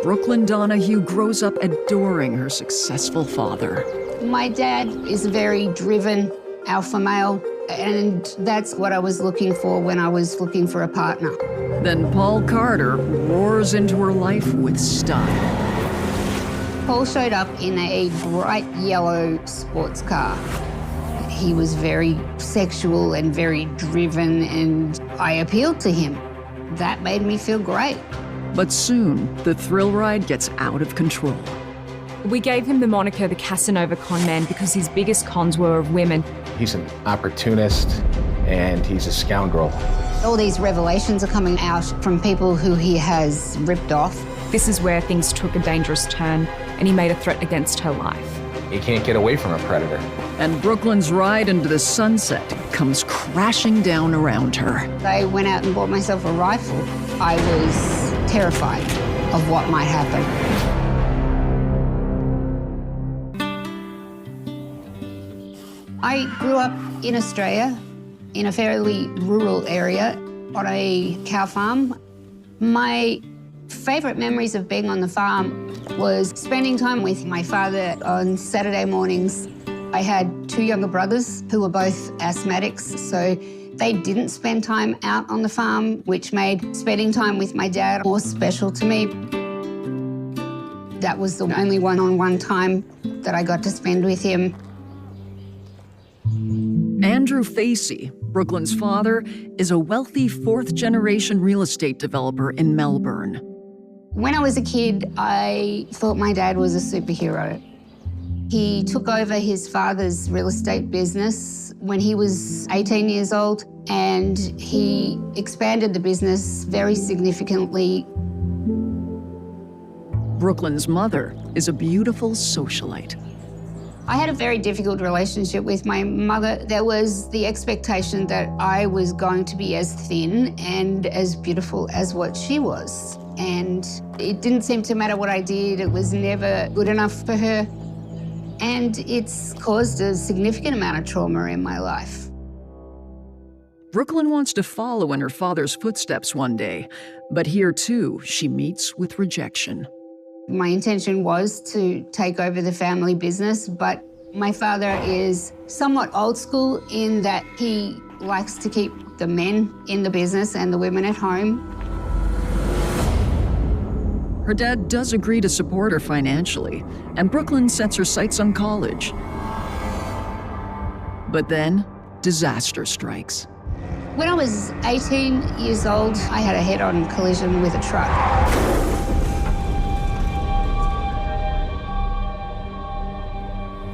Brooklyn Donahue grows up adoring her successful father. My dad is a very driven alpha male, and that's what I was looking for when I was looking for a partner. Then Paul Carter roars into her life with style. Paul showed up in a bright yellow sports car. He was very sexual and very driven, and I appealed to him. That made me feel great. But soon, the thrill ride gets out of control. We gave him the moniker the Casanova con man because his biggest cons were of women. He's an opportunist and he's a scoundrel. All these revelations are coming out from people who he has ripped off. This is where things took a dangerous turn, and he made a threat against her life. You can't get away from a predator. And Brooklyn's ride into the sunset comes crashing down around her. I went out and bought myself a rifle. I was terrified of what might happen. I grew up in Australia, in a fairly rural area, on a cow farm. My favourite memories of being on the farm was spending time with my father on Saturday mornings. I had two younger brothers who were both asthmatics, so they didn't spend time out on the farm, which made spending time with my dad more special to me. That was the only one-on-one time that I got to spend with him. Andrew Facey, Brooklyn's father, is a wealthy fourth-generation real estate developer in Melbourne. When I was a kid, I thought my dad was a superhero. He took over his father's real estate business when he was 18 years old, and he expanded the business very significantly. Brooklyn's mother is a beautiful socialite. I had a very difficult relationship with my mother. There was the expectation that I was going to be as thin and as beautiful as what she was. And it didn't seem to matter what I did. It was never good enough for her. And it's caused a significant amount of trauma in my life. Brooklyn wants to follow in her father's footsteps one day, but here too, she meets with rejection. My intention was to take over the family business, but my father is somewhat old school in that he likes to keep the men in the business and the women at home. Her dad does agree to support her financially, and Brooklyn sets her sights on college. But then, disaster strikes. When I was 18 years old, I had a head-on collision with a truck.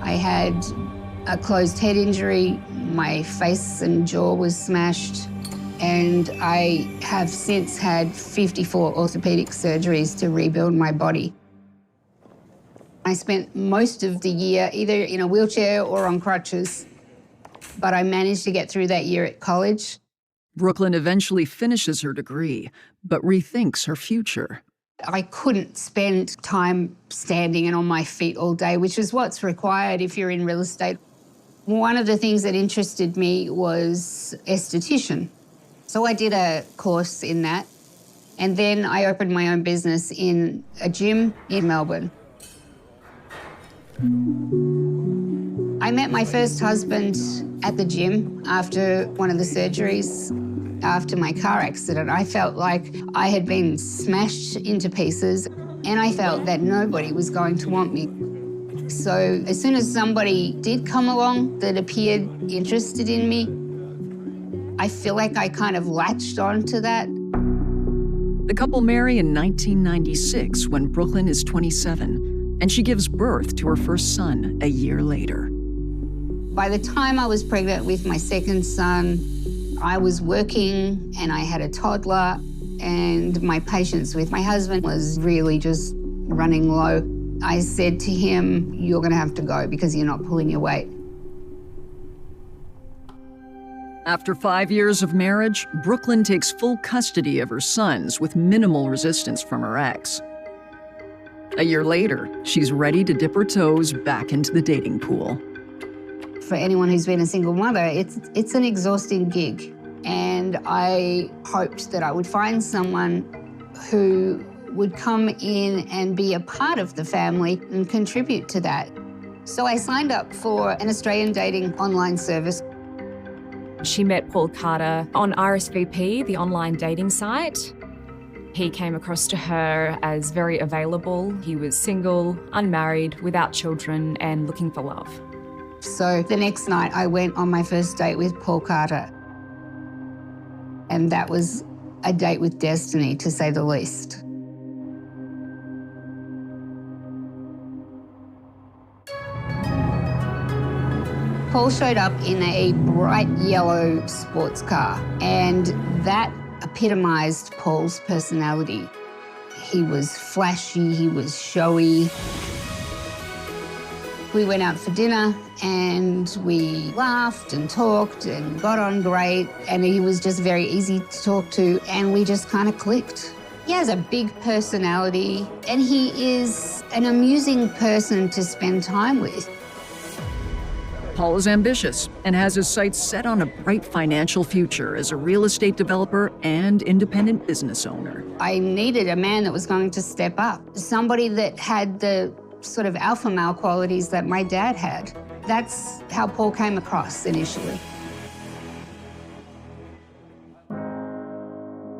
I had a closed head injury, my face and jaw was smashed, and I have since had 54 orthopedic surgeries to rebuild my body. I spent most of the year either in a wheelchair or on crutches, but I managed to get through that year at college. Brooklyn eventually finishes her degree, but rethinks her future. I couldn't spend time standing and on my feet all day, which is what's required if you're in real estate. One of the things that interested me was esthetician. So I did a course in that, and then I opened my own business in a gym in Melbourne. I met my first husband at the gym after one of the surgeries. After my car accident, I felt like I had been smashed into pieces, and I felt that nobody was going to want me. So as soon as somebody did come along that appeared interested in me, I feel like I kind of latched onto that. The couple marry in 1996 when Brooklyn is 27, and she gives birth to her first son a year later. By the time I was pregnant with my second son, I was working and I had a toddler, and my patience with my husband was really just running low. I said to him, "You're going to have to go because you're not pulling your weight." After 5 years of marriage, Brooklyn takes full custody of her sons with minimal resistance from her ex. A year later, she's ready to dip her toes back into the dating pool. For anyone who's been a single mother, it's an exhausting gig. And I hoped that I would find someone who would come in and be a part of the family and contribute to that. So I signed up for an Australian dating online service. She met Paul Carter on RSVP, the online dating site. He came across to her as very available. He was single, unmarried, without children, and looking for love. So the next night I went on my first date with Paul Carter. And that was a date with destiny, to say the least. Paul showed up in a bright yellow sports car, and that epitomised Paul's personality. He was flashy, he was showy. We went out for dinner and we laughed and talked and got on great, and he was just very easy to talk to, and we just kind of clicked. He has a big personality and he is an amusing person to spend time with. Paul is ambitious and has his sights set on a bright financial future as a real estate developer and independent business owner. I needed a man that was going to step up, somebody that had the sort of alpha male qualities that my dad had. That's how Paul came across initially.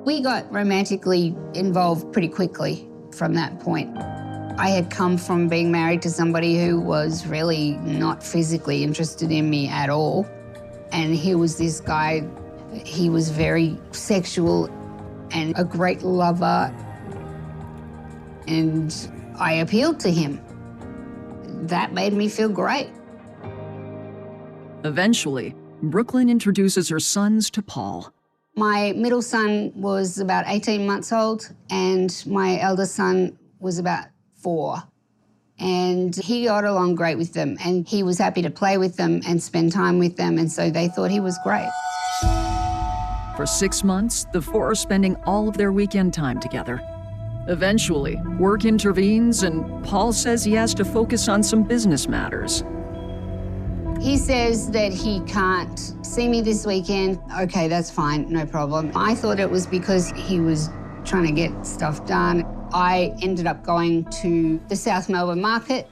We got romantically involved pretty quickly from that point. I had come from being married to somebody who was really not physically interested in me at all. And here was this guy, he was very sexual and a great lover. And I appealed to him. That made me feel great. Eventually, Brooklyn introduces her sons to Paul. My middle son was about 18 months old and my eldest son was about 4. And he got along great with them and he was happy to play with them and spend time with them, and so they thought he was great. For 6 months, the four are spending all of their weekend time together. Eventually, work intervenes and Paul says he has to focus on some business matters. He says that he can't see me this weekend. Okay, that's fine, no problem. I thought it was because he was trying to get stuff done. I ended up going to the South Melbourne market,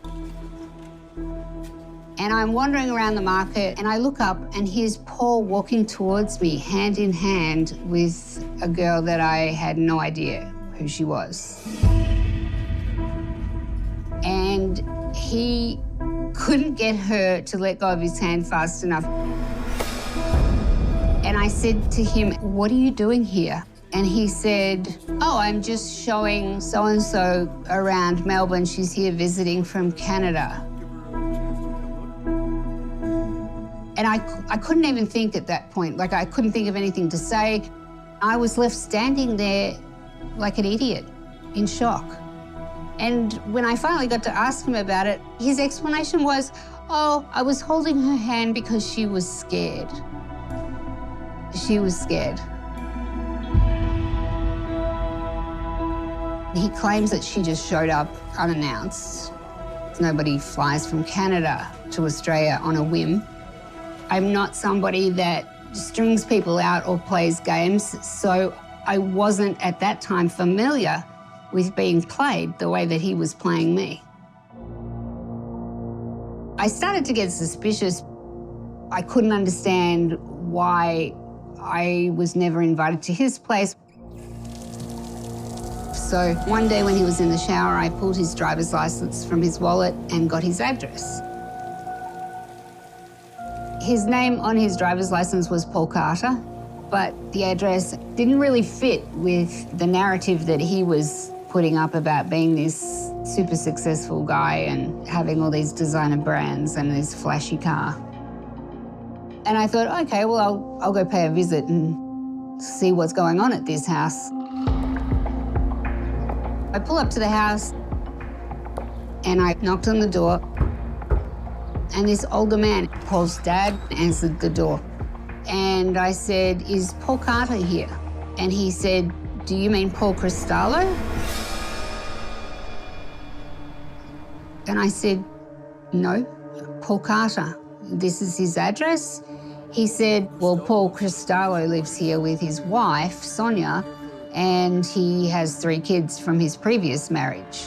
and I'm wandering around the market and I look up and here's Paul walking towards me hand in hand with a girl that I had no idea who she was. And he couldn't get her to let go of his hand fast enough. And I said to him, "What are you doing here?" And he said, "Oh, I'm just showing so-and-so around Melbourne. She's here visiting from Canada." And I couldn't even think at that point. Like, I couldn't think of anything to say. I was left standing there like an idiot, in shock. And when I finally got to ask him about it, his explanation was, "Oh, I was holding her hand because she was scared." She was scared. He claims that she just showed up unannounced. Nobody flies from Canada to Australia on a whim. I'm not somebody that strings people out or plays games, so I wasn't at that time familiar with being played the way that he was playing me. I started to get suspicious. I couldn't understand why I was never invited to his place. So one day when he was in the shower, I pulled his driver's license from his wallet and got his address. His name on his driver's license was Paul Carter, but the address didn't really fit with the narrative that he was putting up about being this super successful guy and having all these designer brands and this flashy car. And I thought, okay, well, I'll go pay a visit and see what's going on at this house. I pull up to the house and I knocked on the door, and this older man, Paul's dad, answered the door. And I said, "Is Paul Carter here?" And he said, "Do you mean Paul Cristallo?" And I said, "No, Paul Carter. This is his address." He said, "Well, Paul Cristallo lives here with his wife, Sonia, and he has 3 kids from his previous marriage.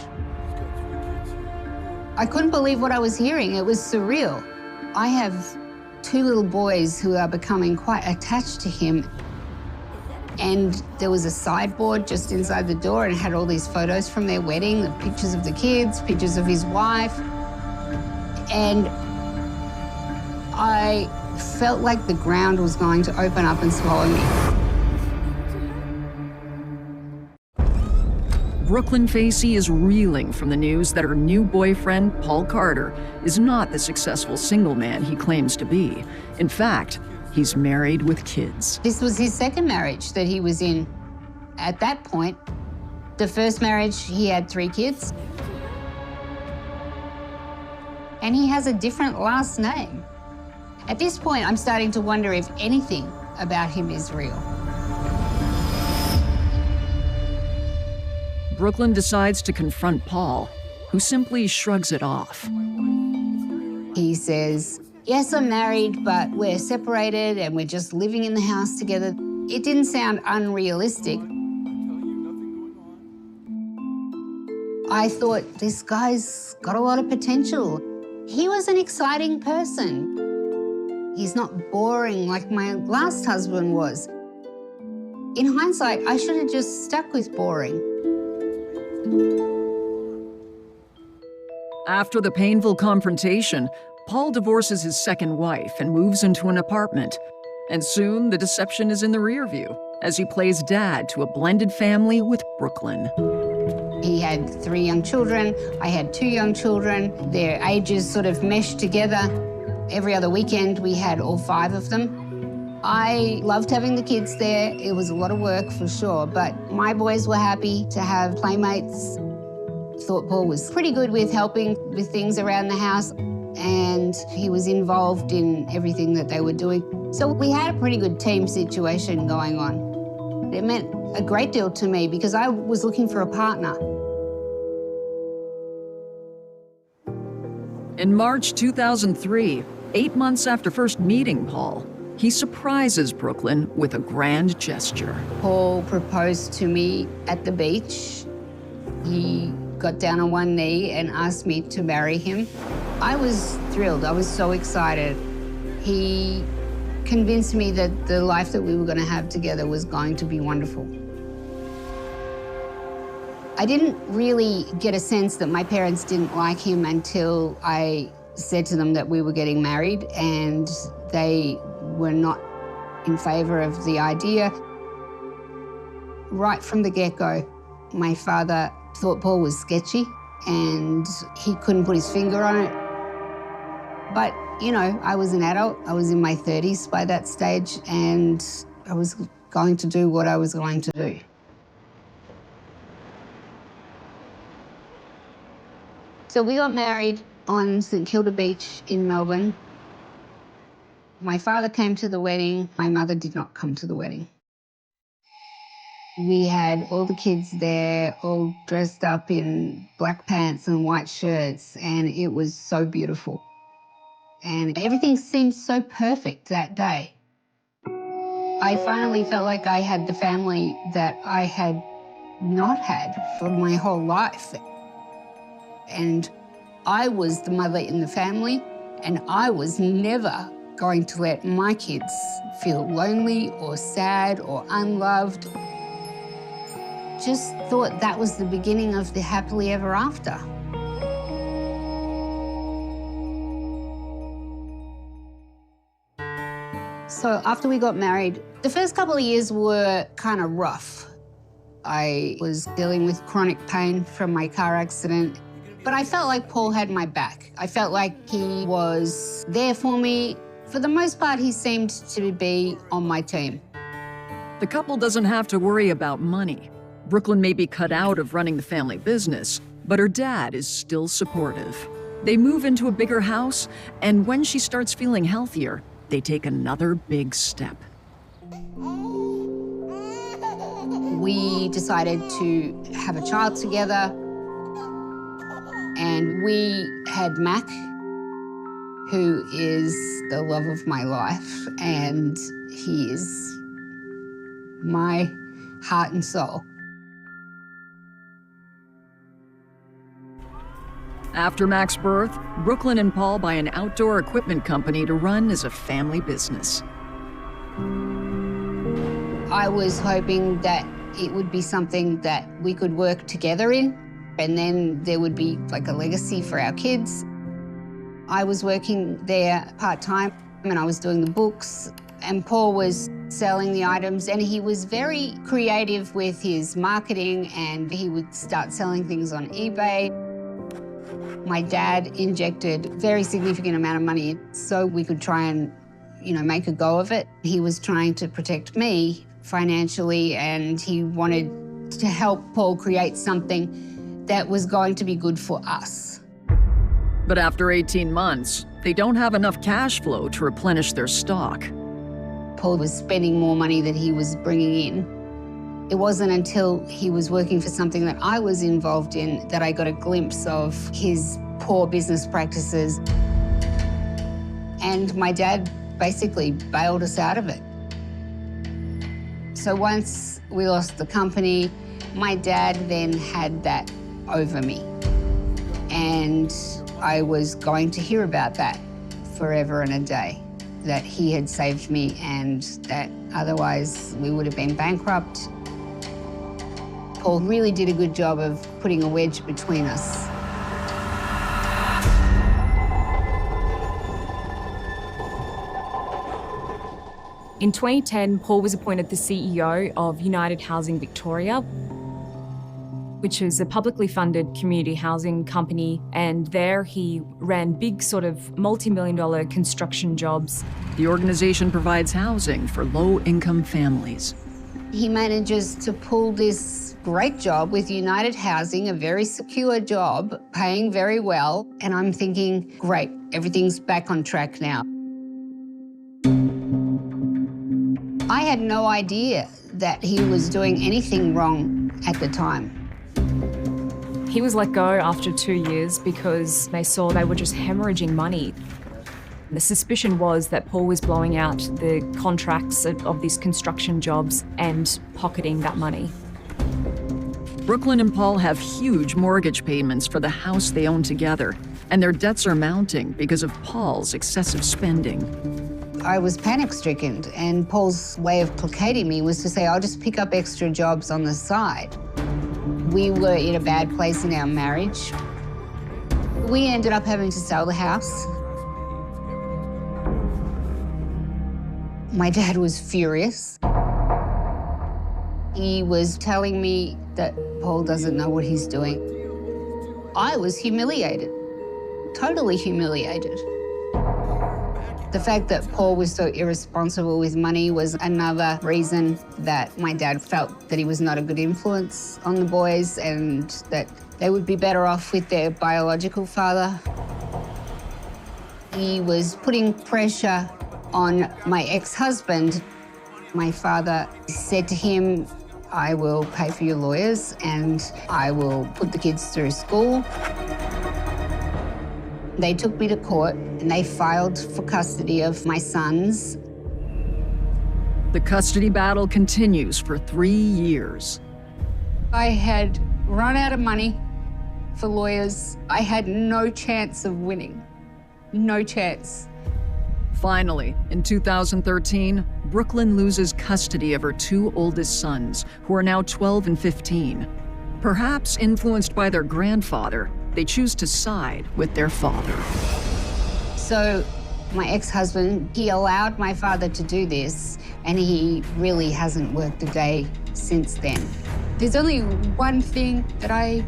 I couldn't believe what I was hearing. It was surreal. I have 2 little boys who are becoming quite attached to him. And there was a sideboard just inside the door and it had all these photos from their wedding, the pictures of the kids, pictures of his wife. And I felt like the ground was going to open up and swallow me. Brooklyn Facey is reeling from the news that her new boyfriend, Paul Carter, is not the successful single man he claims to be. In fact, he's married with kids. This was his second marriage that he was in. At that point, the first marriage, he had 3 kids. And he has a different last name. At this point, I'm starting to wonder if anything about him is real. Brooklyn decides to confront Paul, who simply shrugs it off. He says, yes, I'm married, but we're separated and we're just living in the house together. It didn't sound unrealistic. I thought, this guy's got a lot of potential. He was an exciting person. He's not boring like my last husband was. In hindsight, I should have just stuck with boring. After the painful confrontation, Paul divorces his second wife and moves into an apartment. And soon, the deception is in the rear view as he plays dad to a blended family with Brooklyn. He had 3 young children. I had 2 young children. Their ages sort of meshed together. Every other weekend, we had all 5 of them. I loved having the kids there. It was a lot of work for sure, but my boys were happy to have playmates. Thought Paul was pretty good with helping with things around the house, and he was involved in everything that they were doing. So we had a pretty good team situation going on. It meant a great deal to me because I was looking for a partner. In March 2003, 8 months after first meeting Paul, he surprises Brooklyn with a grand gesture. Paul proposed to me at the beach. He got down on one knee and asked me to marry him. I was thrilled. I was so excited. He convinced me that the life that we were going to have together was going to be wonderful. I didn't really get a sense that my parents didn't like him until I said to them that we were getting married, and they were not in favor of the idea. Right from the get-go, my father thought Paul was sketchy and he couldn't put his finger on it. But, you know, I was an adult. I was in my 30s by that stage, and I was going to do what I was going to do. So we got married on St Kilda Beach in Melbourne. My father came to the wedding. My mother did not come to the wedding. We had all the kids there, all dressed up in black pants and white shirts, and it was so beautiful. And everything seemed so perfect that day. I finally felt like I had the family that I had not had for my whole life. And I was the mother in the family, and I was never going to let my kids feel lonely or sad or unloved. Just thought that was the beginning of the happily ever after. So after we got married, the first couple of years were kind of rough. I was dealing with chronic pain from my car accident, but I felt like Paul had my back. I felt like he was there for me. For the most part, he seemed to be on my team. The couple doesn't have to worry about money. Brooklyn may be cut out of running the family business, but her dad is still supportive. They move into a bigger house, and when she starts feeling healthier, they take another big step. We decided to have a child together, and we had Mac, who is the love of my life, and he is my heart and soul. After Mac's birth, Brooklyn and Paul buy an outdoor equipment company to run as a family business. I was hoping that it would be something that we could work together in, and then there would be like a legacy for our kids. I was working there part-time and I was doing the books, and Paul was selling the items, and he was very creative with his marketing, and he would start selling things on eBay. My dad injected a very significant amount of money so we could try and, make a go of it. He was trying to protect me financially, and he wanted to help Paul create something that was going to be good for us. But after 18 months, they don't have enough cash flow to replenish their stock. Paul was spending more money than he was bringing in. It wasn't until he was working for something that I was involved in that I got a glimpse of his poor business practices. And my dad basically bailed us out of it. So once we lost the company, my dad then had that over me. And I was going to hear about that forever and a day, that he had saved me and that otherwise we would have been bankrupt. Paul really did a good job of putting a wedge between us. In 2010, Paul was appointed the CEO of United Housing Victoria, which is a publicly funded community housing company, and there he ran big sort of multi-million-dollar construction jobs. The organization provides housing for low-income families. He manages to pull this great job with United Housing, a very secure job, paying very well, and I'm thinking, great, everything's back on track now. I had no idea that he was doing anything wrong at the time. He was let go after 2 years because they saw they were just hemorrhaging money. The suspicion was that Paul was blowing out the contracts of these construction jobs and pocketing that money. Brooklyn and Paul have huge mortgage payments for the house they own together, and their debts are mounting because of Paul's excessive spending. I was panic-stricken, and Paul's way of placating me was to say, I'll just pick up extra jobs on the side. We were in a bad place in our marriage. We ended up having to sell the house. My dad was furious. He was telling me that Paul doesn't know what he's doing. I was humiliated, totally humiliated. The fact that Paul was so irresponsible with money was another reason that my dad felt that he was not a good influence on the boys and that they would be better off with their biological father. He was putting pressure on my ex-husband. My father said to him, I will pay for your lawyers and I will put the kids through school. They took me to court and they filed for custody of my sons. The custody battle continues for 3 years. I had run out of money for lawyers. I had no chance of winning. No chance. Finally, in 2013, Brooklyn loses custody of her 2 oldest sons, who are now 12 and 15. Perhaps influenced by their grandfather, they choose to side with their father. So my ex-husband, he allowed my father to do this, and he really hasn't worked a day since then. There's only one thing that I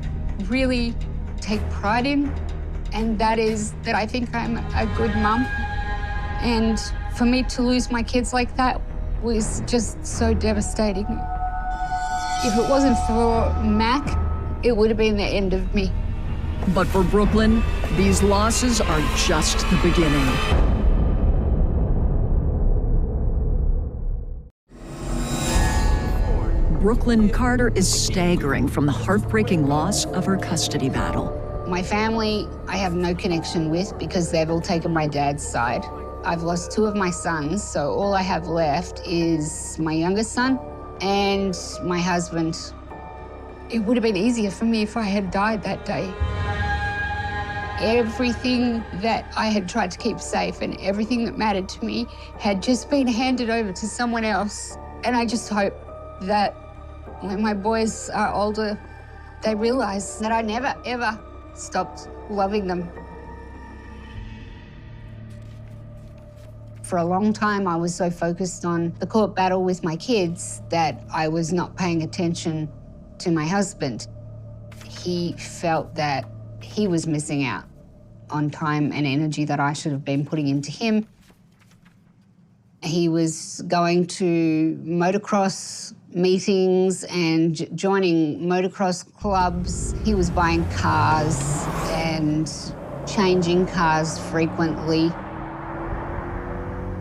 really take pride in, and that is that I think I'm a good mum. And for me to lose my kids like that was just so devastating. If it wasn't for Mac, it would have been the end of me. But for Brooklyn, these losses are just the beginning. Brooklyn Carter is staggering from the heartbreaking loss of her custody battle. My family, I have no connection with because they've all taken my dad's side. I've lost 2 of my sons, so all I have left is my youngest son and my husband. It would have been easier for me if I had died that day. Everything that I had tried to keep safe and everything that mattered to me had just been handed over to someone else. And I just hope that when my boys are older, they realise that I never, ever stopped loving them. For a long time, I was so focused on the court battle with my kids that I was not paying attention to my husband. He felt that he was missing out on time and energy that I should have been putting into him. He was going to motocross meetings and joining motocross clubs. He was buying cars and changing cars frequently.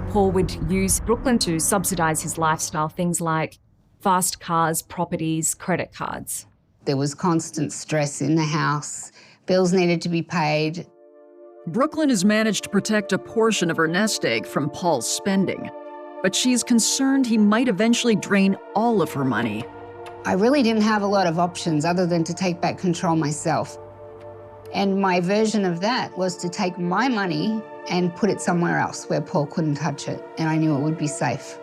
Paul would use Brooklyn to subsidise his lifestyle, things like fast cars, properties, credit cards. There was constant stress in the house. Bills needed to be paid. Brooklyn has managed to protect a portion of her nest egg from Paul's spending, but she's concerned he might eventually drain all of her money. I really didn't have a lot of options other than to take back control myself. And my version of that was to take my money and put it somewhere else where Paul couldn't touch it, and I knew it would be safe.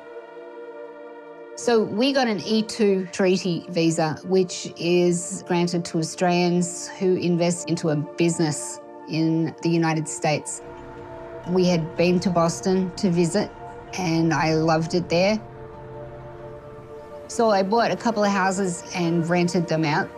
So we got an E2 treaty visa, which is granted to Australians who invest into a business in the United States. We had been to Boston to visit, and I loved it there. So I bought a couple of houses and rented them out.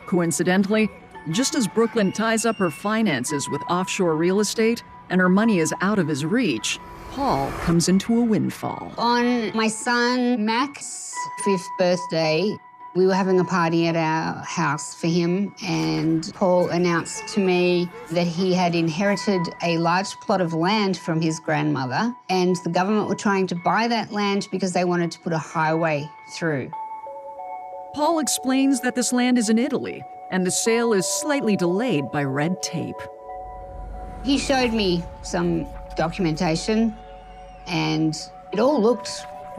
Coincidentally, just as Brooklyn ties up her finances with offshore real estate and her money is out of his reach, Paul comes into a windfall. On my son Mac's 5th birthday, we were having a party at our house for him, and Paul announced to me that he had inherited a large plot of land from his grandmother, and the government were trying to buy that land because they wanted to put a highway through. Paul explains that this land is in Italy, and the sale is slightly delayed by red tape. He showed me some documentation, and it all looked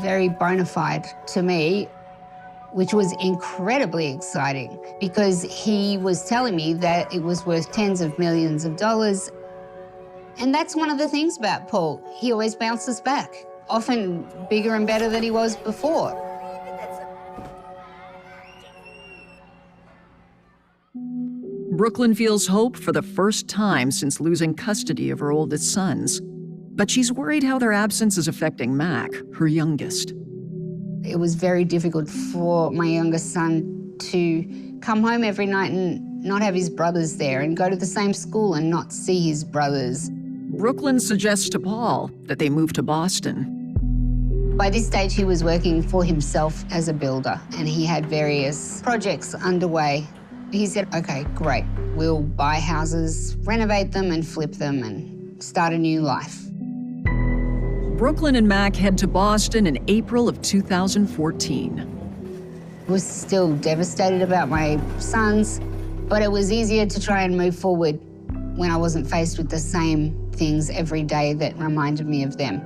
very bona fide to me, which was incredibly exciting because he was telling me that it was worth tens of millions of dollars. And that's one of the things about Paul. He always bounces back, often bigger and better than he was before. Brooklyn feels hope for the first time since losing custody of her oldest sons. But she's worried how their absence is affecting Mac, her youngest. It was very difficult for my youngest son to come home every night and not have his brothers there and go to the same school and not see his brothers. Brooklyn suggests to Paul that they move to Boston. By this stage, he was working for himself as a builder, and he had various projects underway. He said, okay, great, we'll buy houses, renovate them and flip them and start a new life. Brooklyn and Mac head to Boston in April of 2014. I was still devastated about my sons, but it was easier to try and move forward when I wasn't faced with the same things every day that reminded me of them.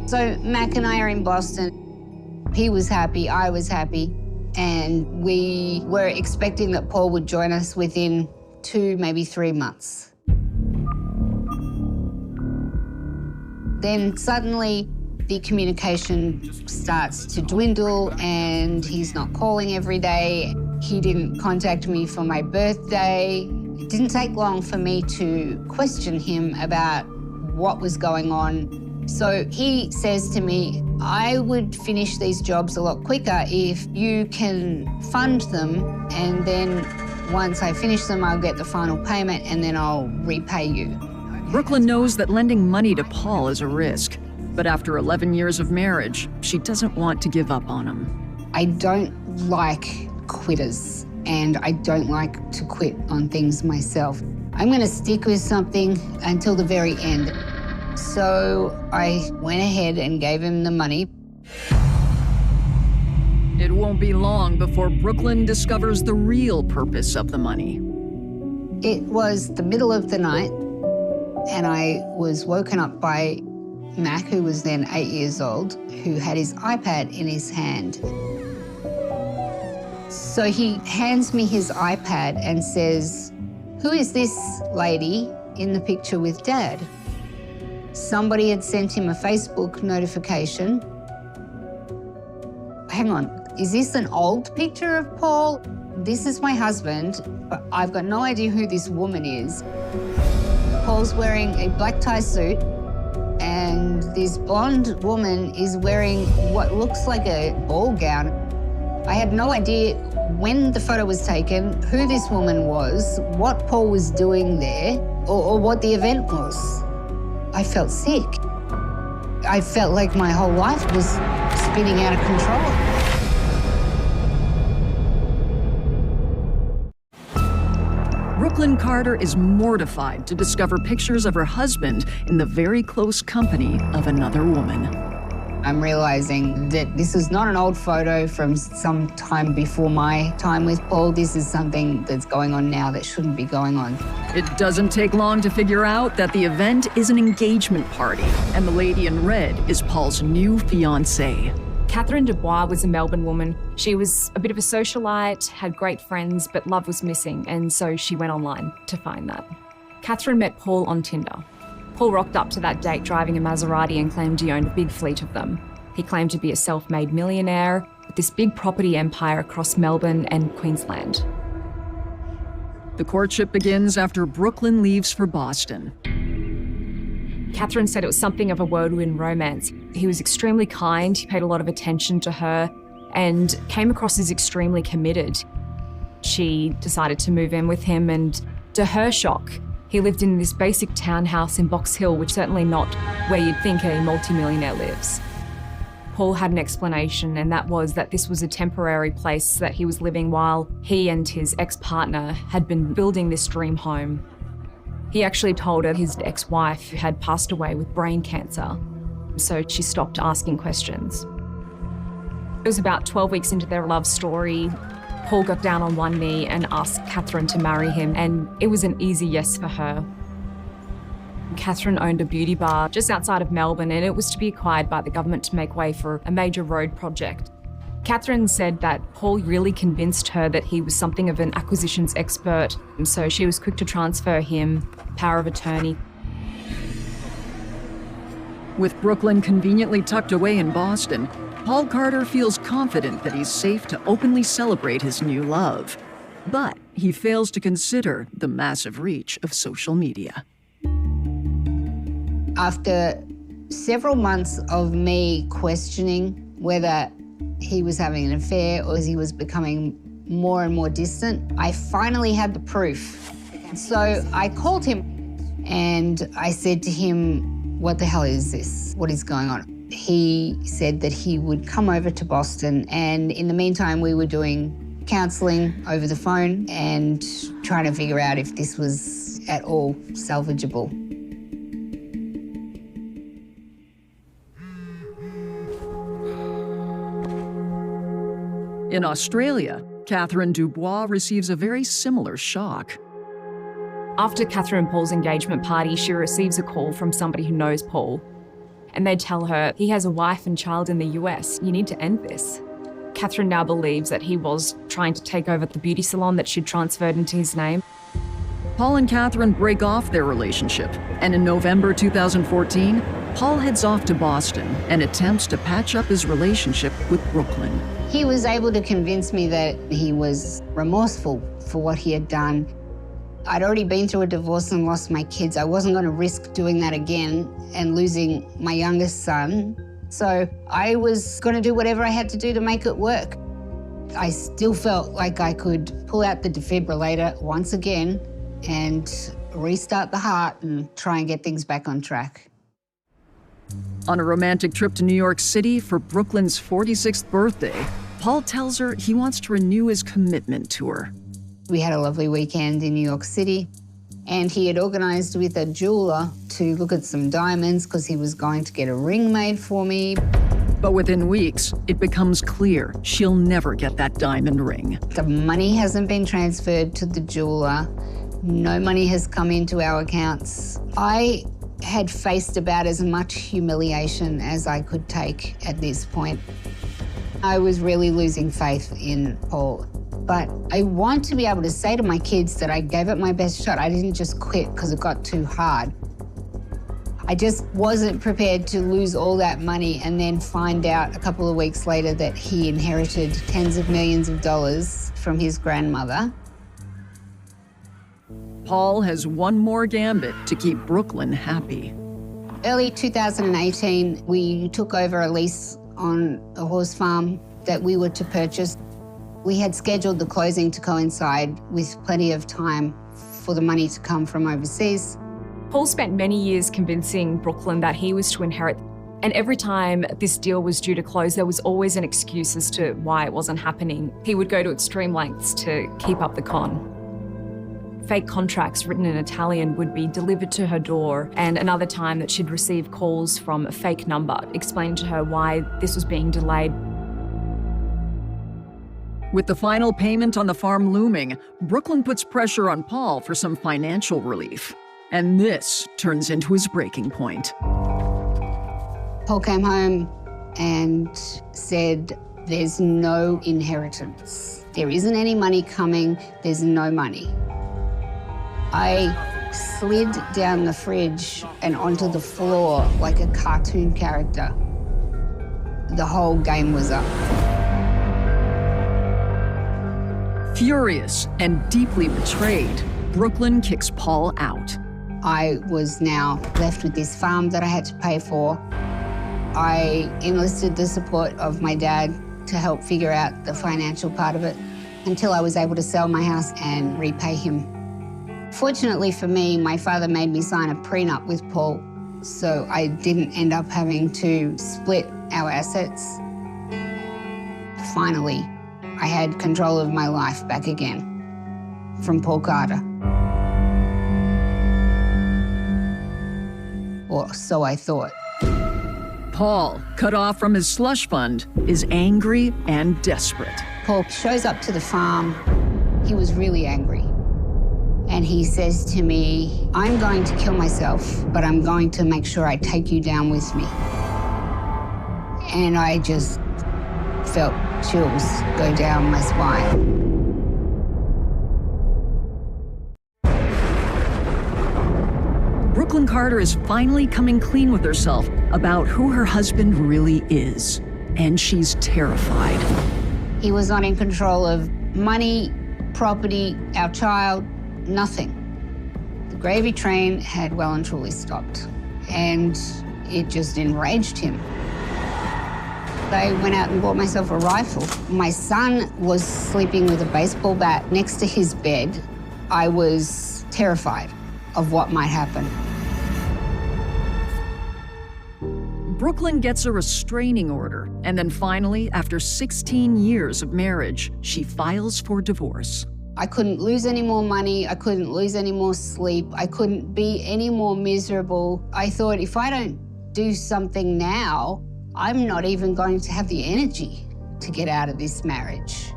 So Mac and I are in Boston. He was happy, I was happy, and we were expecting that Paul would join us within 2, maybe 3 months. Then suddenly the communication starts to dwindle and he's not calling every day. He didn't contact me for my birthday. It didn't take long for me to question him about what was going on. So he says to me, I would finish these jobs a lot quicker if you can fund them, and then once I finish them, I'll get the final payment and then I'll repay you. Brooklyn knows that lending money to Paul is a risk, but after 11 years of marriage, she doesn't want to give up on him. I don't like quitters, and I don't like to quit on things myself. I'm going to stick with something until the very end. So I went ahead and gave him the money. It won't be long before Brooklyn discovers the real purpose of the money. It was the middle of the night, and I was woken up by Mac, who was then 8 years old, who had his iPad in his hand. So he hands me his iPad and says, "Who is this lady in the picture with Dad?" Somebody had sent him a Facebook notification. Hang on, is this an old picture of Paul? This is my husband, but I've got no idea who this woman is. Paul's wearing a black tie suit, and this blonde woman is wearing what looks like a ball gown. I had no idea when the photo was taken, who this woman was, what Paul was doing there, or what the event was. I felt sick. I felt like my whole life was spinning out of control. Brooklyn Carter is mortified to discover pictures of her husband in the very close company of another woman. I'm realizing that this is not an old photo from some time before my time with Paul. This is something that's going on now that shouldn't be going on. It doesn't take long to figure out that the event is an engagement party, and the lady in red is Paul's new fiancée. Catherine Dubois was a Melbourne woman. She was a bit of a socialite, had great friends, but love was missing, and so she went online to find that. Catherine met Paul on Tinder. Paul rocked up to that date driving a Maserati and claimed he owned a big fleet of them. He claimed to be a self-made millionaire with this big property empire across Melbourne and Queensland. The courtship begins after Brooklyn leaves for Boston. Catherine said it was something of a whirlwind romance. He was extremely kind, he paid a lot of attention to her, and came across as extremely committed. She decided to move in with him, and to her shock, he lived in this basic townhouse in Box Hill, which is certainly not where you'd think a multimillionaire lives. Paul had an explanation, and that was that this was a temporary place that he was living while he and his ex-partner had been building this dream home. He actually told her his ex-wife had passed away with brain cancer, so she stopped asking questions. It was about 12 weeks into their love story. Paul got down on one knee and asked Catherine to marry him, and it was an easy yes for her. Catherine owned a beauty bar just outside of Melbourne, and it was to be acquired by the government to make way for a major road project. Catherine said that Paul really convinced her that he was something of an acquisitions expert, so she was quick to transfer him power of attorney. With Brooklyn conveniently tucked away in Boston, Paul Carter feels confident that he's safe to openly celebrate his new love. But he fails to consider the massive reach of social media. After several months of me questioning whether he was having an affair or he was becoming more and more distant, I finally had the proof. So I called him and I said to him, "What the hell is this? What is going on?" He said that he would come over to Boston, and in the meantime we were doing counselling over the phone and trying to figure out if this was at all salvageable. In Australia, Catherine Dubois receives a very similar shock. After Catherine and Paul's engagement party, she receives a call from somebody who knows Paul. And they tell her, he has a wife and child in the US. You need to end this. Catherine now believes that he was trying to take over the beauty salon that she'd transferred into his name. Paul and Catherine break off their relationship, and in November 2014, Paul heads off to Boston and attempts to patch up his relationship with Brooklyn. He was able to convince me that he was remorseful for what he had done. I'd already been through a divorce and lost my kids. I wasn't going to risk doing that again and losing my youngest son. So I was going to do whatever I had to do to make it work. I still felt like I could pull out the defibrillator once again and restart the heart and try and get things back on track. On a romantic trip to New York City for Brooklyn's 46th birthday, Paul tells her he wants to renew his commitment to her. We had a lovely weekend in New York City, and he had organised with a jeweller to look at some diamonds because he was going to get a ring made for me. But within weeks, it becomes clear she'll never get that diamond ring. The money hasn't been transferred to the jeweller. No money has come into our accounts. I had faced about as much humiliation as I could take at this point. I was really losing faith in Paul. But I want to be able to say to my kids that I gave it my best shot. I didn't just quit because it got too hard. I just wasn't prepared to lose all that money and then find out a couple of weeks later that he inherited tens of millions of dollars from his grandmother. Paul has one more gambit to keep Brooklyn happy. Early 2018, we took over a lease on a horse farm that we were to purchase. We had scheduled the closing to coincide with plenty of time for the money to come from overseas. Paul spent many years convincing Brooklyn that he was to inherit, and every time this deal was due to close, there was always an excuse as to why it wasn't happening. He would go to extreme lengths to keep up the con. Fake contracts written in Italian would be delivered to her door, and another time that she'd receive calls from a fake number explaining to her why this was being delayed. With the final payment on the farm looming, Brooklyn puts pressure on Paul for some financial relief. And this turns into his breaking point. Paul came home and said, there's no inheritance. There isn't any money coming, there's no money. I slid down the fridge and onto the floor like a cartoon character. The whole game was up. Furious and deeply betrayed, Brooklyn kicks Paul out. I was now left with this farm that I had to pay for. I enlisted the support of my dad to help figure out the financial part of it until I was able to sell my house and repay him. Fortunately for me, my father made me sign a prenup with Paul, so I didn't end up having to split our assets. Finally, I had control of my life back again from Paul Carter. Or so I thought. Paul, cut off from his slush fund, is angry and desperate. Paul shows up to the farm. He was really angry. And he says to me, I'm going to kill myself, but I'm going to make sure I take you down with me. And I just felt chills go down my spine. Brooklyn Carter is finally coming clean with herself about who her husband really is, and she's terrified. He was not in control of money, property, our child, nothing. The gravy train had well and truly stopped, and it just enraged him. I went out and bought myself a rifle. My son was sleeping with a baseball bat next to his bed. I was terrified of what might happen. Brooklyn gets a restraining order, and then finally, after 16 years of marriage, she files for divorce. I couldn't lose any more money, I couldn't lose any more sleep, I couldn't be any more miserable. I thought, if I don't do something now, I'm not even going to have the energy to get out of this marriage.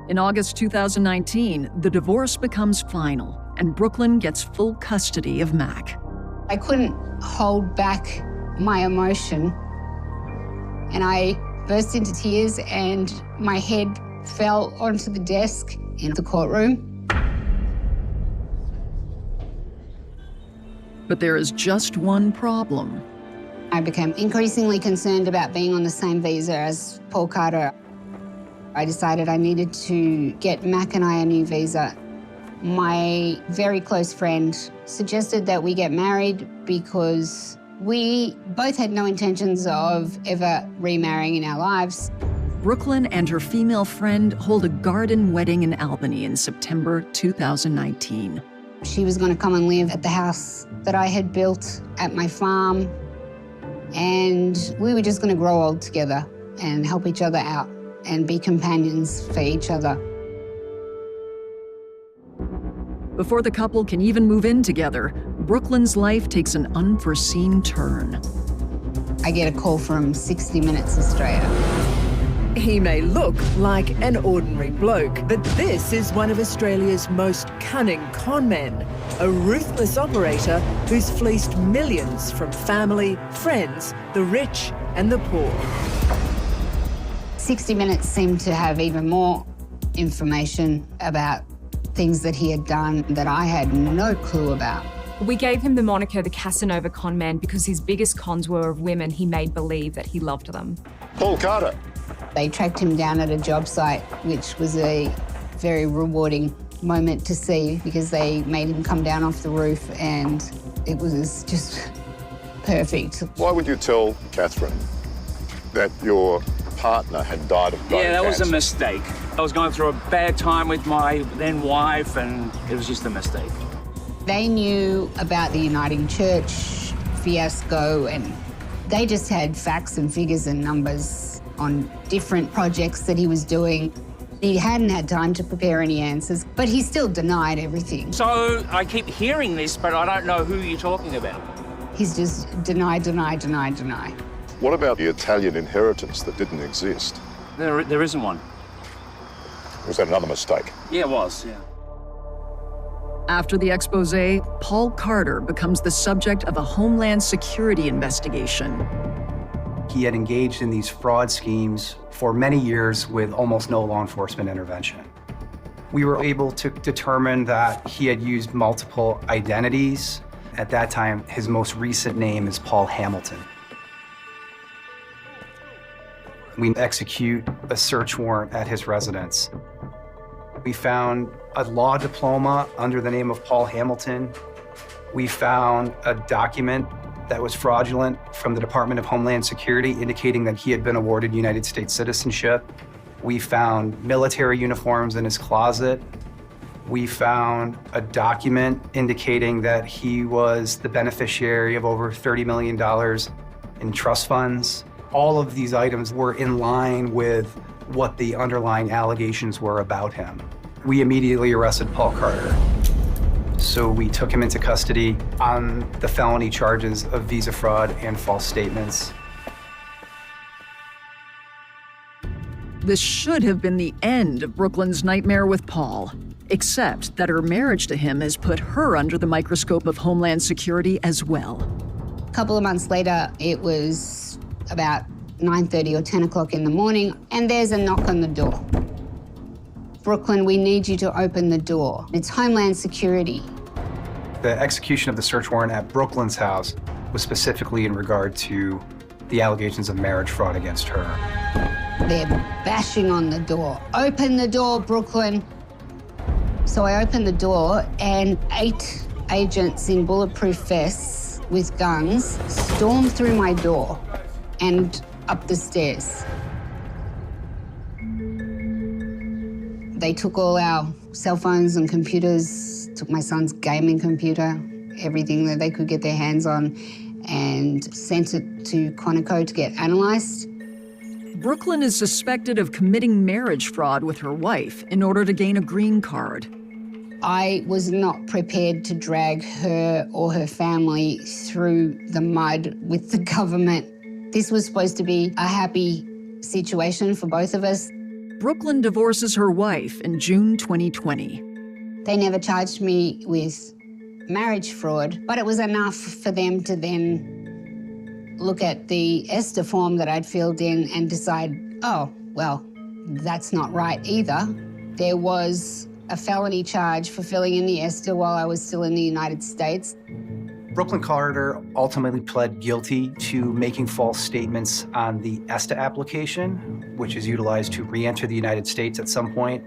In August 2019, the divorce becomes final, and Brooklyn gets full custody of Mac. I couldn't hold back my emotion, and I burst into tears, and my head fell onto the desk in the courtroom. But there is just one problem. I became increasingly concerned about being on the same visa as Paul Carter. I decided I needed to get Mac and I a new visa. My very close friend suggested that we get married because we both had no intentions of ever remarrying in our lives. Brooklyn and her female friend hold a garden wedding in Albany in September 2019. She was going to come and live at the house that I had built at my farm, and we were just going to grow old together and help each other out and be companions for each other. Before the couple can even move in together, Brooklyn's life takes an unforeseen turn. I get a call from 60 Minutes Australia. He may look like an ordinary bloke, but this is one of Australia's most cunning con men, a ruthless operator who's fleeced millions from family, friends, the rich and the poor. 60 Minutes seemed to have even more information about things that he had done that I had no clue about. We gave him the moniker the Casanova con man because his biggest cons were of women he made believe that he loved them. Paul Carter. They tracked him down at a job site, which was a very rewarding moment to see because they made him come down off the roof and it was just perfect. Why would you tell Catherine that your partner had died of bone Yeah, that was cancer? a mistake. I was going through a bad time with my then wife and it was just a mistake. They knew about the Uniting Church fiasco and they just had facts and figures and numbers on different projects that he was doing. He hadn't had time to prepare any answers, but he still denied everything. So I keep hearing this, but I don't know who you're talking about. He's just deny. What about the Italian inheritance that didn't exist? There isn't one. Was that another mistake? Yeah, it was, yeah. After the expose, Paul Carter becomes the subject of a Homeland Security investigation. He had engaged in these fraud schemes for many years with almost no law enforcement intervention. We were able to determine that he had used multiple identities. At that time, his most recent name is Paul Hamilton. We execute a search warrant at his residence. We found a law diploma under the name of Paul Hamilton. We found a document that was fraudulent from the Department of Homeland Security indicating that he had been awarded United States citizenship. We found military uniforms in his closet. We found a document indicating that he was the beneficiary of over $30 million in trust funds. All of these items were in line with what the underlying allegations were about him. We immediately arrested Paul Carter. So we took him into custody on the felony charges of visa fraud and false statements. This should have been the end of Brooklyn's nightmare with Paul, except that her marriage to him has put her under the microscope of Homeland Security as well. A couple of months later, it was about 9:30 or 10 o'clock in the morning, and there's a knock on the door. Brooklyn, we need you to open the door. It's Homeland Security. The execution of the search warrant at Brooklyn's house was specifically in regard to the allegations of marriage fraud against her. They're bashing on the door. Open the door, Brooklyn. So I opened the door and 8 agents in bulletproof vests with guns stormed through my door and up the stairs. They took all our cell phones and computers, took my son's gaming computer, everything that they could get their hands on, and sent it to Quantico to get analysed. Brooklyn is suspected of committing marriage fraud with her wife in order to gain a green card. I was not prepared to drag her or her family through the mud with the government. This was supposed to be a happy situation for both of us. Brooklyn divorces her wife in June 2020. They never charged me with marriage fraud, but it was enough for them to then look at the ESTA form that I'd filled in and decide, oh, well, that's not right either. There was a felony charge for filling in the ESTA while I was still in the United States. Brooklyn Carter ultimately pled guilty to making false statements on the ESTA application, which is utilized to re-enter the United States at some point.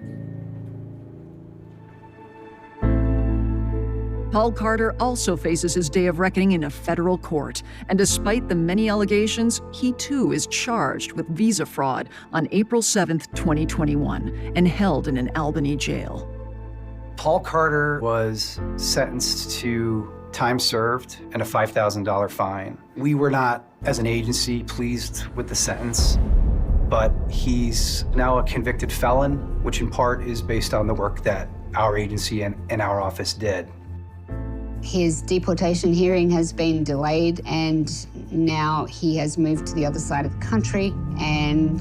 Paul Carter also faces his day of reckoning in a federal court, and despite the many allegations, he too is charged with visa fraud on April 7th, 2021, and held in an Albany jail. Paul Carter was sentenced to time served and a $5,000 fine. We were not, as an agency, pleased with the sentence, but he's now a convicted felon, which in part is based on the work that our agency and our office did. His deportation hearing has been delayed, and now he has moved to the other side of the country, and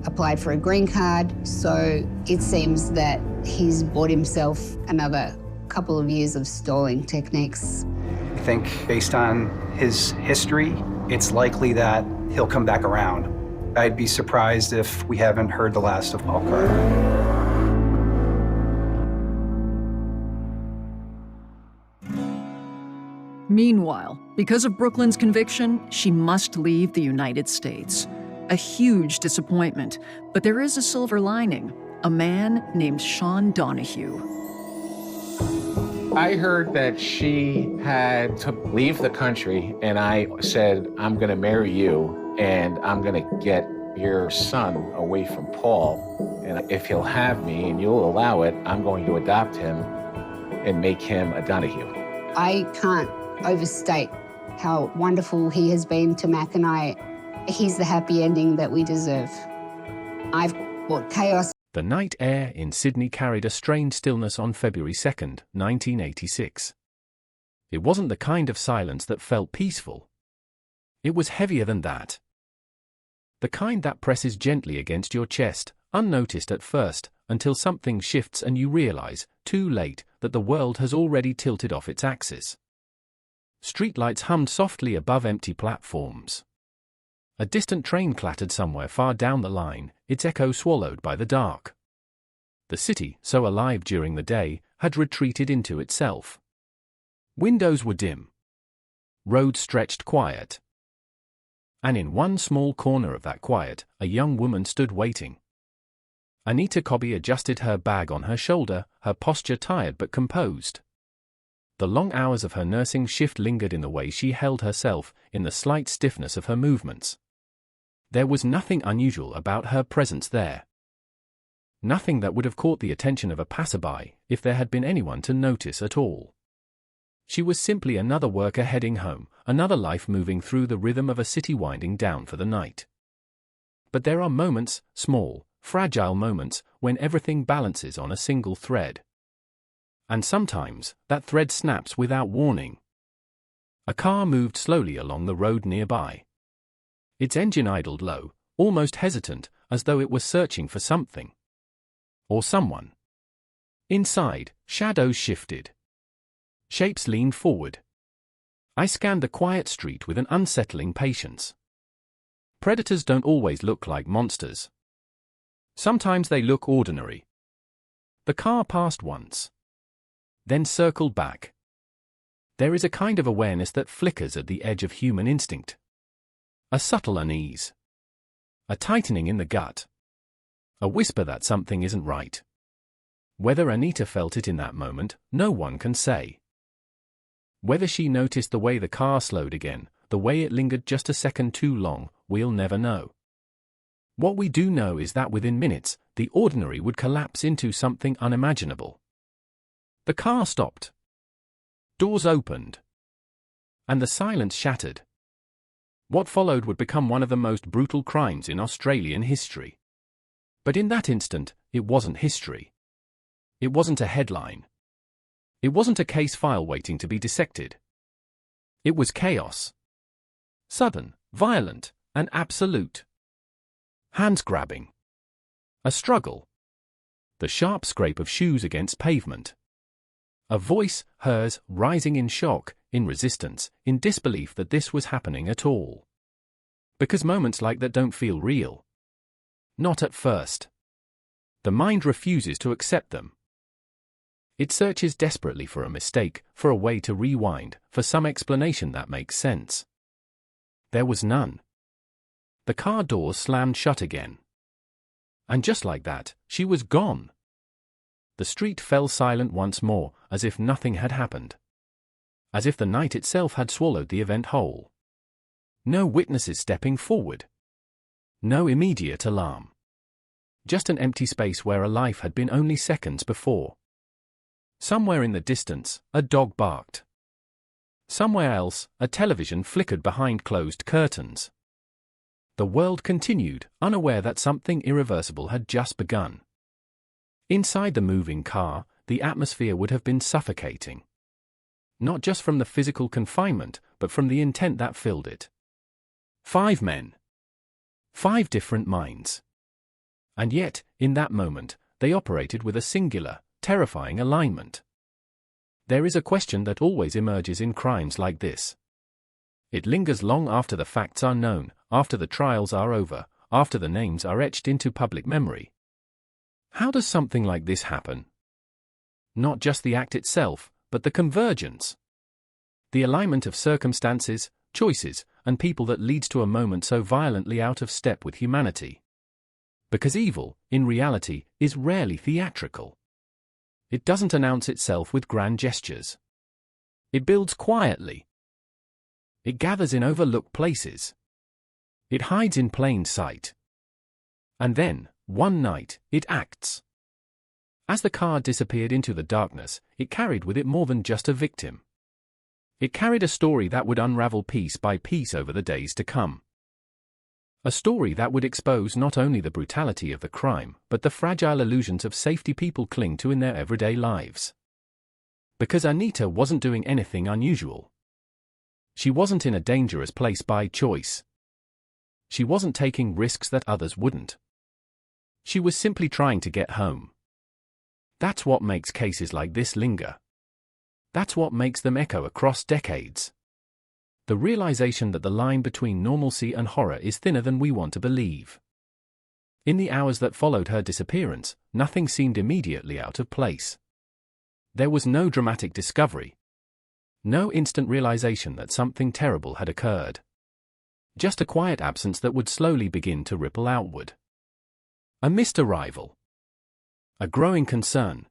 applied for a green card, so it seems that he's bought himself another couple of years of stalling techniques. I think based on his history, it's likely that he'll come back around. I'd be surprised if we haven't heard the last of Paul Carter. Meanwhile, because of Brooklyn's conviction, she must leave the United States. A huge disappointment, but there is a silver lining. A man named Sean Donahue. I heard that she had to leave the country, and I said, I'm going to marry you, and I'm going to get your son away from Paul. And if he'll have me and you'll allow it, I'm going to adopt him and make him a Donahue. I can't overstate how wonderful he has been to Mac and I. He's the happy ending that we deserve. I've brought chaos. The night air in Sydney carried a strange stillness on February 2nd, 1986. It wasn't the kind of silence that felt peaceful. It was heavier than that. The kind that presses gently against your chest, unnoticed at first, until something shifts and you realize, too late, that the world has already tilted off its axis. Streetlights hummed softly above empty platforms. A distant train clattered somewhere far down the line, its echo swallowed by the dark. The city, so alive during the day, had retreated into itself. Windows were dim. Roads stretched quiet. And in one small corner of that quiet, a young woman stood waiting. Anita Cobby adjusted her bag on her shoulder, her posture tired but composed. The long hours of her nursing shift lingered in the way she held herself, in the slight stiffness of her movements. There was nothing unusual about her presence there. Nothing that would have caught the attention of a passerby, if there had been anyone to notice at all. She was simply another worker heading home, another life moving through the rhythm of a city winding down for the night. But there are moments, small, fragile moments, when everything balances on a single thread. And sometimes, that thread snaps without warning. A car moved slowly along the road nearby. Its engine idled low, almost hesitant, as though it was searching for something. Or someone. Inside, shadows shifted. Shapes leaned forward. I scanned the quiet street with an unsettling patience. Predators don't always look like monsters. Sometimes they look ordinary. The car passed once. Then circled back. There is a kind of awareness that flickers at the edge of human instinct. A subtle unease. A tightening in the gut. A whisper that something isn't right. Whether Anita felt it in that moment, no one can say. Whether she noticed the way the car slowed again, the way it lingered just a second too long, we'll never know. What we do know is that within minutes, the ordinary would collapse into something unimaginable. The car stopped. Doors opened. And the silence shattered. What followed would become one of the most brutal crimes in Australian history. But in that instant, it wasn't history. It wasn't a headline. It wasn't a case file waiting to be dissected. It was chaos. Sudden, violent, and absolute. Hands grabbing. A struggle. The sharp scrape of shoes against pavement. A voice, hers, rising in shock, in resistance, in disbelief that this was happening at all. Because moments like that don't feel real. Not at first. The mind refuses to accept them. It searches desperately for a mistake, for a way to rewind, for some explanation that makes sense. There was none. The car doors slammed shut again. And just like that, she was gone. The street fell silent once more, as if nothing had happened. As if the night itself had swallowed the event whole. No witnesses stepping forward. No immediate alarm. Just an empty space where a life had been only seconds before. Somewhere in the distance, a dog barked. Somewhere else, a television flickered behind closed curtains. The world continued, unaware that something irreversible had just begun. Inside the moving car, the atmosphere would have been suffocating. Not just from the physical confinement, but from the intent that filled it. 5 men. 5 different minds. And yet, in that moment, they operated with a singular, terrifying alignment. There is a question that always emerges in crimes like this. It lingers long after the facts are known, after the trials are over, after the names are etched into public memory. How does something like this happen? Not just the act itself, but the convergence. The alignment of circumstances, choices, and people that leads to a moment so violently out of step with humanity. Because evil, in reality, is rarely theatrical. It doesn't announce itself with grand gestures. It builds quietly. It gathers in overlooked places. It hides in plain sight. And then, one night, it acts. As the car disappeared into the darkness, it carried with it more than just a victim. It carried a story that would unravel piece by piece over the days to come. A story that would expose not only the brutality of the crime, but the fragile illusions of safety people cling to in their everyday lives. Because Anita wasn't doing anything unusual. She wasn't in a dangerous place by choice. She wasn't taking risks that others wouldn't. She was simply trying to get home. That's what makes cases like this linger. That's what makes them echo across decades. The realization that the line between normalcy and horror is thinner than we want to believe. In the hours that followed her disappearance, nothing seemed immediately out of place. There was no dramatic discovery. No instant realization that something terrible had occurred. Just a quiet absence that would slowly begin to ripple outward. A missed arrival. A growing concern.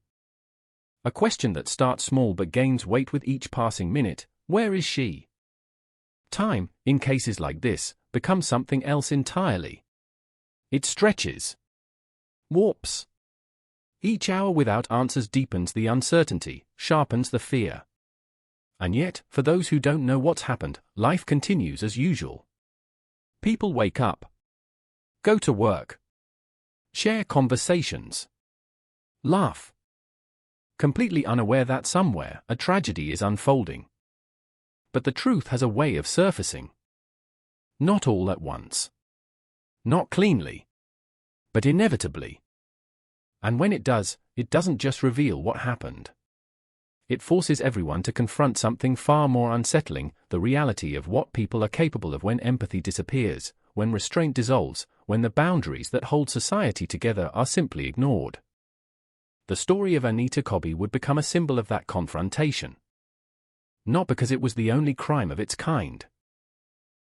A question that starts small but gains weight with each passing minute: where is she? Time, in cases like this, becomes something else entirely. It stretches. Warps. Each hour without answers deepens the uncertainty, sharpens the fear. And yet, for those who don't know what's happened, life continues as usual. People wake up. Go to work. Share conversations. Laugh. Completely unaware that somewhere, a tragedy is unfolding. But the truth has a way of surfacing. Not all at once. Not cleanly. But inevitably. And when it does, it doesn't just reveal what happened. It forces everyone to confront something far more unsettling, the reality of what people are capable of when empathy disappears, when restraint dissolves, when the boundaries that hold society together are simply ignored. The story of Anita Cobby would become a symbol of that confrontation. Not because it was the only crime of its kind,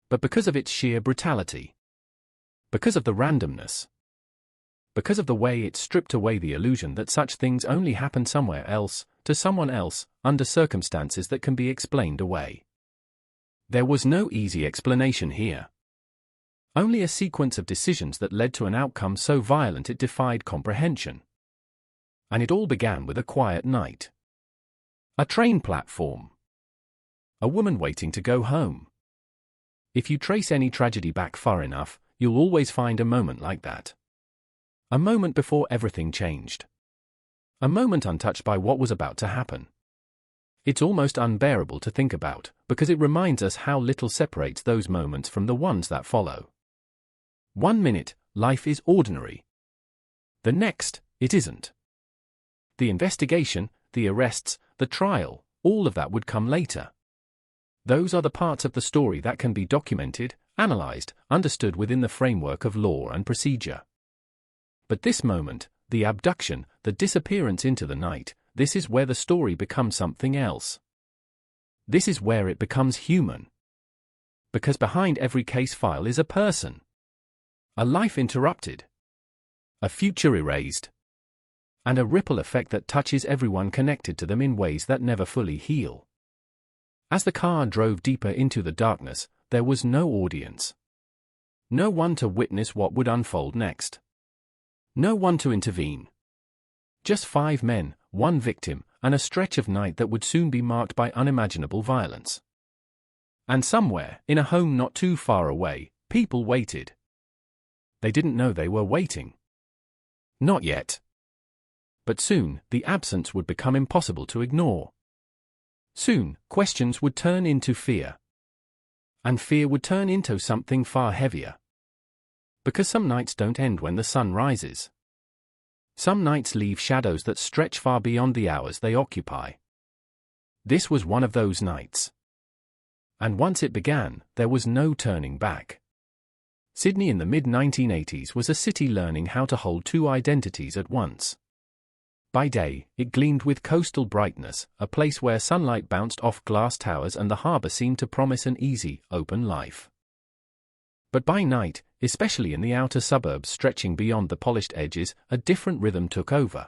but because of its sheer brutality. Because of the randomness. Because of the way it stripped away the illusion that such things only happen somewhere else, to someone else, under circumstances that can be explained away. There was no easy explanation here. Only a sequence of decisions that led to an outcome so violent it defied comprehension. And it all began with a quiet night. A train platform. A woman waiting to go home. If you trace any tragedy back far enough, you'll always find a moment like that. A moment before everything changed. A moment untouched by what was about to happen. It's almost unbearable to think about, because it reminds us how little separates those moments from the ones that follow. 1 minute, life is ordinary. The next, it isn't. The investigation, the arrests, the trial, all of that would come later. Those are the parts of the story that can be documented, analyzed, understood within the framework of law and procedure. But this moment, the abduction, the disappearance into the night, this is where the story becomes something else. This is where it becomes human. Because behind every case file is a person. A life interrupted. A future erased. And a ripple effect that touches everyone connected to them in ways that never fully heal. As the car drove deeper into the darkness, there was no audience. No one to witness what would unfold next. No one to intervene. Just 5 men, 1 victim, and a stretch of night that would soon be marked by unimaginable violence. And somewhere, in a home not too far away, people waited. They didn't know they were waiting. Not yet. But soon, the absence would become impossible to ignore. Soon, questions would turn into fear. And fear would turn into something far heavier. Because some nights don't end when the sun rises. Some nights leave shadows that stretch far beyond the hours they occupy. This was one of those nights. And once it began, there was no turning back. Sydney in the mid-1980s was a city learning how to hold two identities at once. By day, it gleamed with coastal brightness, a place where sunlight bounced off glass towers and the harbour seemed to promise an easy, open life. But by night, especially in the outer suburbs stretching beyond the polished edges, a different rhythm took over.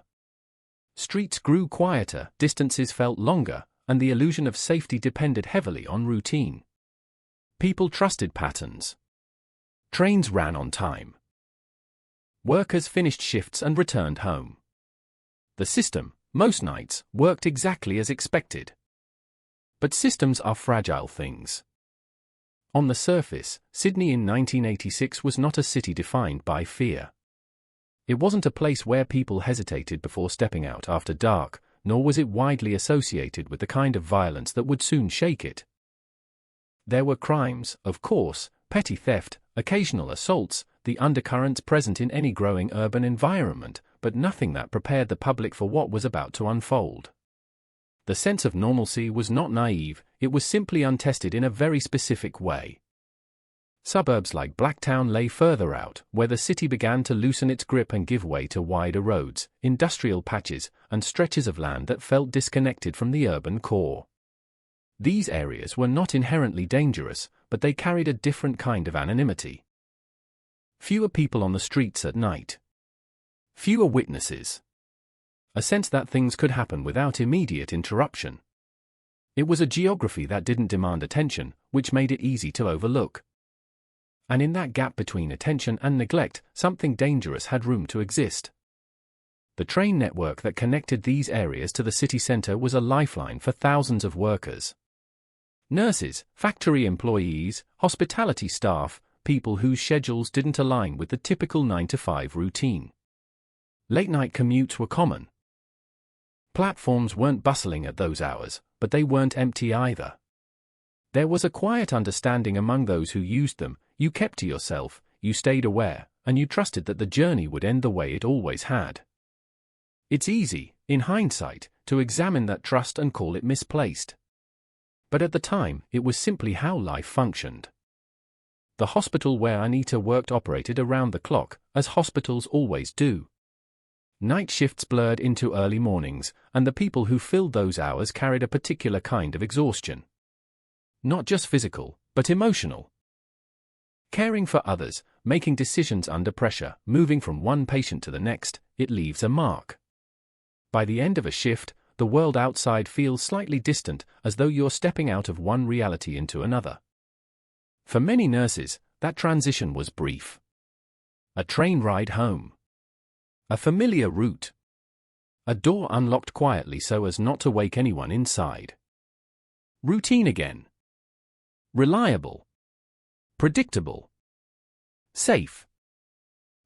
Streets grew quieter, distances felt longer, and the illusion of safety depended heavily on routine. People trusted patterns. Trains ran on time. Workers finished shifts and returned home. The system, most nights, worked exactly as expected. But systems are fragile things. On the surface, Sydney in 1986 was not a city defined by fear. It wasn't a place where people hesitated before stepping out after dark, nor was it widely associated with the kind of violence that would soon shake it. There were crimes, of course, petty theft, occasional assaults, the undercurrents present in any growing urban environment, but nothing that prepared the public for what was about to unfold. The sense of normalcy was not naive, it was simply untested in a very specific way. Suburbs like Blacktown lay further out, where the city began to loosen its grip and give way to wider roads, industrial patches, and stretches of land that felt disconnected from the urban core. These areas were not inherently dangerous, but they carried a different kind of anonymity. Fewer people on the streets at night. Fewer witnesses. A sense that things could happen without immediate interruption. It was a geography that didn't demand attention, which made it easy to overlook. And in that gap between attention and neglect, something dangerous had room to exist. The train network that connected these areas to the city centre was a lifeline for thousands of workers. Nurses, factory employees, hospitality staff, people whose schedules didn't align with the typical 9-to-5 routine. Late-night commutes were common. Platforms weren't bustling at those hours, but they weren't empty either. There was a quiet understanding among those who used them. You kept to yourself, you stayed aware, and you trusted that the journey would end the way it always had. It's easy, in hindsight, to examine that trust and call it misplaced. But at the time, it was simply how life functioned. The hospital where Anita worked operated around the clock, as hospitals always do. Night shifts blurred into early mornings, and the people who filled those hours carried a particular kind of exhaustion. Not just physical, but emotional. Caring for others, making decisions under pressure, moving from one patient to the next, it leaves a mark. By the end of a shift, the world outside feels slightly distant, as though you're stepping out of one reality into another. For many nurses, that transition was brief. A train ride home. A familiar route. A door unlocked quietly so as not to wake anyone inside. Routine again. Reliable. Predictable. Safe.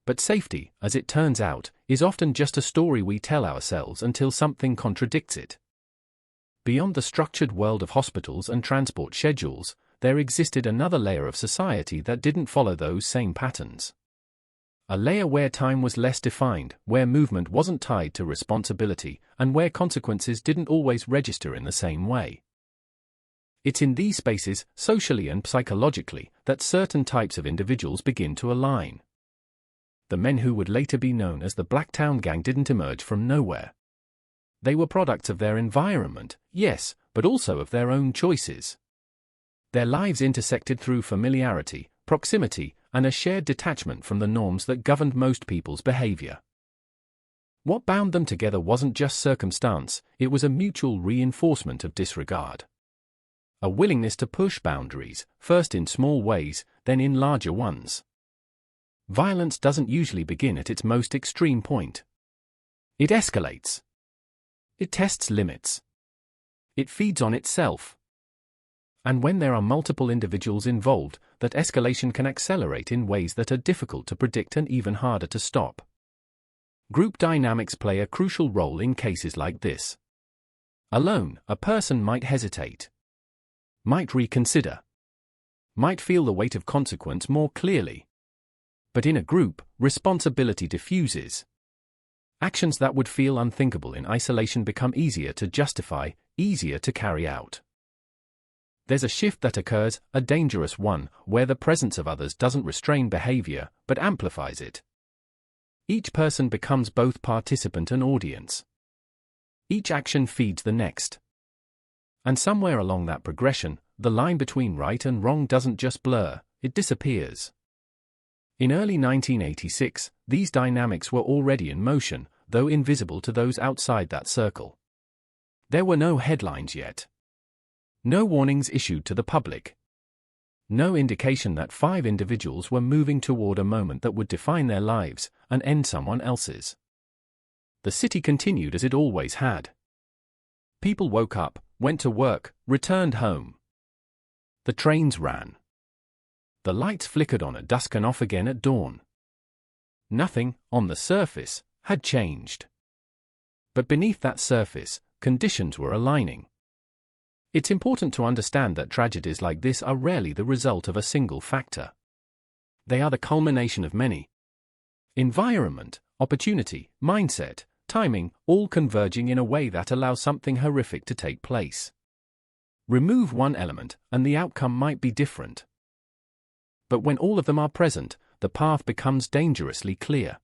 But safety, as it turns out, is often just a story we tell ourselves until something contradicts it. Beyond the structured world of hospitals and transport schedules, there existed another layer of society that didn't follow those same patterns. A layer where time was less defined, where movement wasn't tied to responsibility, and where consequences didn't always register in the same way. It's in these spaces, socially and psychologically, that certain types of individuals begin to align. The men who would later be known as the Blacktown Gang didn't emerge from nowhere. They were products of their environment, yes, but also of their own choices. Their lives intersected through familiarity, proximity, and a shared detachment from the norms that governed most people's behavior. What bound them together wasn't just circumstance, it was a mutual reinforcement of disregard. A willingness to push boundaries, first in small ways, then in larger ones. Violence doesn't usually begin at its most extreme point. It escalates. It tests limits. It feeds on itself. And when there are multiple individuals involved, that escalation can accelerate in ways that are difficult to predict and even harder to stop. Group dynamics play a crucial role in cases like this. Alone, a person might hesitate. Might reconsider. Might feel the weight of consequence more clearly. But in a group, responsibility diffuses. Actions that would feel unthinkable in isolation become easier to justify, easier to carry out. There's a shift that occurs, a dangerous one, where the presence of others doesn't restrain behavior, but amplifies it. Each person becomes both participant and audience. Each action feeds the next. And somewhere along that progression, the line between right and wrong doesn't just blur, it disappears. In early 1986, these dynamics were already in motion, though invisible to those outside that circle. There were no headlines yet. No warnings issued to the public. No indication that 5 individuals were moving toward a moment that would define their lives and end someone else's. The city continued as it always had. People woke up, went to work, returned home. The trains ran. The lights flickered on at dusk and off again at dawn. Nothing, on the surface, had changed. But beneath that surface, conditions were aligning. It's important to understand that tragedies like this are rarely the result of a single factor. They are the culmination of many. Environment, opportunity, mindset, timing, all converging in a way that allows something horrific to take place. Remove one element, and the outcome might be different. But when all of them are present, the path becomes dangerously clear.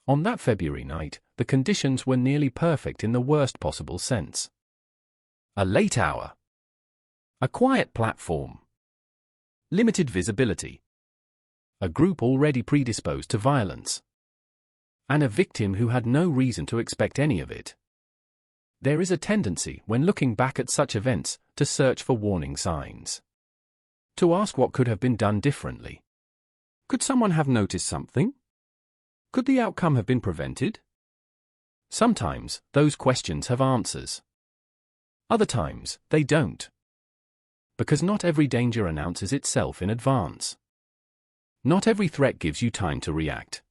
On that February night, the conditions were nearly perfect in the worst possible sense. A late hour. A quiet platform. Limited visibility. A group already predisposed to violence. And a victim who had no reason to expect any of it. There is a tendency, when looking back at such events, to search for warning signs. To ask what could have been done differently. Could someone have noticed something? Could the outcome have been prevented? Sometimes, those questions have answers. Other times, they don't. Because not every danger announces itself in advance. Not every threat gives you time to react.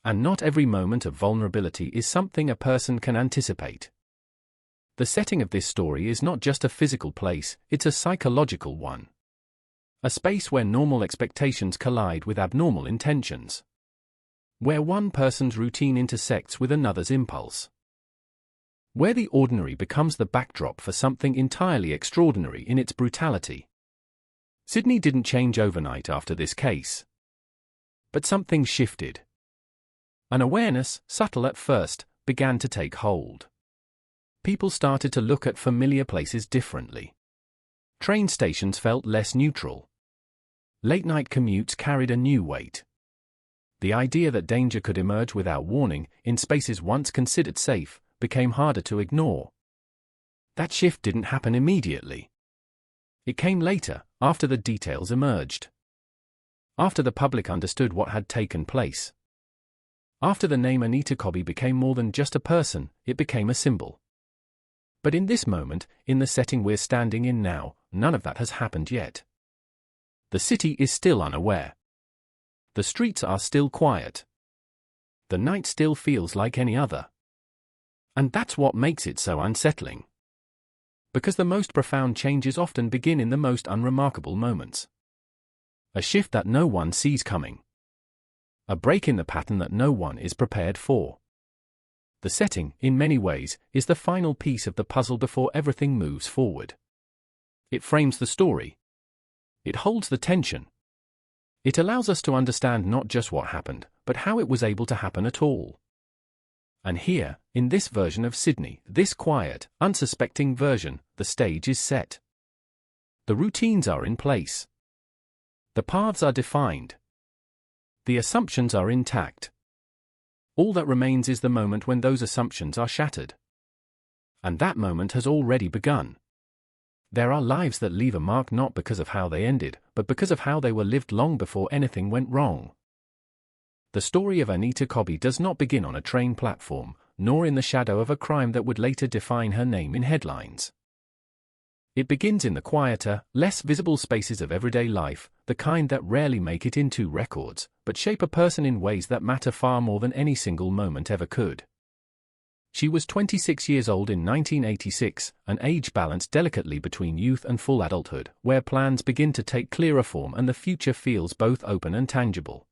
And not every moment of vulnerability is something a person can anticipate. The setting of this story is not just a physical place, it's a psychological one. A space where normal expectations collide with abnormal intentions. Where one person's routine intersects with another's impulse. Where the ordinary becomes the backdrop for something entirely extraordinary in its brutality. Sydney didn't change overnight after this case. But something shifted. An awareness, subtle at first, began to take hold. People started to look at familiar places differently. Train stations felt less neutral. Late-night commutes carried a new weight. The idea that danger could emerge without warning, in spaces once considered safe, became harder to ignore. That shift didn't happen immediately. It came later, after the details emerged. After the public understood what had taken place. After the name Anita Cobby became more than just a person, it became a symbol. But in this moment, in the setting we're standing in now, none of that has happened yet. The city is still unaware. The streets are still quiet. The night still feels like any other. And that's what makes it so unsettling. Because the most profound changes often begin in the most unremarkable moments. A shift that no one sees coming. A break in the pattern that no one is prepared for. The setting, in many ways, is the final piece of the puzzle before everything moves forward. It frames the story. It holds the tension. It allows us to understand not just what happened, but how it was able to happen at all. And here, in this version of Sydney, this quiet, unsuspecting version, the stage is set. The routines are in place. The paths are defined. The assumptions are intact. All that remains is the moment when those assumptions are shattered. And that moment has already begun. There are lives that leave a mark not because of how they ended, but because of how they were lived long before anything went wrong. The story of Anita Cobby does not begin on a train platform, nor in the shadow of a crime that would later define her name in headlines. It begins in the quieter, less visible spaces of everyday life, the kind that rarely make it into records, but shape a person in ways that matter far more than any single moment ever could. She was 26 years old in 1986, an age balanced delicately between youth and full adulthood, where plans begin to take clearer form and the future feels both open and tangible.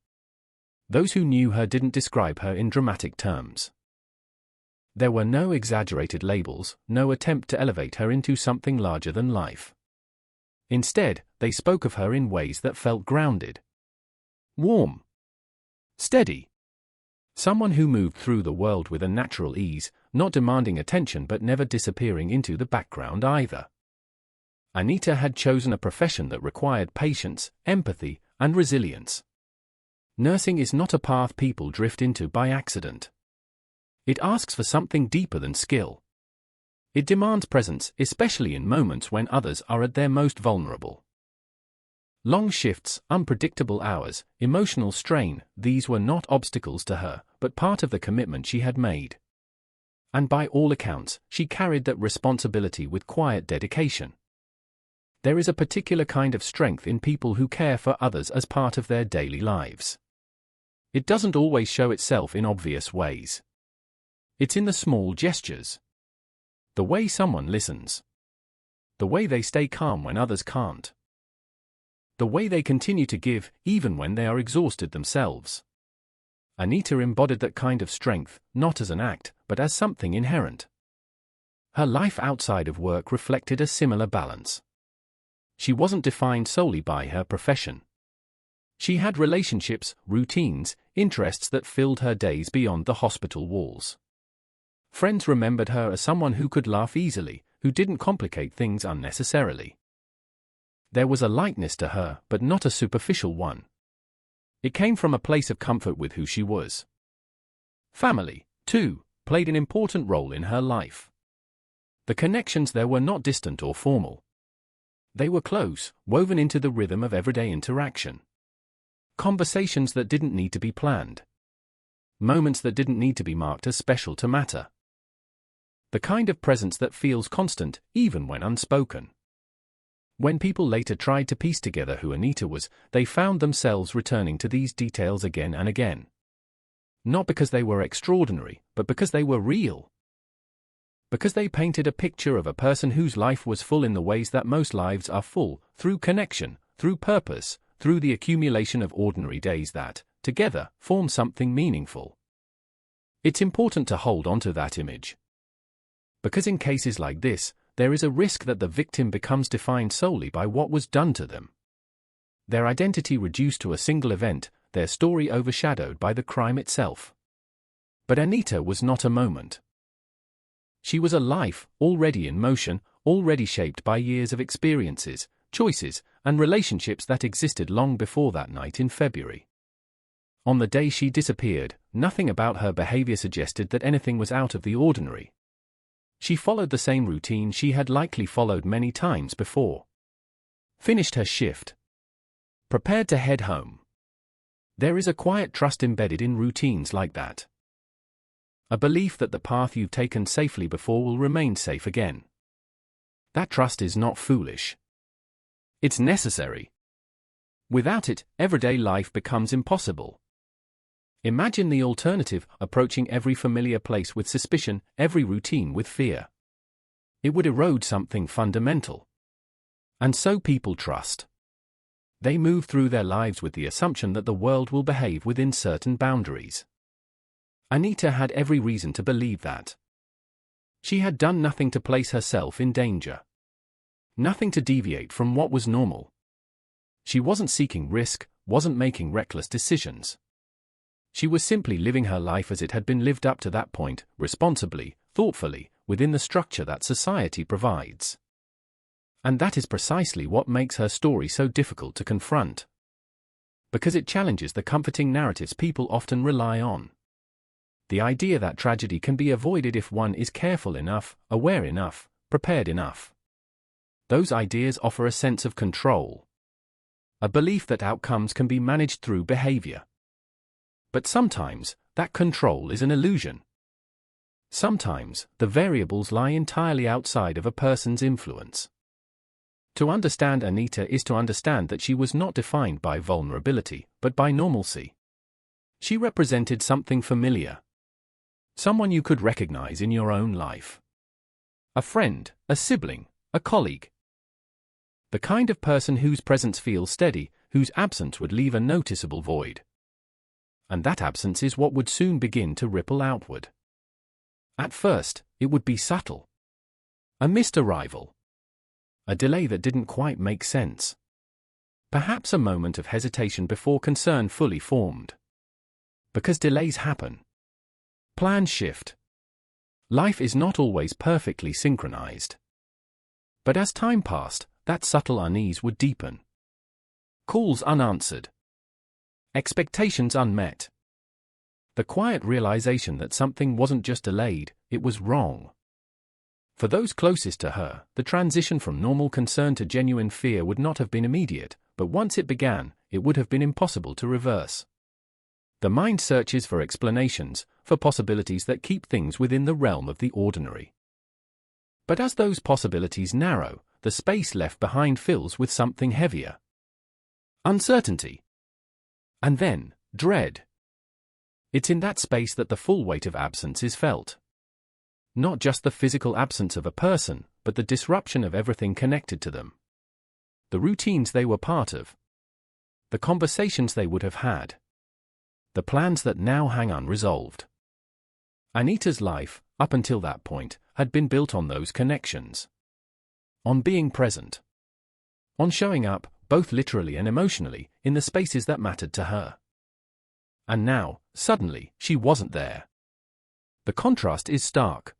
Those who knew her didn't describe her in dramatic terms. There were no exaggerated labels, no attempt to elevate her into something larger than life. Instead, they spoke of her in ways that felt grounded, warm, steady. Someone who moved through the world with a natural ease, not demanding attention but never disappearing into the background either. Anita had chosen a profession that required patience, empathy, and resilience. Nursing is not a path people drift into by accident. It asks for something deeper than skill. It demands presence, especially in moments when others are at their most vulnerable. Long shifts, unpredictable hours, emotional strain, these were not obstacles to her, but part of the commitment she had made. And by all accounts, she carried that responsibility with quiet dedication. There is a particular kind of strength in people who care for others as part of their daily lives. It doesn't always show itself in obvious ways. It's in the small gestures. The way someone listens. The way they stay calm when others can't. The way they continue to give, even when they are exhausted themselves. Anita embodied that kind of strength, not as an act, but as something inherent. Her life outside of work reflected a similar balance. She wasn't defined solely by her profession. She had relationships, routines, interests that filled her days beyond the hospital walls. Friends remembered her as someone who could laugh easily, who didn't complicate things unnecessarily. There was a lightness to her, but not a superficial one. It came from a place of comfort with who she was. Family, too, played an important role in her life. The connections there were not distant or formal. They were close, woven into the rhythm of everyday interaction. Conversations that didn't need to be planned. Moments that didn't need to be marked as special to matter. The kind of presence that feels constant, even when unspoken. When people later tried to piece together who Anita was, they found themselves returning to these details again and again. Not because they were extraordinary, but because they were real. Because they painted a picture of a person whose life was full in the ways that most lives are full, through connection, through purpose, through the accumulation of ordinary days that, together, form something meaningful. It's important to hold onto that image. Because in cases like this, there is a risk that the victim becomes defined solely by what was done to them. Their identity reduced to a single event, their story overshadowed by the crime itself. But Anita was not a moment. She was a life, already in motion, already shaped by years of experiences, choices, and relationships that existed long before that night in February. On the day she disappeared, nothing about her behavior suggested that anything was out of the ordinary. She followed the same routine she had likely followed many times before. Finished her shift. Prepared to head home. There is a quiet trust embedded in routines like that. A belief that the path you've taken safely before will remain safe again. That trust is not foolish. It's necessary. Without it, everyday life becomes impossible. Imagine the alternative, approaching every familiar place with suspicion, every routine with fear. It would erode something fundamental. And so people trust. They move through their lives with the assumption that the world will behave within certain boundaries. Anita had every reason to believe that. She had done nothing to place herself in danger. Nothing to deviate from what was normal. She wasn't seeking risk, wasn't making reckless decisions. She was simply living her life as it had been lived up to that point, responsibly, thoughtfully, within the structure that society provides. And that is precisely what makes her story so difficult to confront. Because it challenges the comforting narratives people often rely on. The idea that tragedy can be avoided if one is careful enough, aware enough, prepared enough. Those ideas offer a sense of control. A belief that outcomes can be managed through behavior. But sometimes, that control is an illusion. Sometimes, the variables lie entirely outside of a person's influence. To understand Anita is to understand that she was not defined by vulnerability, but by normalcy. She represented something familiar. Someone you could recognize in your own life. A friend, a sibling, a colleague. The kind of person whose presence feels steady, whose absence would leave a noticeable void. And that absence is what would soon begin to ripple outward. At first, it would be subtle. A missed arrival. A delay that didn't quite make sense. Perhaps a moment of hesitation before concern fully formed. Because delays happen. Plans shift. Life is not always perfectly synchronized. But as time passed, that subtle unease would deepen. Calls unanswered. Expectations unmet. The quiet realization that something wasn't just delayed, it was wrong. For those closest to her, the transition from normal concern to genuine fear would not have been immediate, but once it began, it would have been impossible to reverse. The mind searches for explanations, for possibilities that keep things within the realm of the ordinary. But as those possibilities narrow, the space left behind fills with something heavier. Uncertainty. And then, dread. It's in that space that the full weight of absence is felt. Not just the physical absence of a person, but the disruption of everything connected to them. The routines they were part of. The conversations they would have had. The plans that now hang unresolved. Anita's life, up until that point, had been built on those connections. On being present. On showing up, both literally and emotionally, in the spaces that mattered to her. And now, suddenly, she wasn't there. The contrast is stark.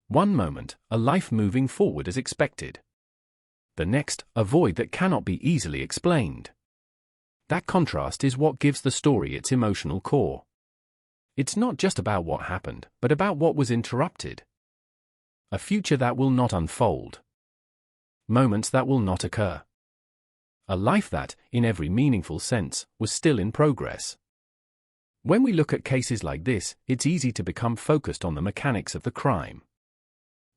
One moment, a life moving forward as expected. The next, a void that cannot be easily explained. That contrast is what gives the story its emotional core. It's not just about what happened, but about what was interrupted. A future that will not unfold. Moments that will not occur. A life that, in every meaningful sense, was still in progress. When we look at cases like this, it's easy to become focused on the mechanics of the crime.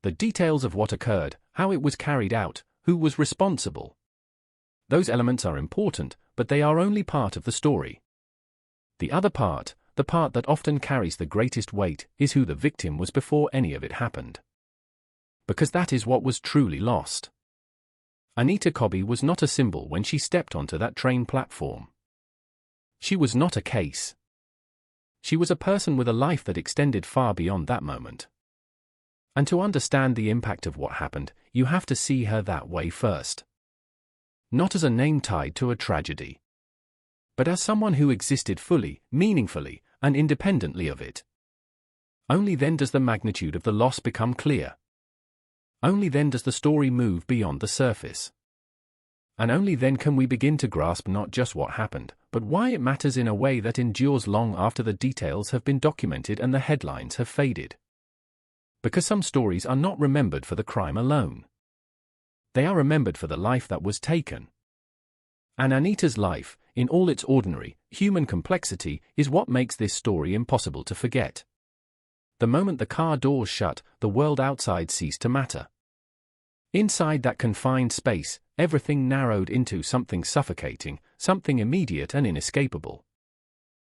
The details of what occurred, how it was carried out, who was responsible. Those elements are important, but they are only part of the story. The other part, the part that often carries the greatest weight, is who the victim was before any of it happened. Because that is what was truly lost. Anita Cobby was not a symbol when she stepped onto that train platform. She was not a case. She was a person with a life that extended far beyond that moment. And to understand the impact of what happened, you have to see her that way first. Not as a name tied to a tragedy, but as someone who existed fully, meaningfully, and independently of it. Only then does the magnitude of the loss become clear. Only then does the story move beyond the surface. And only then can we begin to grasp not just what happened, but why it matters in a way that endures long after the details have been documented and the headlines have faded. Because some stories are not remembered for the crime alone. They are remembered for the life that was taken. And Anita's life, in all its ordinary, human complexity, is what makes this story impossible to forget. The moment the car doors shut, the world outside ceased to matter. Inside that confined space, everything narrowed into something suffocating, something immediate and inescapable.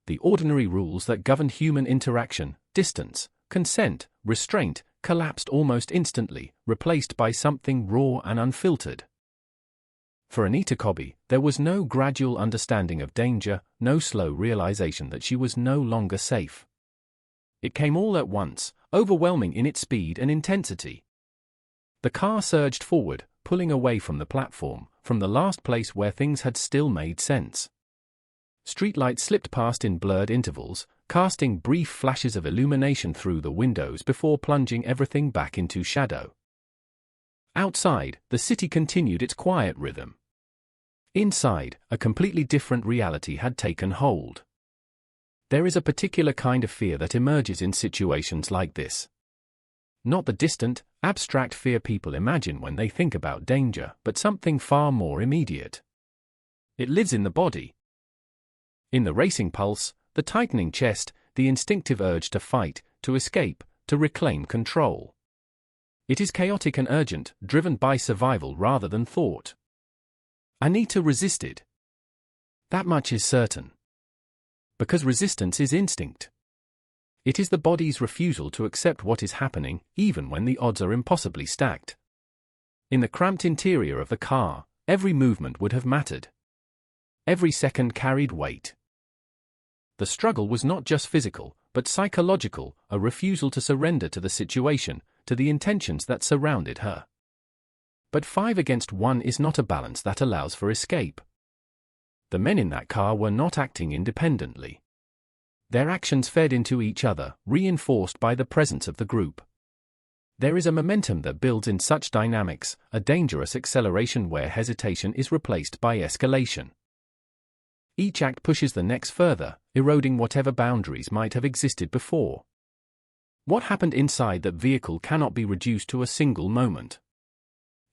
The ordinary rules that governed human interaction, distance, consent, restraint, collapsed almost instantly, replaced by something raw and unfiltered. For Anita Cobby, there was no gradual understanding of danger, no slow realization that she was no longer safe. It came all at once, overwhelming in its speed and intensity. The car surged forward, pulling away from the platform, from the last place where things had still made sense. Streetlights slipped past in blurred intervals, casting brief flashes of illumination through the windows before plunging everything back into shadow. Outside, the city continued its quiet rhythm. Inside, a completely different reality had taken hold. There is a particular kind of fear that emerges in situations like this. Not the distant, abstract fear people imagine when they think about danger, but something far more immediate. It lives in the body. In the racing pulse, the tightening chest, the instinctive urge to fight, to escape, to reclaim control. It is chaotic and urgent, driven by survival rather than thought. Anita resisted. That much is certain. Because resistance is instinct. It is the body's refusal to accept what is happening, even when the odds are impossibly stacked. In the cramped interior of the car, every movement would have mattered. Every second carried weight. The struggle was not just physical, but psychological, a refusal to surrender to the situation, to the intentions that surrounded her. But 5 against 1 is not a balance that allows for escape. The men in that car were not acting independently. Their actions fed into each other, reinforced by the presence of the group. There is a momentum that builds in such dynamics, a dangerous acceleration where hesitation is replaced by escalation. Each act pushes the next further, eroding whatever boundaries might have existed before. What happened inside that vehicle cannot be reduced to a single moment.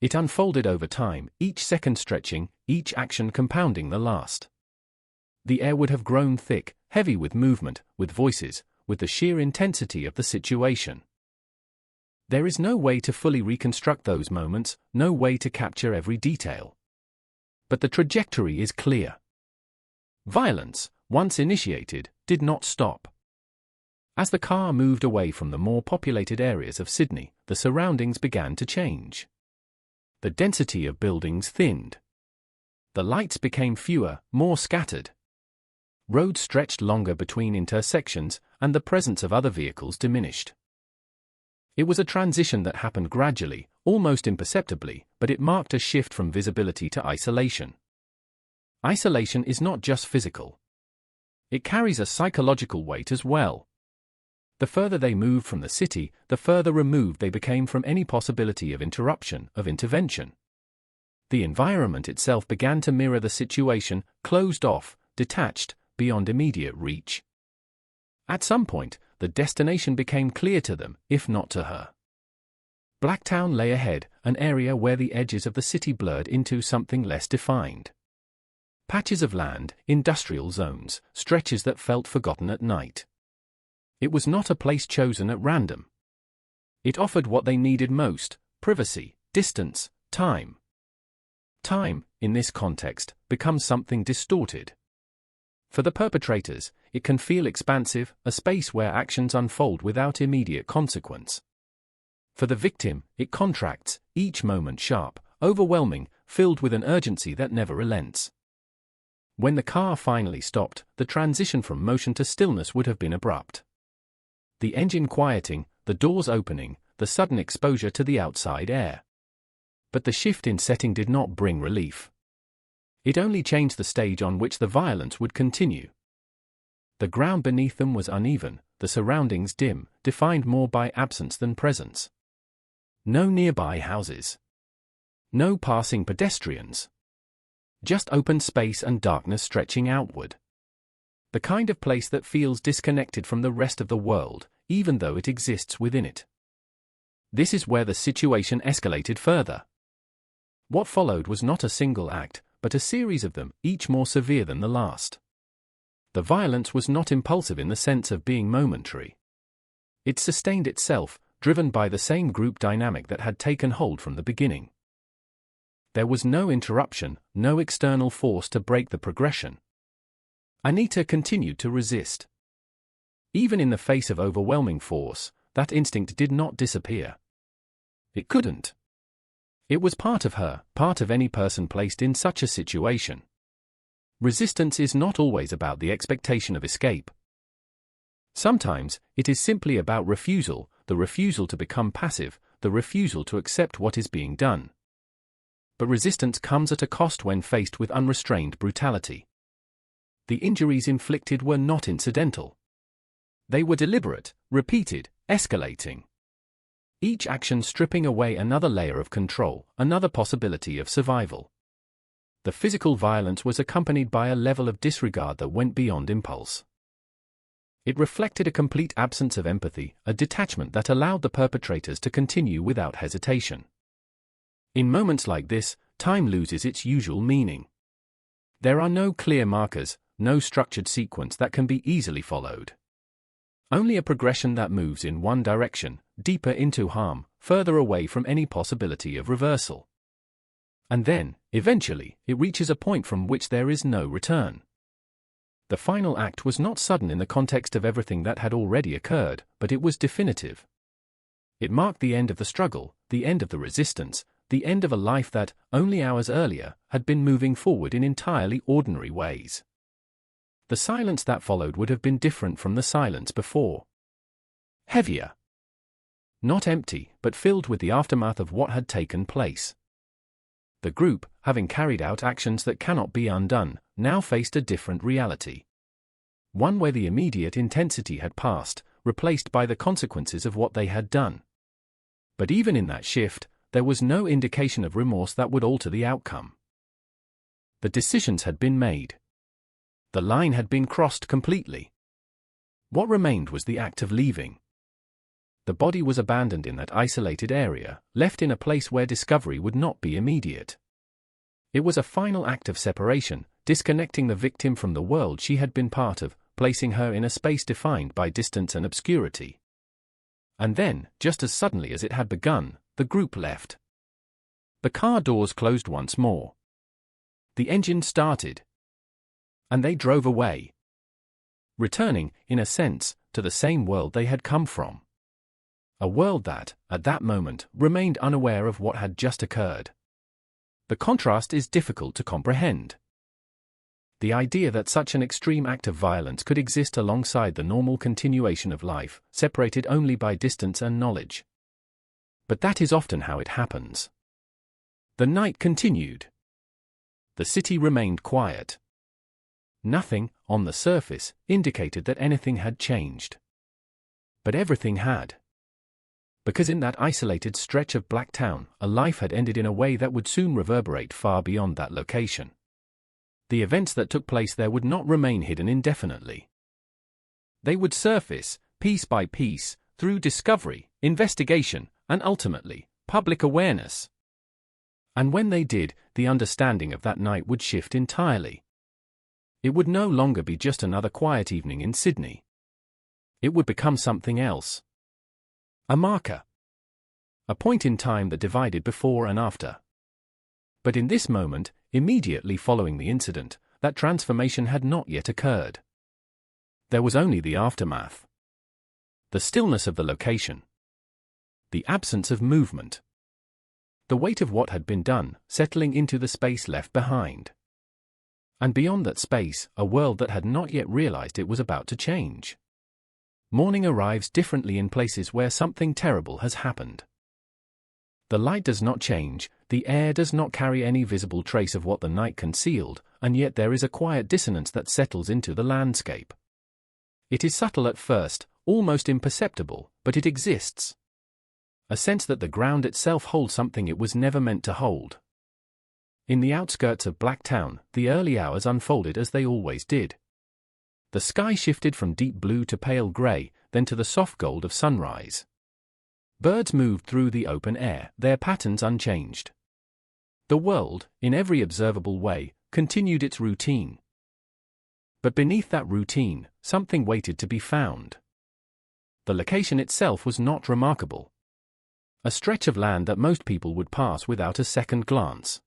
It unfolded over time, each second stretching, each action compounding the last. The air would have grown thick, heavy with movement, with voices, with the sheer intensity of the situation. There is no way to fully reconstruct those moments, no way to capture every detail. But the trajectory is clear. Violence, once initiated, did not stop. As the car moved away from the more populated areas of Sydney, the surroundings began to change. The density of buildings thinned. The lights became fewer, more scattered. Roads stretched longer between intersections, and the presence of other vehicles diminished. It was a transition that happened gradually, almost imperceptibly, but it marked a shift from visibility to isolation. Isolation is not just physical. It carries a psychological weight as well. The further they moved from the city, the further removed they became from any possibility of interruption, of intervention. The environment itself began to mirror the situation, closed off, detached, beyond immediate reach. At some point, the destination became clear to them, if not to her. Blacktown lay ahead, an area where the edges of the city blurred into something less defined. Patches of land, industrial zones, stretches that felt forgotten at night. It was not a place chosen at random. It offered what they needed most: privacy, distance, time. Time, in this context, becomes something distorted. For the perpetrators, it can feel expansive, a space where actions unfold without immediate consequence. For the victim, it contracts, each moment sharp, overwhelming, filled with an urgency that never relents. When the car finally stopped, the transition from motion to stillness would have been abrupt. The engine quieting, the doors opening, the sudden exposure to the outside air. But the shift in setting did not bring relief. It only changed the stage on which the violence would continue. The ground beneath them was uneven, the surroundings dim, defined more by absence than presence. No nearby houses. No passing pedestrians. Just open space and darkness stretching outward. The kind of place that feels disconnected from the rest of the world, even though it exists within it. This is where the situation escalated further. What followed was not a single act, but a series of them, each more severe than the last. The violence was not impulsive in the sense of being momentary. It sustained itself, driven by the same group dynamic that had taken hold from the beginning. There was no interruption, no external force to break the progression. Anita continued to resist. Even in the face of overwhelming force, that instinct did not disappear. It couldn't. It was part of her, part of any person placed in such a situation. Resistance is not always about the expectation of escape. Sometimes, it is simply about refusal, the refusal to become passive, the refusal to accept what is being done. But resistance comes at a cost when faced with unrestrained brutality. The injuries inflicted were not incidental. They were deliberate, repeated, escalating. Each action stripping away another layer of control, another possibility of survival. The physical violence was accompanied by a level of disregard that went beyond impulse. It reflected a complete absence of empathy, a detachment that allowed the perpetrators to continue without hesitation. In moments like this, time loses its usual meaning. There are no clear markers, no structured sequence that can be easily followed. Only a progression that moves in one direction, deeper into harm, further away from any possibility of reversal. And then, eventually, it reaches a point from which there is no return. The final act was not sudden in the context of everything that had already occurred, but it was definitive. It marked the end of the struggle, the end of the resistance, the end of a life that, only hours earlier, had been moving forward in entirely ordinary ways. The silence that followed would have been different from the silence before. Heavier. Not empty, but filled with the aftermath of what had taken place. The group, having carried out actions that cannot be undone, now faced a different reality. One where the immediate intensity had passed, replaced by the consequences of what they had done. But even in that shift, there was no indication of remorse that would alter the outcome. The decisions had been made. The line had been crossed completely. What remained was the act of leaving. The body was abandoned in that isolated area, left in a place where discovery would not be immediate. It was a final act of separation, disconnecting the victim from the world she had been part of, placing her in a space defined by distance and obscurity. And then, just as suddenly as it had begun, the group left. The car doors closed once more. The engine started. And they drove away. Returning, in a sense, to the same world they had come from. A world that, at that moment, remained unaware of what had just occurred. The contrast is difficult to comprehend. The idea that such an extreme act of violence could exist alongside the normal continuation of life, separated only by distance and knowledge. But that is often how it happens. The night continued. The city remained quiet. Nothing, on the surface, indicated that anything had changed. But everything had. Because in that isolated stretch of Black Town, a life had ended in a way that would soon reverberate far beyond that location. The events that took place there would not remain hidden indefinitely. They would surface, piece by piece, through discovery, investigation, and ultimately, public awareness. And when they did, the understanding of that night would shift entirely. It would no longer be just another quiet evening in Sydney. It would become something else. A marker. A point in time that divided before and after. But in this moment, immediately following the incident, that transformation had not yet occurred. There was only the aftermath. The stillness of the location. The absence of movement. The weight of what had been done, settling into the space left behind. And beyond that space, a world that had not yet realized it was about to change. Morning arrives differently in places where something terrible has happened. The light does not change, the air does not carry any visible trace of what the night concealed, and yet there is a quiet dissonance that settles into the landscape. It is subtle at first, almost imperceptible, but it exists. A sense that the ground itself holds something it was never meant to hold. In the outskirts of Black Town, the early hours unfolded as they always did. The sky shifted from deep blue to pale grey, then to the soft gold of sunrise. Birds moved through the open air, their patterns unchanged. The world, in every observable way, continued its routine. But beneath that routine, something waited to be found. The location itself was not remarkable. A stretch of land that most people would pass without a second glance.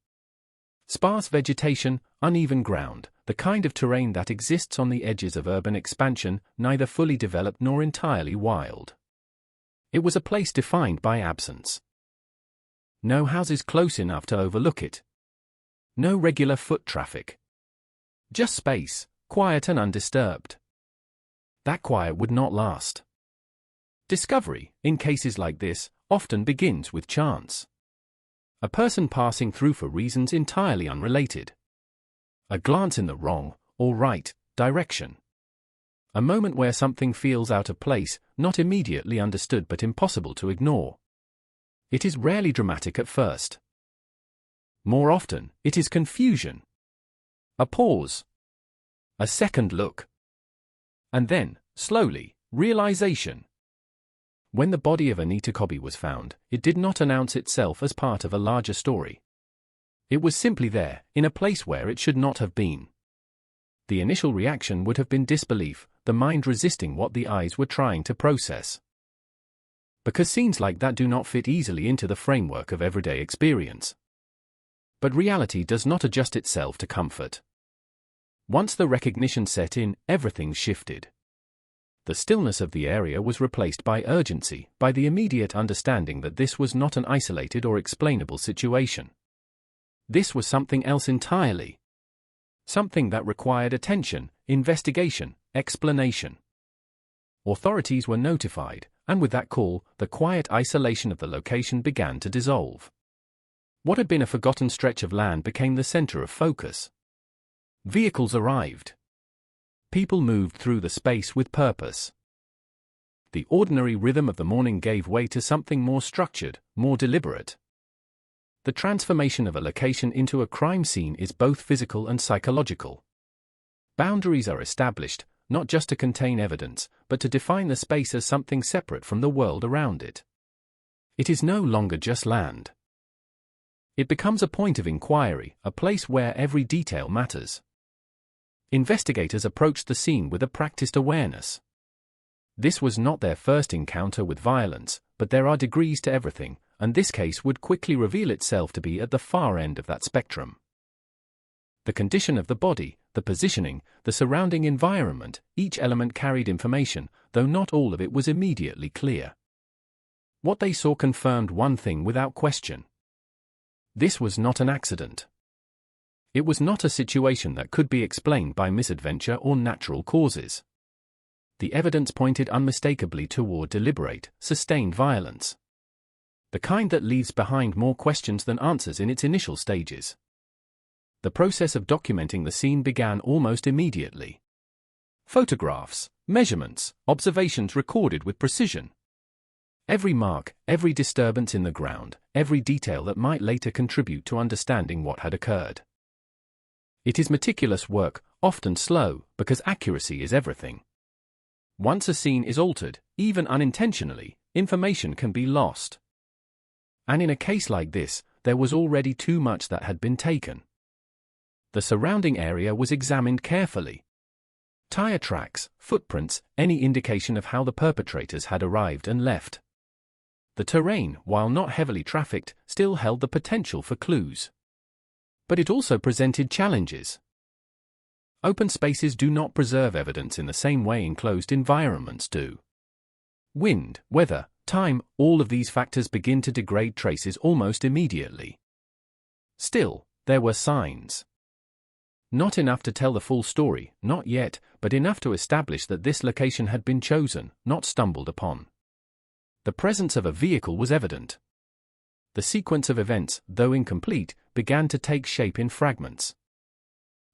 Sparse vegetation, uneven ground, the kind of terrain that exists on the edges of urban expansion, neither fully developed nor entirely wild. It was a place defined by absence. No houses close enough to overlook it. No regular foot traffic. Just space, quiet and undisturbed. That quiet would not last. Discovery, in cases like this, often begins with chance. A person passing through for reasons entirely unrelated. A glance in the wrong, or right, direction. A moment where something feels out of place, not immediately understood but impossible to ignore. It is rarely dramatic at first. More often, it is confusion. A pause. A second look. And then, slowly, realization. When the body of Anita Cobby was found, it did not announce itself as part of a larger story. It was simply there, in a place where it should not have been. The initial reaction would have been disbelief, the mind resisting what the eyes were trying to process. Because scenes like that do not fit easily into the framework of everyday experience. But reality does not adjust itself to comfort. Once the recognition set in, everything shifted. The stillness of the area was replaced by urgency, by the immediate understanding that this was not an isolated or explainable situation. This was something else entirely. Something that required attention, investigation, explanation. Authorities were notified, and with that call, the quiet isolation of the location began to dissolve. What had been a forgotten stretch of land became the center of focus. Vehicles arrived. People moved through the space with purpose. The ordinary rhythm of the morning gave way to something more structured, more deliberate. The transformation of a location into a crime scene is both physical and psychological. Boundaries are established, not just to contain evidence, but to define the space as something separate from the world around it. It is no longer just land. It becomes a point of inquiry, a place where every detail matters. Investigators approached the scene with a practiced awareness. This was not their first encounter with violence, but there are degrees to everything, and this case would quickly reveal itself to be at the far end of that spectrum. The condition of the body, the positioning, the surrounding environment, each element carried information, though not all of it was immediately clear. What they saw confirmed one thing without question. This was not an accident. It was not a situation that could be explained by misadventure or natural causes. The evidence pointed unmistakably toward deliberate, sustained violence. The kind that leaves behind more questions than answers in its initial stages. The process of documenting the scene began almost immediately. Photographs, measurements, observations recorded with precision. Every mark, every disturbance in the ground, every detail that might later contribute to understanding what had occurred. It is meticulous work, often slow, because accuracy is everything. Once a scene is altered, even unintentionally, information can be lost. And in a case like this, there was already too much that had been taken. The surrounding area was examined carefully. Tire tracks, footprints, any indication of how the perpetrators had arrived and left. The terrain, while not heavily trafficked, still held the potential for clues. But it also presented challenges. Open spaces do not preserve evidence in the same way enclosed environments do. Wind, weather, time, all of these factors begin to degrade traces almost immediately. Still, there were signs. Not enough to tell the full story, not yet, but enough to establish that this location had been chosen, not stumbled upon. The presence of a vehicle was evident. The sequence of events, though incomplete, began to take shape in fragments.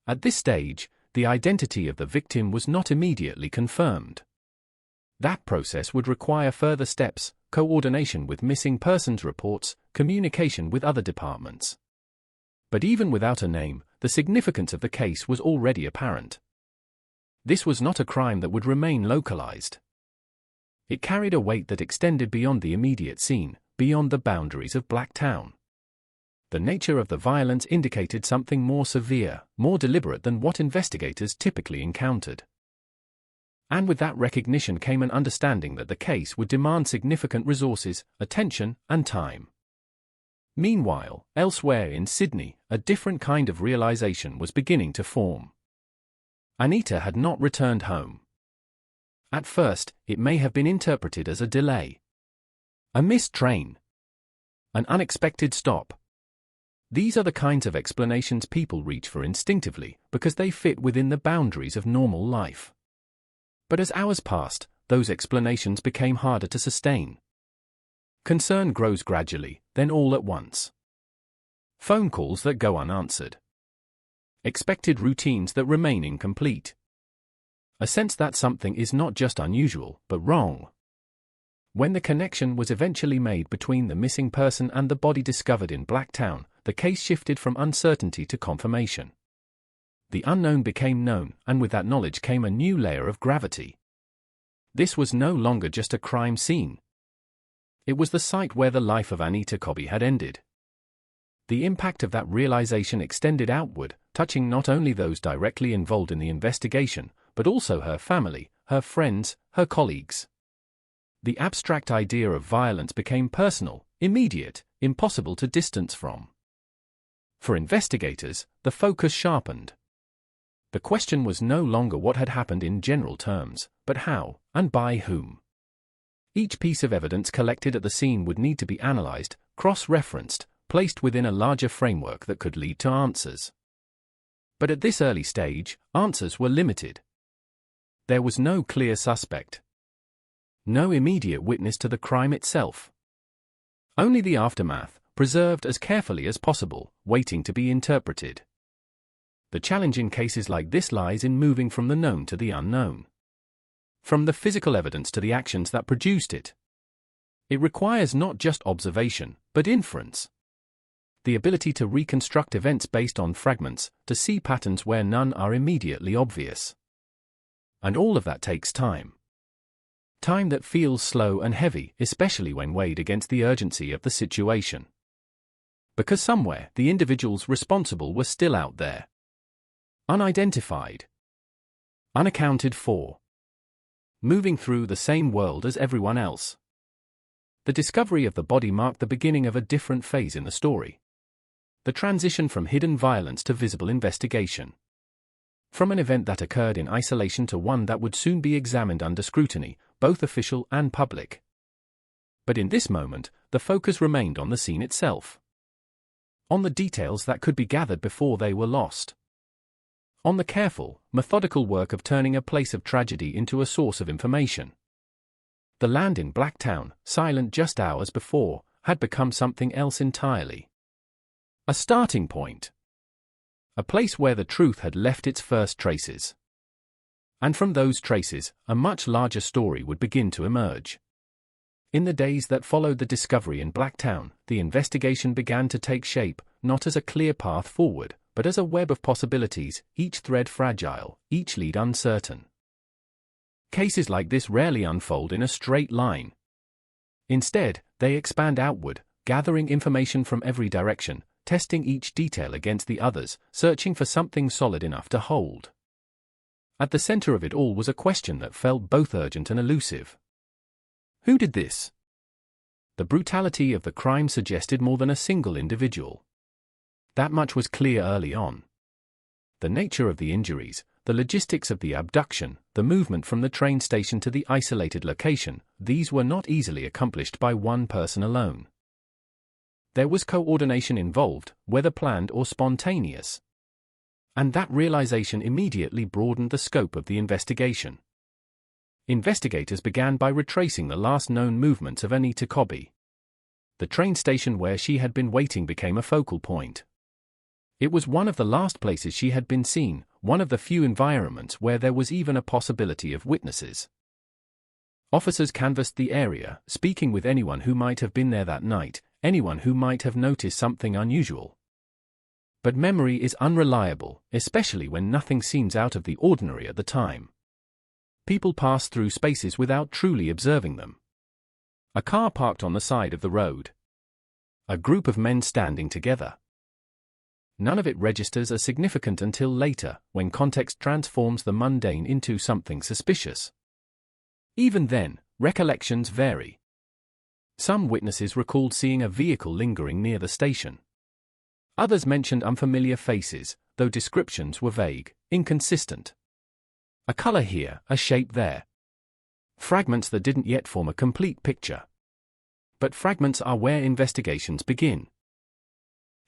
At this stage, the identity of the victim was not immediately confirmed. That process would require further steps, coordination with missing persons reports, communication with other departments. But even without a name, the significance of the case was already apparent. This was not a crime that would remain localized. It carried a weight that extended beyond the immediate scene, beyond the boundaries of Blacktown. The nature of the violence indicated something more severe, more deliberate than what investigators typically encountered. And with that recognition came an understanding that the case would demand significant resources, attention, and time. Meanwhile, elsewhere in Sydney, a different kind of realization was beginning to form. Anita had not returned home. At first, it may have been interpreted as a delay. A missed train. An unexpected stop. These are the kinds of explanations people reach for instinctively because they fit within the boundaries of normal life. But as hours passed, those explanations became harder to sustain. Concern grows gradually, then all at once. Phone calls that go unanswered. Expected routines that remain incomplete. A sense that something is not just unusual, but wrong. When the connection was eventually made between the missing person and the body discovered in Blacktown, the case shifted from uncertainty to confirmation. The unknown became known, and with that knowledge came a new layer of gravity. This was no longer just a crime scene. It was the site where the life of Anita Cobby had ended. The impact of that realization extended outward, touching not only those directly involved in the investigation, but also her family, her friends, her colleagues. The abstract idea of violence became personal, immediate, impossible to distance from. For investigators, the focus sharpened. The question was no longer what had happened in general terms, but how, and by whom. Each piece of evidence collected at the scene would need to be analyzed, cross-referenced, placed within a larger framework that could lead to answers. But at this early stage, answers were limited. There was no clear suspect. No immediate witness to the crime itself. Only the aftermath, preserved as carefully as possible, waiting to be interpreted. The challenge in cases like this lies in moving from the known to the unknown. From the physical evidence to the actions that produced it. It requires not just observation, but inference. The ability to reconstruct events based on fragments, to see patterns where none are immediately obvious. And all of that takes time. Time that feels slow and heavy, especially when weighed against the urgency of the situation. Because somewhere, the individuals responsible were still out there. Unidentified. Unaccounted for. Moving through the same world as everyone else. The discovery of the body marked the beginning of a different phase in the story. The transition from hidden violence to visible investigation. From an event that occurred in isolation to one that would soon be examined under scrutiny, both official and public. But in this moment, the focus remained on the scene itself. On the details that could be gathered before they were lost. On the careful, methodical work of turning a place of tragedy into a source of information. The land in Blacktown, silent just hours before, had become something else entirely. A starting point. A place where the truth had left its first traces. And from those traces, a much larger story would begin to emerge. In the days that followed the discovery in Blacktown, the investigation began to take shape, not as a clear path forward, but as a web of possibilities, each thread fragile, each lead uncertain. Cases like this rarely unfold in a straight line. Instead, they expand outward, gathering information from every direction, testing each detail against the others, searching for something solid enough to hold. At the center of it all was a question that felt both urgent and elusive. Who did this? The brutality of the crime suggested more than a single individual. That much was clear early on. The nature of the injuries, the logistics of the abduction, the movement from the train station to the isolated location, these were not easily accomplished by one person alone. There was coordination involved, whether planned or spontaneous. And that realization immediately broadened the scope of the investigation. Investigators began by retracing the last known movements of Anita Cobby. The train station where she had been waiting became a focal point. It was one of the last places she had been seen, one of the few environments where there was even a possibility of witnesses. Officers canvassed the area, speaking with anyone who might have been there that night, anyone who might have noticed something unusual. But memory is unreliable, especially when nothing seems out of the ordinary at the time. People pass through spaces without truly observing them. A car parked on the side of the road. A group of men standing together. None of it registers as significant until later, when context transforms the mundane into something suspicious. Even then, recollections vary. Some witnesses recalled seeing a vehicle lingering near the station. Others mentioned unfamiliar faces, though descriptions were vague, inconsistent. A color here, a shape there. Fragments that didn't yet form a complete picture. But fragments are where investigations begin.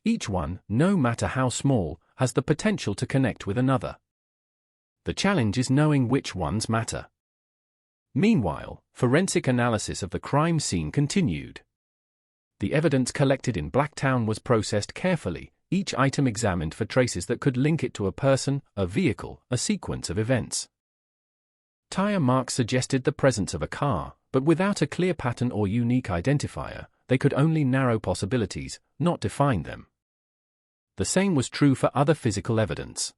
Each one, no matter how small, has the potential to connect with another. The challenge is knowing which ones matter. Meanwhile, forensic analysis of the crime scene continued. The evidence collected in Blacktown was processed carefully, each item examined for traces that could link it to a person, a vehicle, a sequence of events. Tire marks suggested the presence of a car, but without a clear pattern or unique identifier, they could only narrow possibilities, not define them. The same was true for other physical evidence.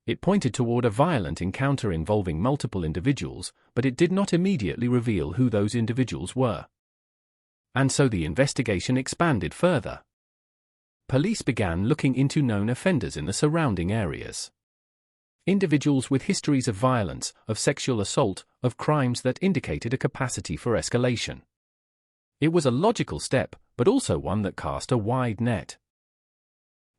It pointed toward a violent encounter involving multiple individuals, but it did not immediately reveal who those individuals were. And so the investigation expanded further. Police began looking into known offenders in the surrounding areas. Individuals with histories of violence, of sexual assault, of crimes that indicated a capacity for escalation. It was a logical step, but also one that cast a wide net.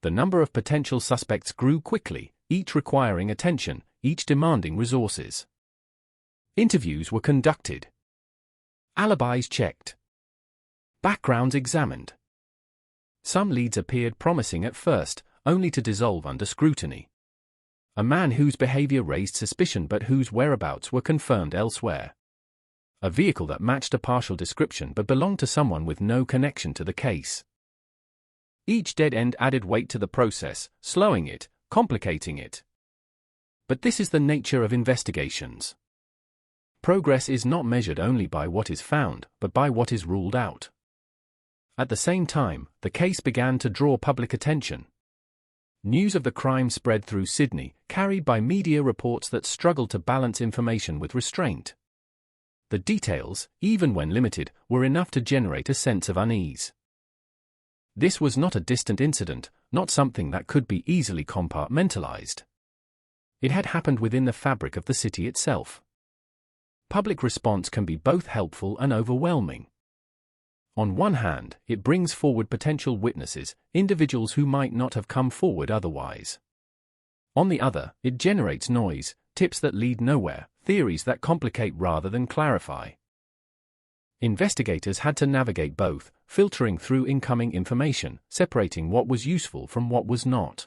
The number of potential suspects grew quickly, each requiring attention, each demanding resources. Interviews were conducted. Alibis checked. Backgrounds examined. Some leads appeared promising at first, only to dissolve under scrutiny. A man whose behavior raised suspicion but whose whereabouts were confirmed elsewhere. A vehicle that matched a partial description but belonged to someone with no connection to the case. Each dead end added weight to the process, slowing it, complicating it. But this is the nature of investigations. Progress is not measured only by what is found, but by what is ruled out. At the same time, the case began to draw public attention. News of the crime spread through Sydney, carried by media reports that struggled to balance information with restraint. The details, even when limited, were enough to generate a sense of unease. This was not a distant incident, not something that could be easily compartmentalized. It had happened within the fabric of the city itself. Public response can be both helpful and overwhelming. On one hand, it brings forward potential witnesses, individuals who might not have come forward otherwise. On the other, it generates noise, tips that lead nowhere, theories that complicate rather than clarify. Investigators had to navigate both, filtering through incoming information, separating what was useful from what was not.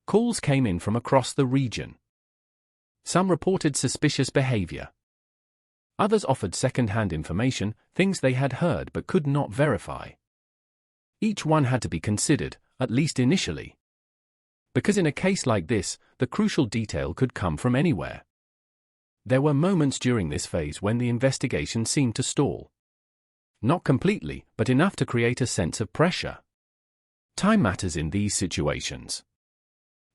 Calls came in from across the region. Some reported suspicious behavior. Others offered second-hand information, things they had heard but could not verify. Each one had to be considered, at least initially. Because in a case like this, the crucial detail could come from anywhere. There were moments during this phase when the investigation seemed to stall. Not completely, but enough to create a sense of pressure. Time matters in these situations.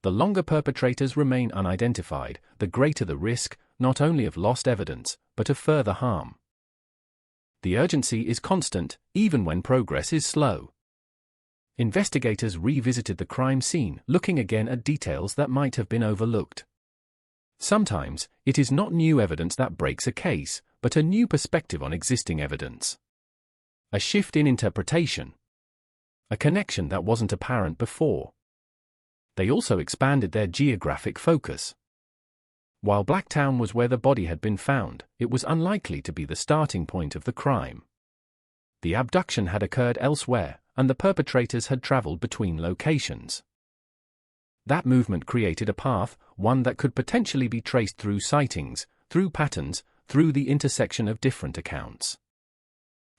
The longer perpetrators remain unidentified, the greater the risk, not only of lost evidence, but of further harm. The urgency is constant, even when progress is slow. Investigators revisited the crime scene, looking again at details that might have been overlooked. Sometimes, it is not new evidence that breaks a case, but a new perspective on existing evidence. A shift in interpretation. A connection that wasn't apparent before. They also expanded their geographic focus. While Blacktown was where the body had been found, it was unlikely to be the starting point of the crime. The abduction had occurred elsewhere, and the perpetrators had traveled between locations. That movement created a path, one that could potentially be traced through sightings, through patterns, through the intersection of different accounts.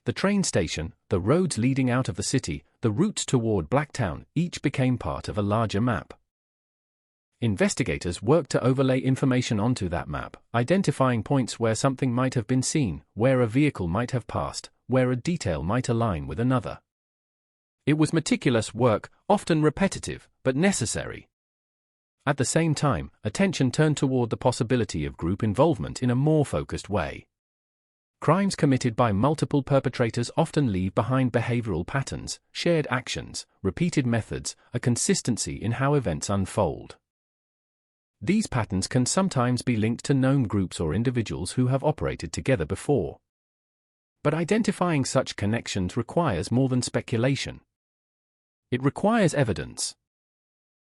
The train station, the roads leading out of the city, the routes toward Blacktown, each became part of a larger map. Investigators worked to overlay information onto that map, identifying points where something might have been seen, where a vehicle might have passed, where a detail might align with another. It was meticulous work, often repetitive, but necessary. At the same time, attention turned toward the possibility of group involvement in a more focused way. Crimes committed by multiple perpetrators often leave behind behavioral patterns, shared actions, repeated methods, a consistency in how events unfold. These patterns can sometimes be linked to known groups or individuals who have operated together before. But identifying such connections requires more than speculation. It requires evidence.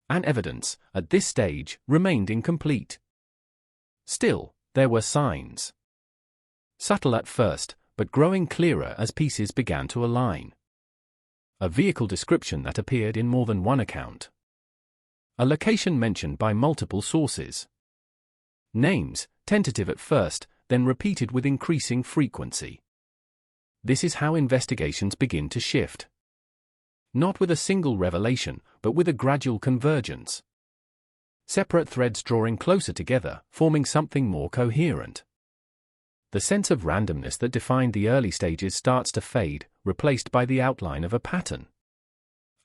And evidence, at this stage, remained incomplete. Still, there were signs. Subtle at first, but growing clearer as pieces began to align. A vehicle description that appeared in more than one account. A location mentioned by multiple sources. Names, tentative at first, then repeated with increasing frequency. This is how investigations begin to shift. Not with a single revelation, but with a gradual convergence. Separate threads drawing closer together, forming something more coherent. The sense of randomness that defined the early stages starts to fade, replaced by the outline of a pattern.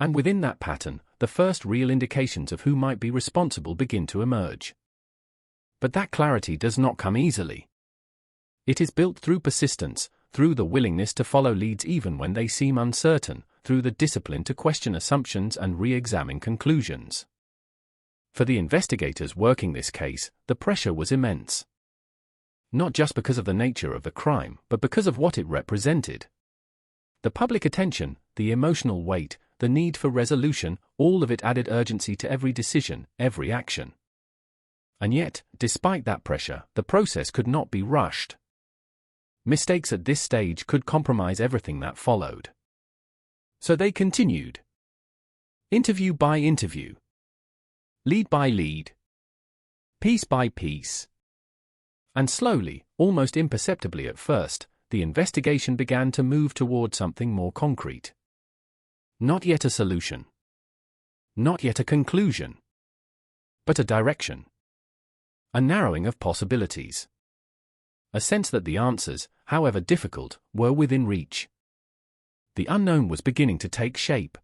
And within that pattern, the first real indications of who might be responsible begin to emerge. But that clarity does not come easily. It is built through persistence, through the willingness to follow leads even when they seem uncertain, through the discipline to question assumptions and re-examine conclusions. For the investigators working this case, the pressure was immense. Not just because of the nature of the crime, but because of what it represented. The public attention, the emotional weight, the need for resolution, all of it added urgency to every decision, every action. And yet, despite that pressure, the process could not be rushed. Mistakes at this stage could compromise everything that followed. So they continued. Interview by interview. Lead by lead. piece by piece. And slowly, almost imperceptibly at first, the investigation began to move toward something more concrete. Not yet a solution. Not yet a conclusion. But a direction. A narrowing of possibilities. A sense that the answers, however difficult, were within reach. The unknown was beginning to take shape.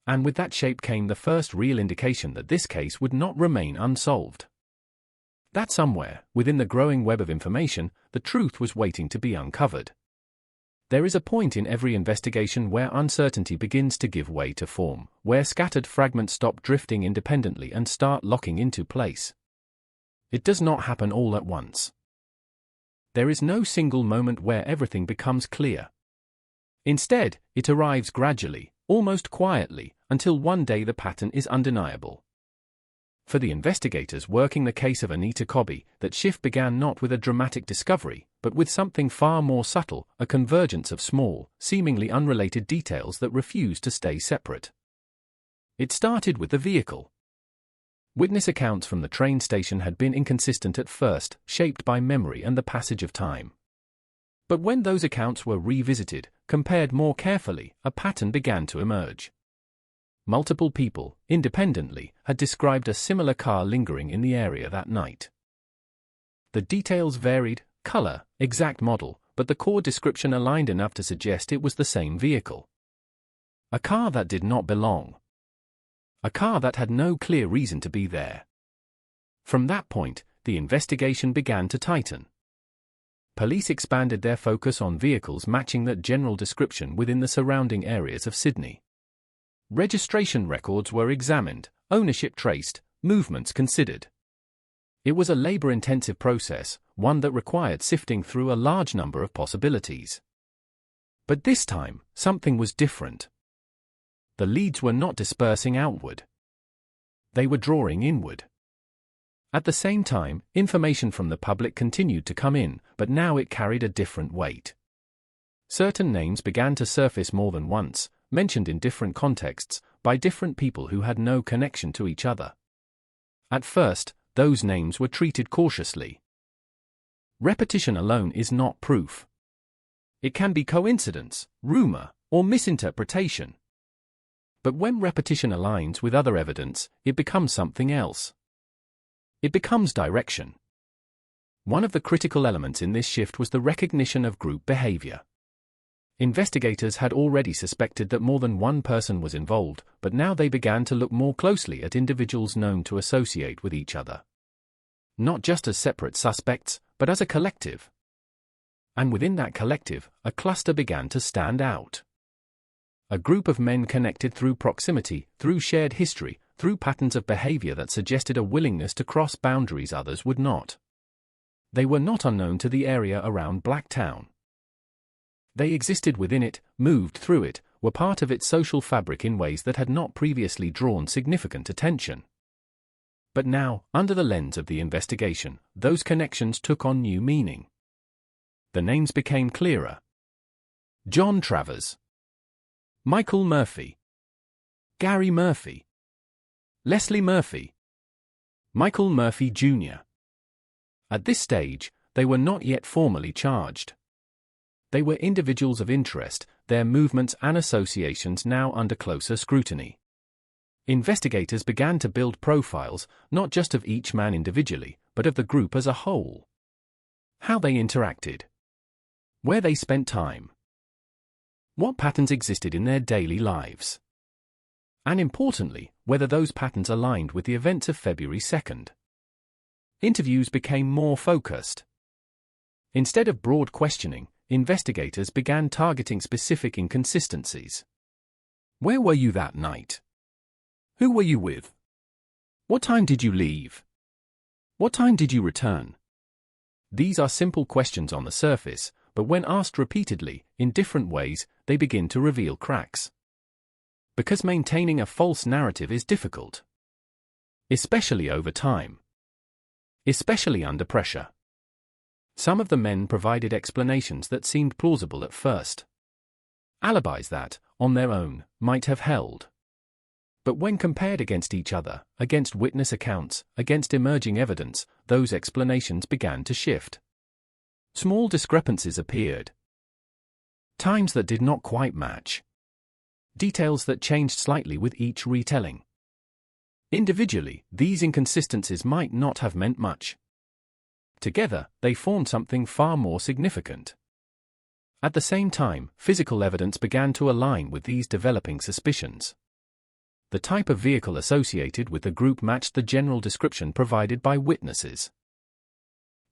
And with that shape came the first real indication that this case would not remain unsolved. That somewhere, within the growing web of information, the truth was waiting to be uncovered. There is a point in every investigation where uncertainty begins to give way to form, where scattered fragments stop drifting independently and start locking into place. It does not happen all at once. There is no single moment where everything becomes clear. Instead, it arrives gradually, almost quietly, until one day the pattern is undeniable. For the investigators working the case of Anita Cobby, that shift began not with a dramatic discovery, but with something far more subtle, a convergence of small, seemingly unrelated details that refused to stay separate. It started with the vehicle. Witness accounts from the train station had been inconsistent at first, shaped by memory and the passage of time. But when those accounts were revisited, compared more carefully, a pattern began to emerge. Multiple people, independently, had described a similar car lingering in the area that night. The details varied, color, exact model, but the core description aligned enough to suggest it was the same vehicle. A car that did not belong. A car that had no clear reason to be there. From that point, the investigation began to tighten. Police expanded their focus on vehicles matching that general description within the surrounding areas of Sydney. Registration records were examined, ownership traced, movements considered. It was a labor-intensive process, one that required sifting through a large number of possibilities. But this time, something was different. The leads were not dispersing outward. They were drawing inward. At the same time, information from the public continued to come in, but now it carried a different weight. Certain names began to surface more than once, mentioned in different contexts, by different people who had no connection to each other. At first, those names were treated cautiously. Repetition alone is not proof. It can be coincidence, rumor, or misinterpretation. But when repetition aligns with other evidence, it becomes something else. It becomes direction. One of the critical elements in this shift was the recognition of group behavior. Investigators had already suspected that more than one person was involved, but now they began to look more closely at individuals known to associate with each other. Not just as separate suspects, but as a collective. And within that collective, a cluster began to stand out. A group of men connected through proximity, through shared history, through patterns of behavior that suggested a willingness to cross boundaries others would not. They were not unknown to the area around Blacktown. They existed within it, moved through it, were part of its social fabric in ways that had not previously drawn significant attention. But now, under the lens of the investigation, those connections took on new meaning. The names became clearer. John Travers. Michael Murphy. Gary Murphy. Leslie Murphy. Michael Murphy Jr. At this stage, they were not yet formally charged. They were individuals of interest, their movements and associations now under closer scrutiny. Investigators began to build profiles, not just of each man individually, but of the group as a whole. How they interacted. Where they spent time. What patterns existed in their daily lives. And importantly, whether those patterns aligned with the events of February 2nd. Interviews became more focused. Instead of broad questioning, investigators began targeting specific inconsistencies. Where were you that night? Who were you with? What time did you leave? What time did you return? These are simple questions on the surface, but when asked repeatedly, in different ways, they begin to reveal cracks. Because maintaining a false narrative is difficult. Especially over time. Especially under pressure. Some of the men provided explanations that seemed plausible at first. Alibis that, on their own, might have held. But when compared against each other, against witness accounts, against emerging evidence, those explanations began to shift. Small discrepancies appeared. Times that did not quite match. Details that changed slightly with each retelling. Individually, these inconsistencies might not have meant much. Together, they formed something far more significant. At the same time, physical evidence began to align with these developing suspicions. The type of vehicle associated with the group matched the general description provided by witnesses.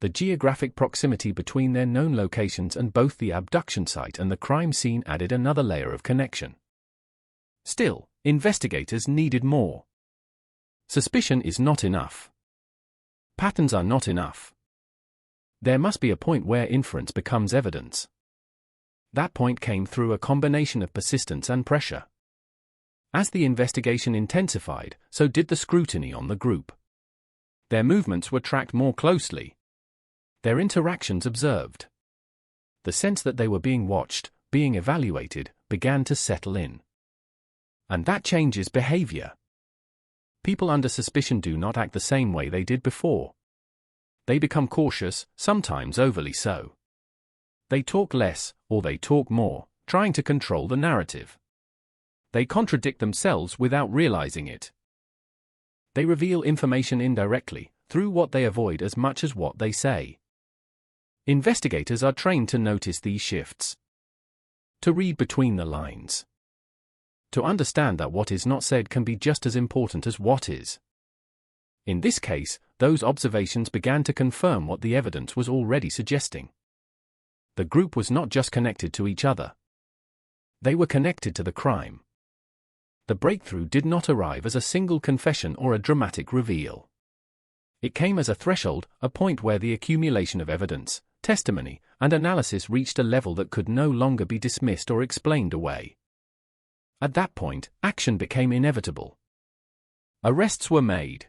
The geographic proximity between their known locations and both the abduction site and the crime scene added another layer of connection. Still, investigators needed more. Suspicion is not enough. Patterns are not enough. There must be a point where inference becomes evidence. That point came through a combination of persistence and pressure. As the investigation intensified, so did the scrutiny on the group. Their movements were tracked more closely. Their interactions observed. The sense that they were being watched, being evaluated, began to settle in. And that changes behavior. People under suspicion do not act the same way they did before. They become cautious, sometimes overly so. They talk less, or they talk more, trying to control the narrative. They contradict themselves without realizing it. They reveal information indirectly, through what they avoid as much as what they say. Investigators are trained to notice these shifts. To read between the lines. To understand that what is not said can be just as important as what is. In this case, those observations began to confirm what the evidence was already suggesting. The group was not just connected to each other. They were connected to the crime. The breakthrough did not arrive as a single confession or a dramatic reveal. It came as a threshold, a point where the accumulation of evidence, testimony, and analysis reached a level that could no longer be dismissed or explained away. At that point, action became inevitable. Arrests were made.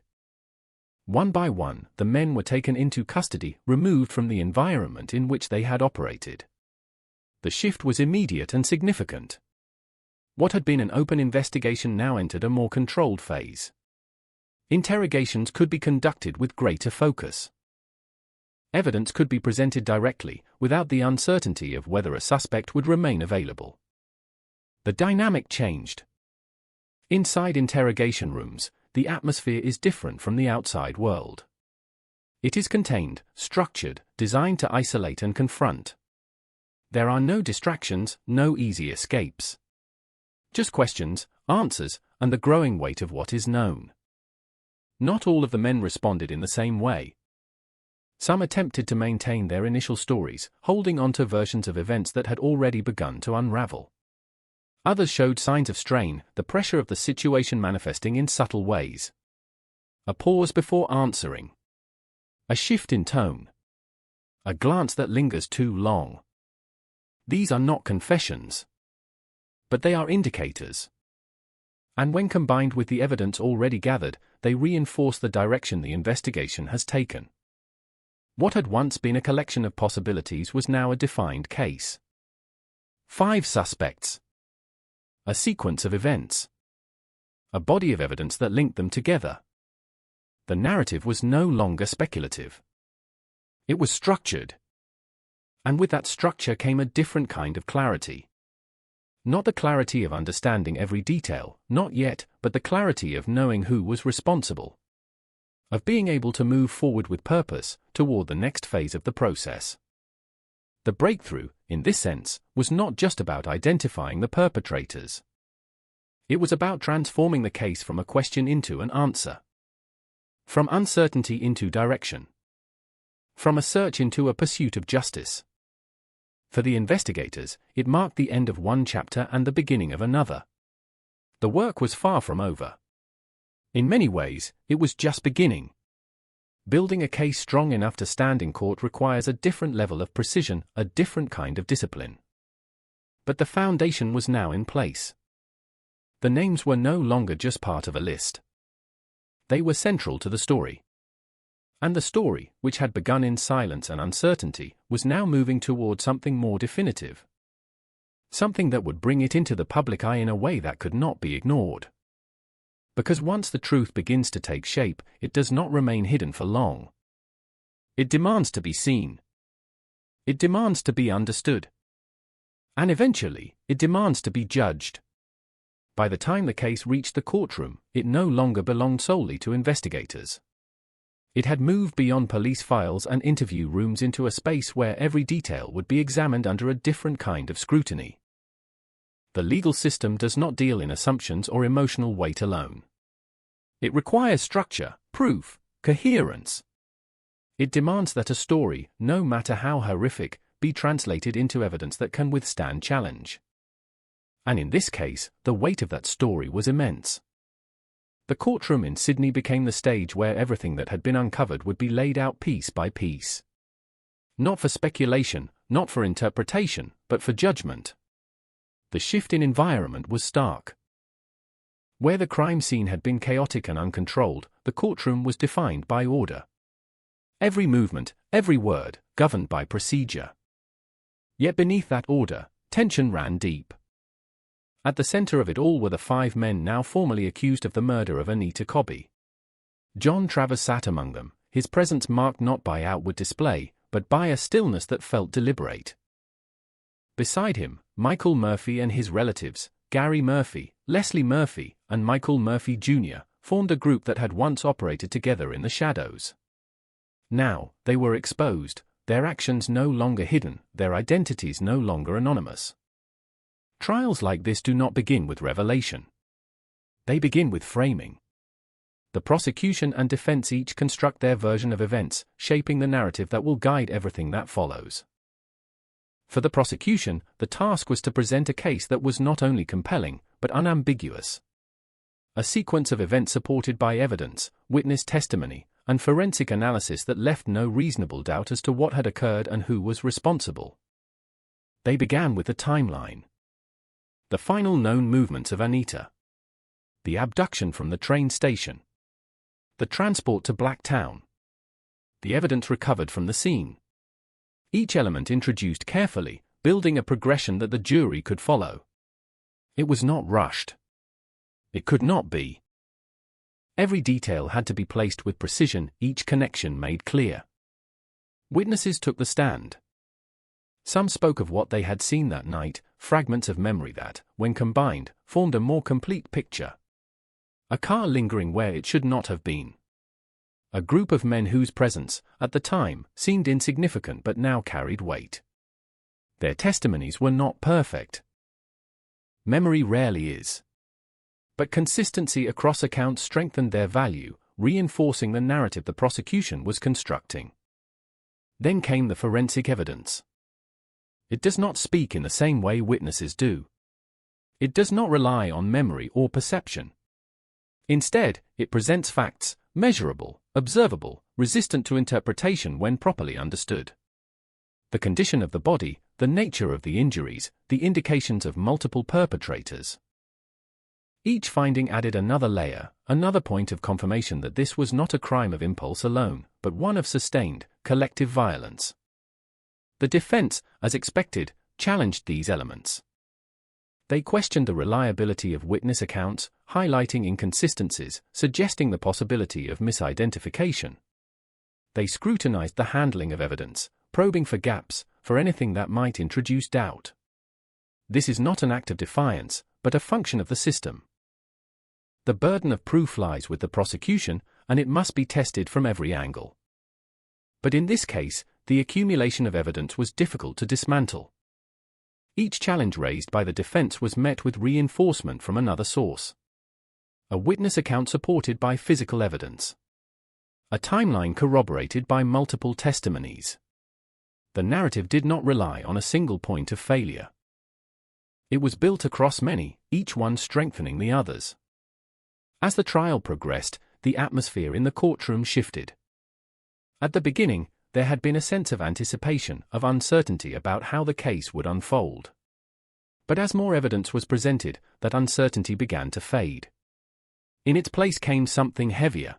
One by one, the men were taken into custody, removed from the environment in which they had operated. The shift was immediate and significant. What had been an open investigation now entered a more controlled phase. Interrogations could be conducted with greater focus. Evidence could be presented directly, without the uncertainty of whether a suspect would remain available. The dynamic changed. Inside interrogation rooms, the atmosphere is different from the outside world. It is contained, structured, designed to isolate and confront. There are no distractions, no easy escapes. Just questions, answers, and the growing weight of what is known. Not all of the men responded in the same way. Some attempted to maintain their initial stories, holding on to versions of events that had already begun to unravel. Others showed signs of strain, the pressure of the situation manifesting in subtle ways. A pause before answering. A shift in tone. A glance that lingers too long. These are not confessions. But they are indicators. And when combined with the evidence already gathered, they reinforce the direction the investigation has taken. What had once been a collection of possibilities was now a defined case. 5 suspects. A sequence of events. A body of evidence that linked them together. The narrative was no longer speculative. It was structured. And with that structure came a different kind of clarity. Not the clarity of understanding every detail, not yet, but the clarity of knowing who was responsible. Of being able to move forward with purpose, toward the next phase of the process. The breakthrough, in this sense, was not just about identifying the perpetrators. It was about transforming the case from a question into an answer. From uncertainty into direction. From a search into a pursuit of justice. For the investigators, it marked the end of one chapter and the beginning of another. The work was far from over. In many ways, it was just beginning. Building a case strong enough to stand in court requires a different level of precision, a different kind of discipline. But the foundation was now in place. The names were no longer just part of a list. They were central to the story. And the story, which had begun in silence and uncertainty, was now moving toward something more definitive. Something that would bring it into the public eye in a way that could not be ignored. Because once the truth begins to take shape, it does not remain hidden for long. It demands to be seen. It demands to be understood. And eventually, it demands to be judged. By the time the case reached the courtroom, it no longer belonged solely to investigators. It had moved beyond police files and interview rooms into a space where every detail would be examined under a different kind of scrutiny. The legal system does not deal in assumptions or emotional weight alone. It requires structure, proof, coherence. It demands that a story, no matter how horrific, be translated into evidence that can withstand challenge. And in this case, the weight of that story was immense. The courtroom in Sydney became the stage where everything that had been uncovered would be laid out piece by piece. Not for speculation, not for interpretation, but for judgment. The shift in environment was stark. Where the crime scene had been chaotic and uncontrolled, the courtroom was defined by order. Every movement, every word, governed by procedure. Yet beneath that order, tension ran deep. At the center of it all were the 5 men now formally accused of the murder of Anita Cobby. John Travers sat among them, his presence marked not by outward display, but by a stillness that felt deliberate. Beside him, Michael Murphy and his relatives, Gary Murphy, Leslie Murphy, and Michael Murphy Jr., formed a group that had once operated together in the shadows. Now, they were exposed, their actions no longer hidden, their identities no longer anonymous. Trials like this do not begin with revelation. They begin with framing. The prosecution and defense each construct their version of events, shaping the narrative that will guide everything that follows. For the prosecution, the task was to present a case that was not only compelling, but unambiguous. A sequence of events supported by evidence, witness testimony, and forensic analysis that left no reasonable doubt as to what had occurred and who was responsible. They began with the timeline. The final known movements of Anita. The abduction from the train station. The transport to Blacktown. The evidence recovered from the scene. Each element introduced carefully, building a progression that the jury could follow. It was not rushed. It could not be. Every detail had to be placed with precision, each connection made clear. Witnesses took the stand. Some spoke of what they had seen that night, fragments of memory that, when combined, formed a more complete picture. A car lingering where it should not have been. A group of men whose presence, at the time, seemed insignificant but now carried weight. Their testimonies were not perfect. Memory rarely is. But consistency across accounts strengthened their value, reinforcing the narrative the prosecution was constructing. Then came the forensic evidence. It does not speak in the same way witnesses do. It does not rely on memory or perception. Instead, it presents facts, measurable, observable, resistant to interpretation when properly understood. The condition of the body, the nature of the injuries, the indications of multiple perpetrators. Each finding added another layer, another point of confirmation that this was not a crime of impulse alone, but one of sustained, collective violence. The defense, as expected, challenged these elements. They questioned the reliability of witness accounts, highlighting inconsistencies, suggesting the possibility of misidentification. They scrutinized the handling of evidence, probing for gaps, for anything that might introduce doubt. This is not an act of defiance, but a function of the system. The burden of proof lies with the prosecution, and it must be tested from every angle. But in this case, the accumulation of evidence was difficult to dismantle. Each challenge raised by the defense was met with reinforcement from another source. A witness account supported by physical evidence. A timeline corroborated by multiple testimonies. The narrative did not rely on a single point of failure. It was built across many, each one strengthening the others. As the trial progressed, the atmosphere in the courtroom shifted. At the beginning, there had been a sense of anticipation, of uncertainty about how the case would unfold. But as more evidence was presented, that uncertainty began to fade. In its place came something heavier.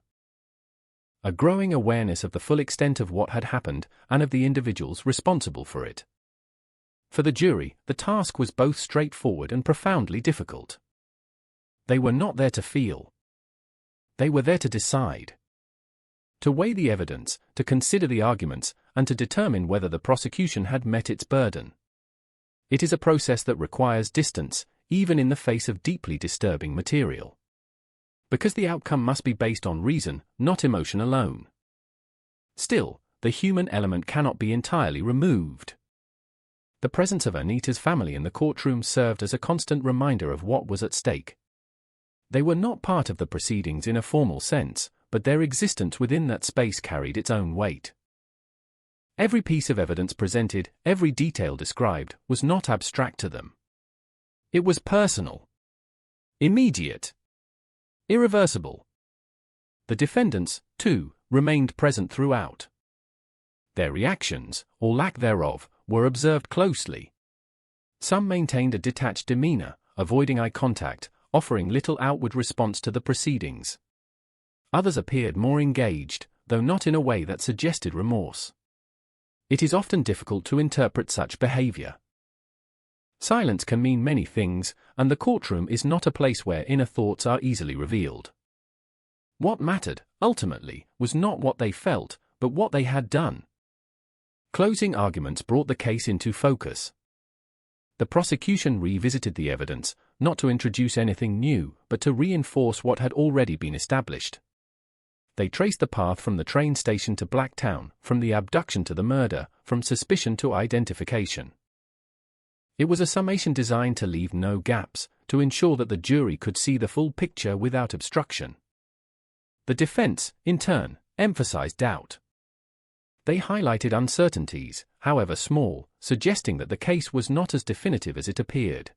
A growing awareness of the full extent of what had happened, and of the individuals responsible for it. For the jury, the task was both straightforward and profoundly difficult. They were not there to feel. They were there to decide. To weigh the evidence, to consider the arguments, and to determine whether the prosecution had met its burden. It is a process that requires distance, even in the face of deeply disturbing material. Because the outcome must be based on reason, not emotion alone. Still, the human element cannot be entirely removed. The presence of Anita's family in the courtroom served as a constant reminder of what was at stake. They were not part of the proceedings in a formal sense, but their existence within that space carried its own weight. Every piece of evidence presented, every detail described, was not abstract to them. It was personal, immediate, irreversible. The defendants, too, remained present throughout. Their reactions, or lack thereof, were observed closely. Some maintained a detached demeanor, avoiding eye contact, offering little outward response to the proceedings. Others appeared more engaged, though not in a way that suggested remorse. It is often difficult to interpret such behavior. Silence can mean many things, and the courtroom is not a place where inner thoughts are easily revealed. What mattered, ultimately, was not what they felt, but what they had done. Closing arguments brought the case into focus. The prosecution revisited the evidence, not to introduce anything new, but to reinforce what had already been established. They traced the path from the train station to Blacktown, from the abduction to the murder, from suspicion to identification. It was a summation designed to leave no gaps, to ensure that the jury could see the full picture without obstruction. The defense, in turn, emphasized doubt. They highlighted uncertainties, however small, suggesting that the case was not as definitive as it appeared.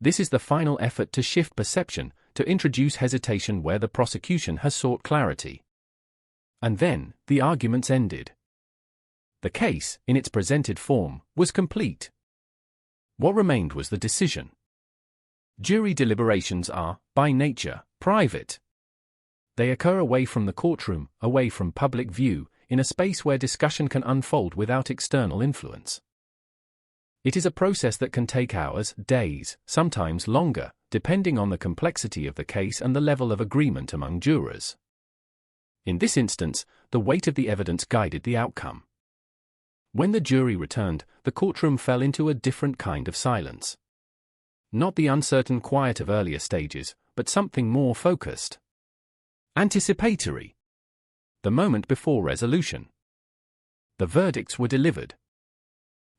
This is the final effort to shift perception, to introduce hesitation where the prosecution has sought clarity. And then, the arguments ended. The case, in its presented form, was complete. What remained was the decision. Jury deliberations are, by nature, private. They occur away from the courtroom, away from public view, in a space where discussion can unfold without external influence. It is a process that can take hours, days, sometimes longer, depending on the complexity of the case and the level of agreement among jurors. In this instance, the weight of the evidence guided the outcome. When the jury returned, the courtroom fell into a different kind of silence. Not the uncertain quiet of earlier stages, but something more focused. Anticipatory. The moment before resolution. The verdicts were delivered.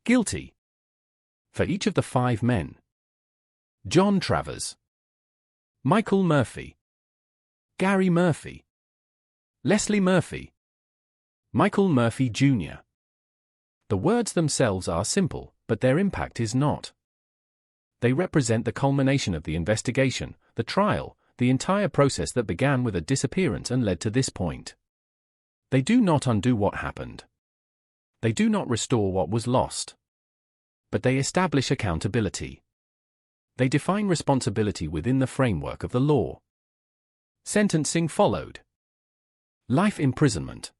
Guilty. For each of the 5 men. John Travers. Michael Murphy. Gary Murphy. Leslie Murphy. Michael Murphy Jr. The words themselves are simple, but their impact is not. They represent the culmination of the investigation, the trial, the entire process that began with a disappearance and led to this point. They do not undo what happened. They do not restore what was lost. But they establish accountability. They define responsibility within the framework of the law. Sentencing followed. Life imprisonment.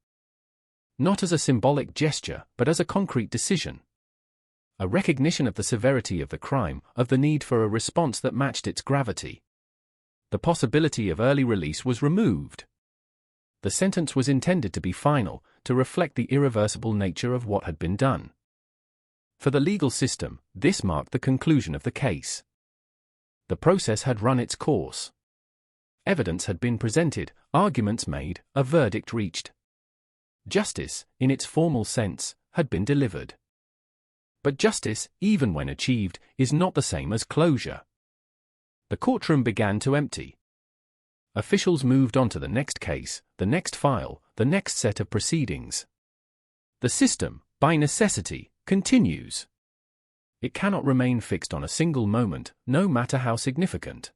Not as a symbolic gesture, but as a concrete decision. A recognition of the severity of the crime, of the need for a response that matched its gravity. The possibility of early release was removed. The sentence was intended to be final, to reflect the irreversible nature of what had been done. For the legal system, this marked the conclusion of the case. The process had run its course. Evidence had been presented, arguments made, a verdict reached. Justice, in its formal sense, had been delivered. But justice, even when achieved, is not the same as closure. The courtroom began to empty. Officials moved on to the next case, the next file, the next set of proceedings. The system, by necessity, continues. It cannot remain fixed on a single moment, no matter how significant.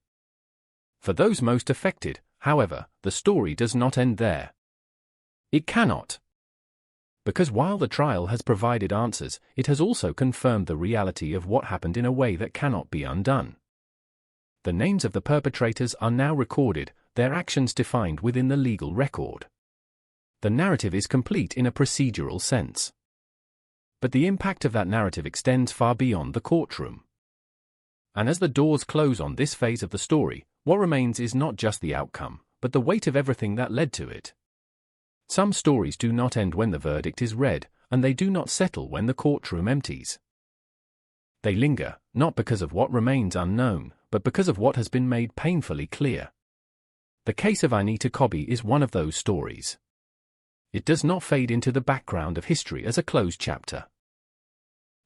For those most affected, however, the story does not end there. It cannot. Because while the trial has provided answers, it has also confirmed the reality of what happened in a way that cannot be undone. The names of the perpetrators are now recorded, their actions defined within the legal record. The narrative is complete in a procedural sense. But the impact of that narrative extends far beyond the courtroom. And as the doors close on this phase of the story, what remains is not just the outcome, but the weight of everything that led to it. Some stories do not end when the verdict is read, and they do not settle when the courtroom empties. They linger, not because of what remains unknown, but because of what has been made painfully clear. The case of Anita Cobby is one of those stories. It does not fade into the background of history as a closed chapter.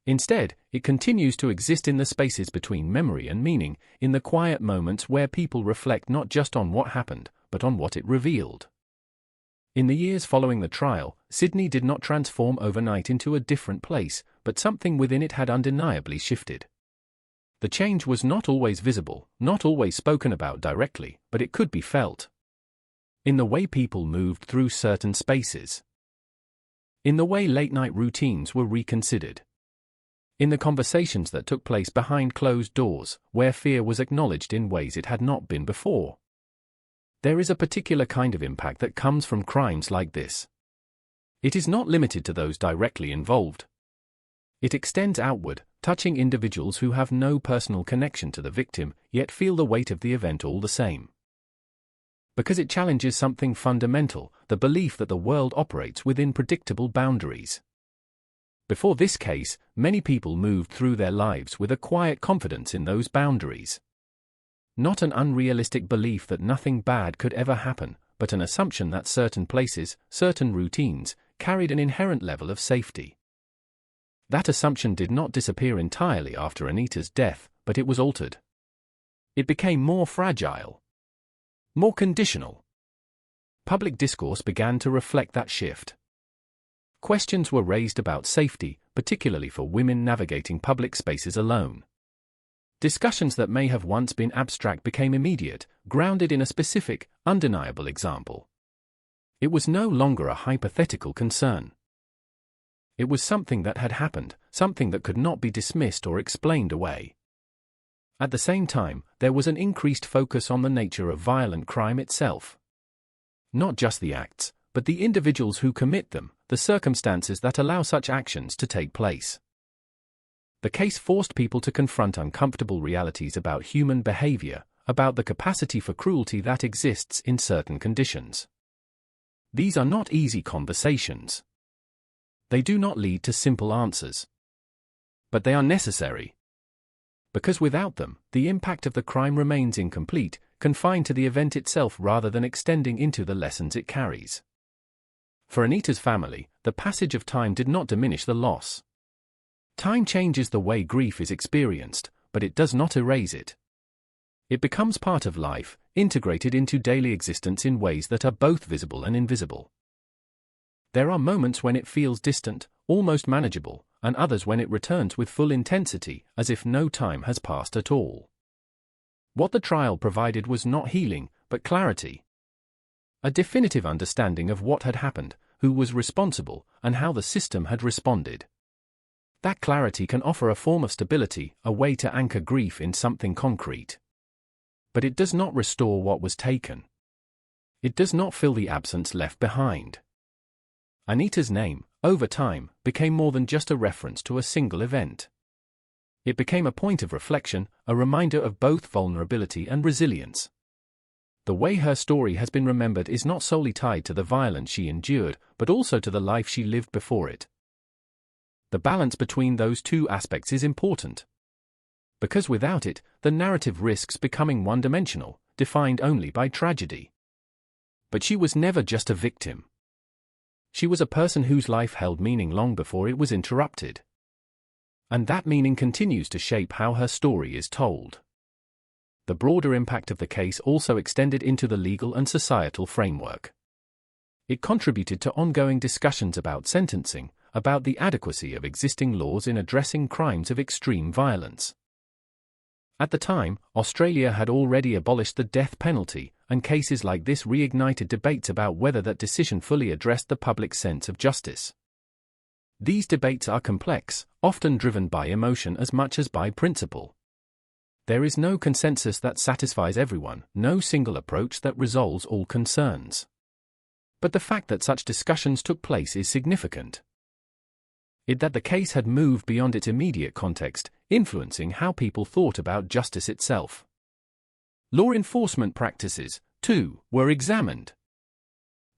Instead, it continues to exist in the spaces between memory and meaning, in the quiet moments where people reflect not just on what happened, but on what it revealed. In the years following the trial, Sydney did not transform overnight into a different place, but something within it had undeniably shifted. The change was not always visible, not always spoken about directly, but it could be felt. In the way people moved through certain spaces. In the way late-night routines were reconsidered. In the conversations that took place behind closed doors, where fear was acknowledged in ways it had not been before. There is a particular kind of impact that comes from crimes like this. It is not limited to those directly involved. It extends outward, touching individuals who have no personal connection to the victim, yet feel the weight of the event all the same. Because it challenges something fundamental, the belief that the world operates within predictable boundaries. Before this case, many people moved through their lives with a quiet confidence in those boundaries. Not an unrealistic belief that nothing bad could ever happen, but an assumption that certain places, certain routines, carried an inherent level of safety. That assumption did not disappear entirely after Anita's death, but it was altered. It became more fragile, more conditional. Public discourse began to reflect that shift. Questions were raised about safety, particularly for women navigating public spaces alone. Discussions that may have once been abstract became immediate, grounded in a specific, undeniable example. It was no longer a hypothetical concern. It was something that had happened, something that could not be dismissed or explained away. At the same time, there was an increased focus on the nature of violent crime itself. Not just the acts, but the individuals who commit them, the circumstances that allow such actions to take place. The case forced people to confront uncomfortable realities about human behavior, about the capacity for cruelty that exists in certain conditions. These are not easy conversations. They do not lead to simple answers. But they are necessary. Because without them, the impact of the crime remains incomplete, confined to the event itself rather than extending into the lessons it carries. For Anita's family, the passage of time did not diminish the loss. Time changes the way grief is experienced, but it does not erase it. It becomes part of life, integrated into daily existence in ways that are both visible and invisible. There are moments when it feels distant, almost manageable, and others when it returns with full intensity, as if no time has passed at all. What the trial provided was not healing, but clarity. A definitive understanding of what had happened, who was responsible, and how the system had responded. That clarity can offer a form of stability, a way to anchor grief in something concrete. But it does not restore what was taken. It does not fill the absence left behind. Anita's name, over time, became more than just a reference to a single event. It became a point of reflection, a reminder of both vulnerability and resilience. The way her story has been remembered is not solely tied to the violence she endured, but also to the life she lived before it. The balance between those two aspects is important. Because without it, the narrative risks becoming one-dimensional, defined only by tragedy. But she was never just a victim. She was a person whose life held meaning long before it was interrupted. And that meaning continues to shape how her story is told. The broader impact of the case also extended into the legal and societal framework. It contributed to ongoing discussions about sentencing, about the adequacy of existing laws in addressing crimes of extreme violence. At the time, Australia had already abolished the death penalty, and cases like this reignited debates about whether that decision fully addressed the public sense of justice. These debates are complex, often driven by emotion as much as by principle. There is no consensus that satisfies everyone, no single approach that resolves all concerns. But the fact that such discussions took place is significant. That the case had moved beyond its immediate context, influencing how people thought about justice itself. Law enforcement practices, too, were examined.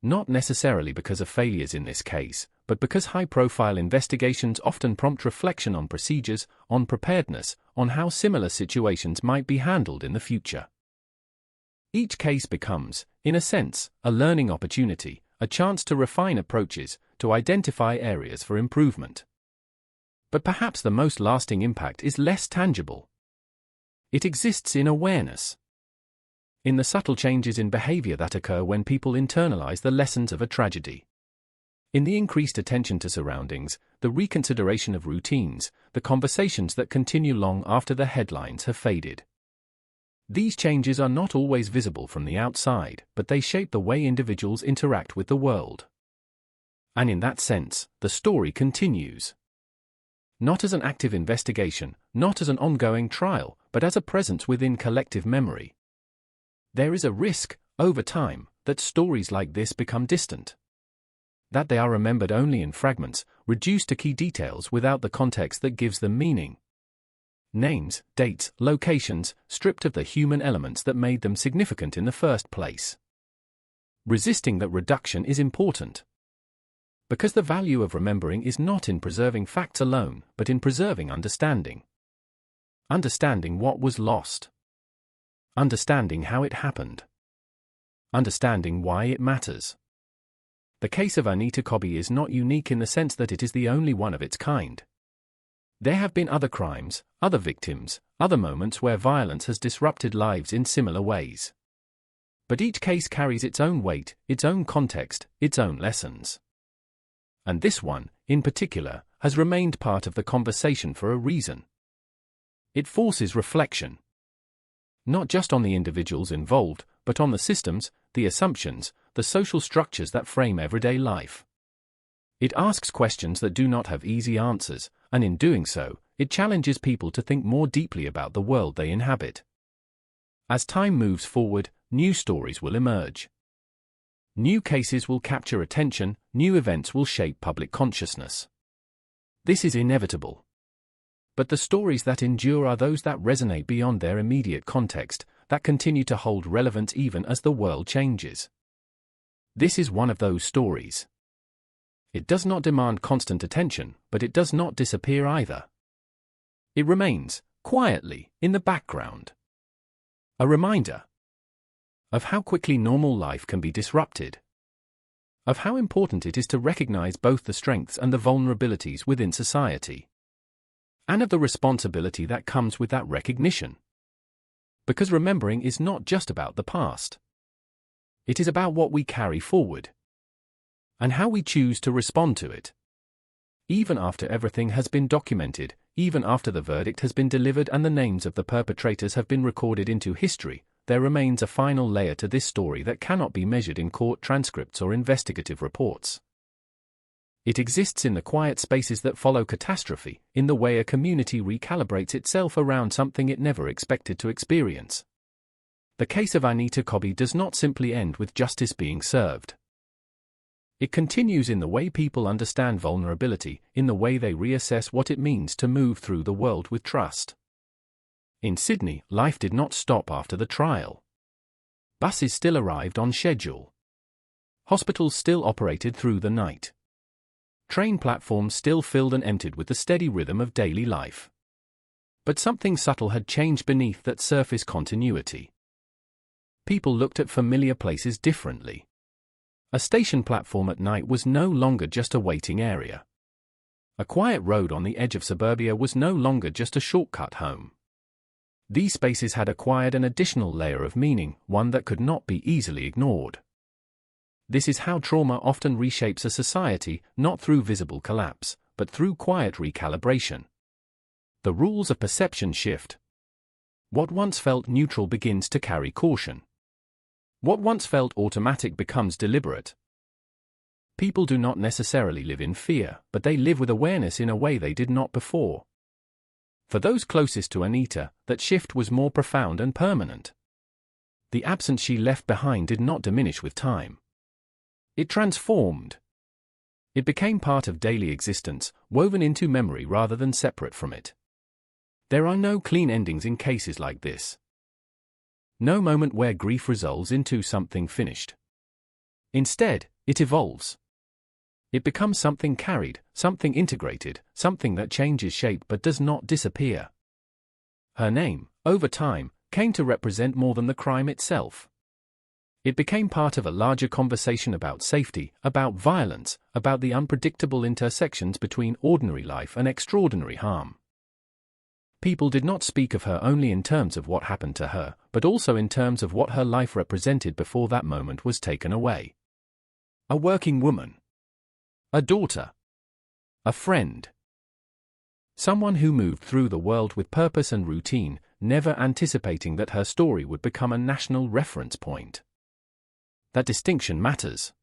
Not necessarily because of failures in this case, but because high-profile investigations often prompt reflection on procedures, on preparedness, on how similar situations might be handled in the future. Each case becomes, in a sense, a learning opportunity, a chance to refine approaches, to identify areas for improvement. But perhaps the most lasting impact is less tangible. It exists in awareness. In the subtle changes in behavior that occur when people internalize the lessons of a tragedy. In the increased attention to surroundings, the reconsideration of routines, the conversations that continue long after the headlines have faded. These changes are not always visible from the outside, but they shape the way individuals interact with the world. And in that sense, the story continues. Not as an active investigation, not as an ongoing trial, but as a presence within collective memory. There is a risk, over time, that stories like this become distant. That they are remembered only in fragments, reduced to key details without the context that gives them meaning. Names, dates, locations, stripped of the human elements that made them significant in the first place. Resisting that reduction is important. Because the value of remembering is not in preserving facts alone, but in preserving understanding. Understanding what was lost. Understanding how it happened. Understanding why it matters. The case of Anita Cobby is not unique in the sense that it is the only one of its kind. There have been other crimes, other victims, other moments where violence has disrupted lives in similar ways. But each case carries its own weight, its own context, its own lessons. And this one, in particular, has remained part of the conversation for a reason. It forces reflection. Not just on the individuals involved, but on the systems, the assumptions, the social structures that frame everyday life. It asks questions that do not have easy answers, and in doing so, it challenges people to think more deeply about the world they inhabit. As time moves forward, new stories will emerge. New cases will capture attention, new events will shape public consciousness. This is inevitable. But the stories that endure are those that resonate beyond their immediate context, that continue to hold relevance even as the world changes. This is one of those stories. It does not demand constant attention, but it does not disappear either. It remains, quietly, in the background. A reminder of how quickly normal life can be disrupted. Of how important it is to recognize both the strengths and the vulnerabilities within society. And of the responsibility that comes with that recognition. Because remembering is not just about the past. It is about what we carry forward. And how we choose to respond to it. Even after everything has been documented, even after the verdict has been delivered and the names of the perpetrators have been recorded into history, there remains a final layer to this story that cannot be measured in court transcripts or investigative reports. It exists in the quiet spaces that follow catastrophe, in the way a community recalibrates itself around something it never expected to experience. The case of Anita Cobby does not simply end with justice being served. It continues in the way people understand vulnerability, in the way they reassess what it means to move through the world with trust. In Sydney, life did not stop after the trial. Buses still arrived on schedule. Hospitals still operated through the night. Train platforms still filled and emptied with the steady rhythm of daily life. But something subtle had changed beneath that surface continuity. People looked at familiar places differently. A station platform at night was no longer just a waiting area. A quiet road on the edge of suburbia was no longer just a shortcut home. These spaces had acquired an additional layer of meaning, one that could not be easily ignored. This is how trauma often reshapes a society, not through visible collapse, but through quiet recalibration. The rules of perception shift. What once felt neutral begins to carry caution. What once felt automatic becomes deliberate. People do not necessarily live in fear, but they live with awareness in a way they did not before. For those closest to Anita, that shift was more profound and permanent. The absence she left behind did not diminish with time. It transformed. It became part of daily existence, woven into memory rather than separate from it. There are no clean endings in cases like this. No moment where grief resolves into something finished. Instead, it evolves. It becomes something carried, something integrated, something that changes shape but does not disappear. Her name, over time, came to represent more than the crime itself. It became part of a larger conversation about safety, about violence, about the unpredictable intersections between ordinary life and extraordinary harm. People did not speak of her only in terms of what happened to her, but also in terms of what her life represented before that moment was taken away. A working woman. A daughter. A friend. Someone who moved through the world with purpose and routine, never anticipating that her story would become a national reference point. That distinction matters.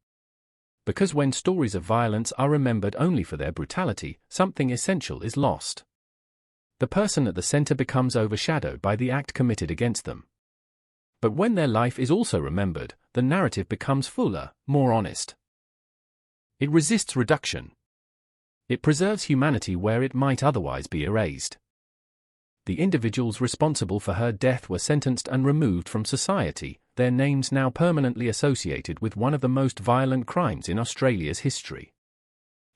Because when stories of violence are remembered only for their brutality, something essential is lost. The person at the center becomes overshadowed by the act committed against them. But when their life is also remembered, the narrative becomes fuller, more honest. It resists reduction. It preserves humanity where it might otherwise be erased. The individuals responsible for her death were sentenced and removed from society, their names now permanently associated with one of the most violent crimes in Australia's history.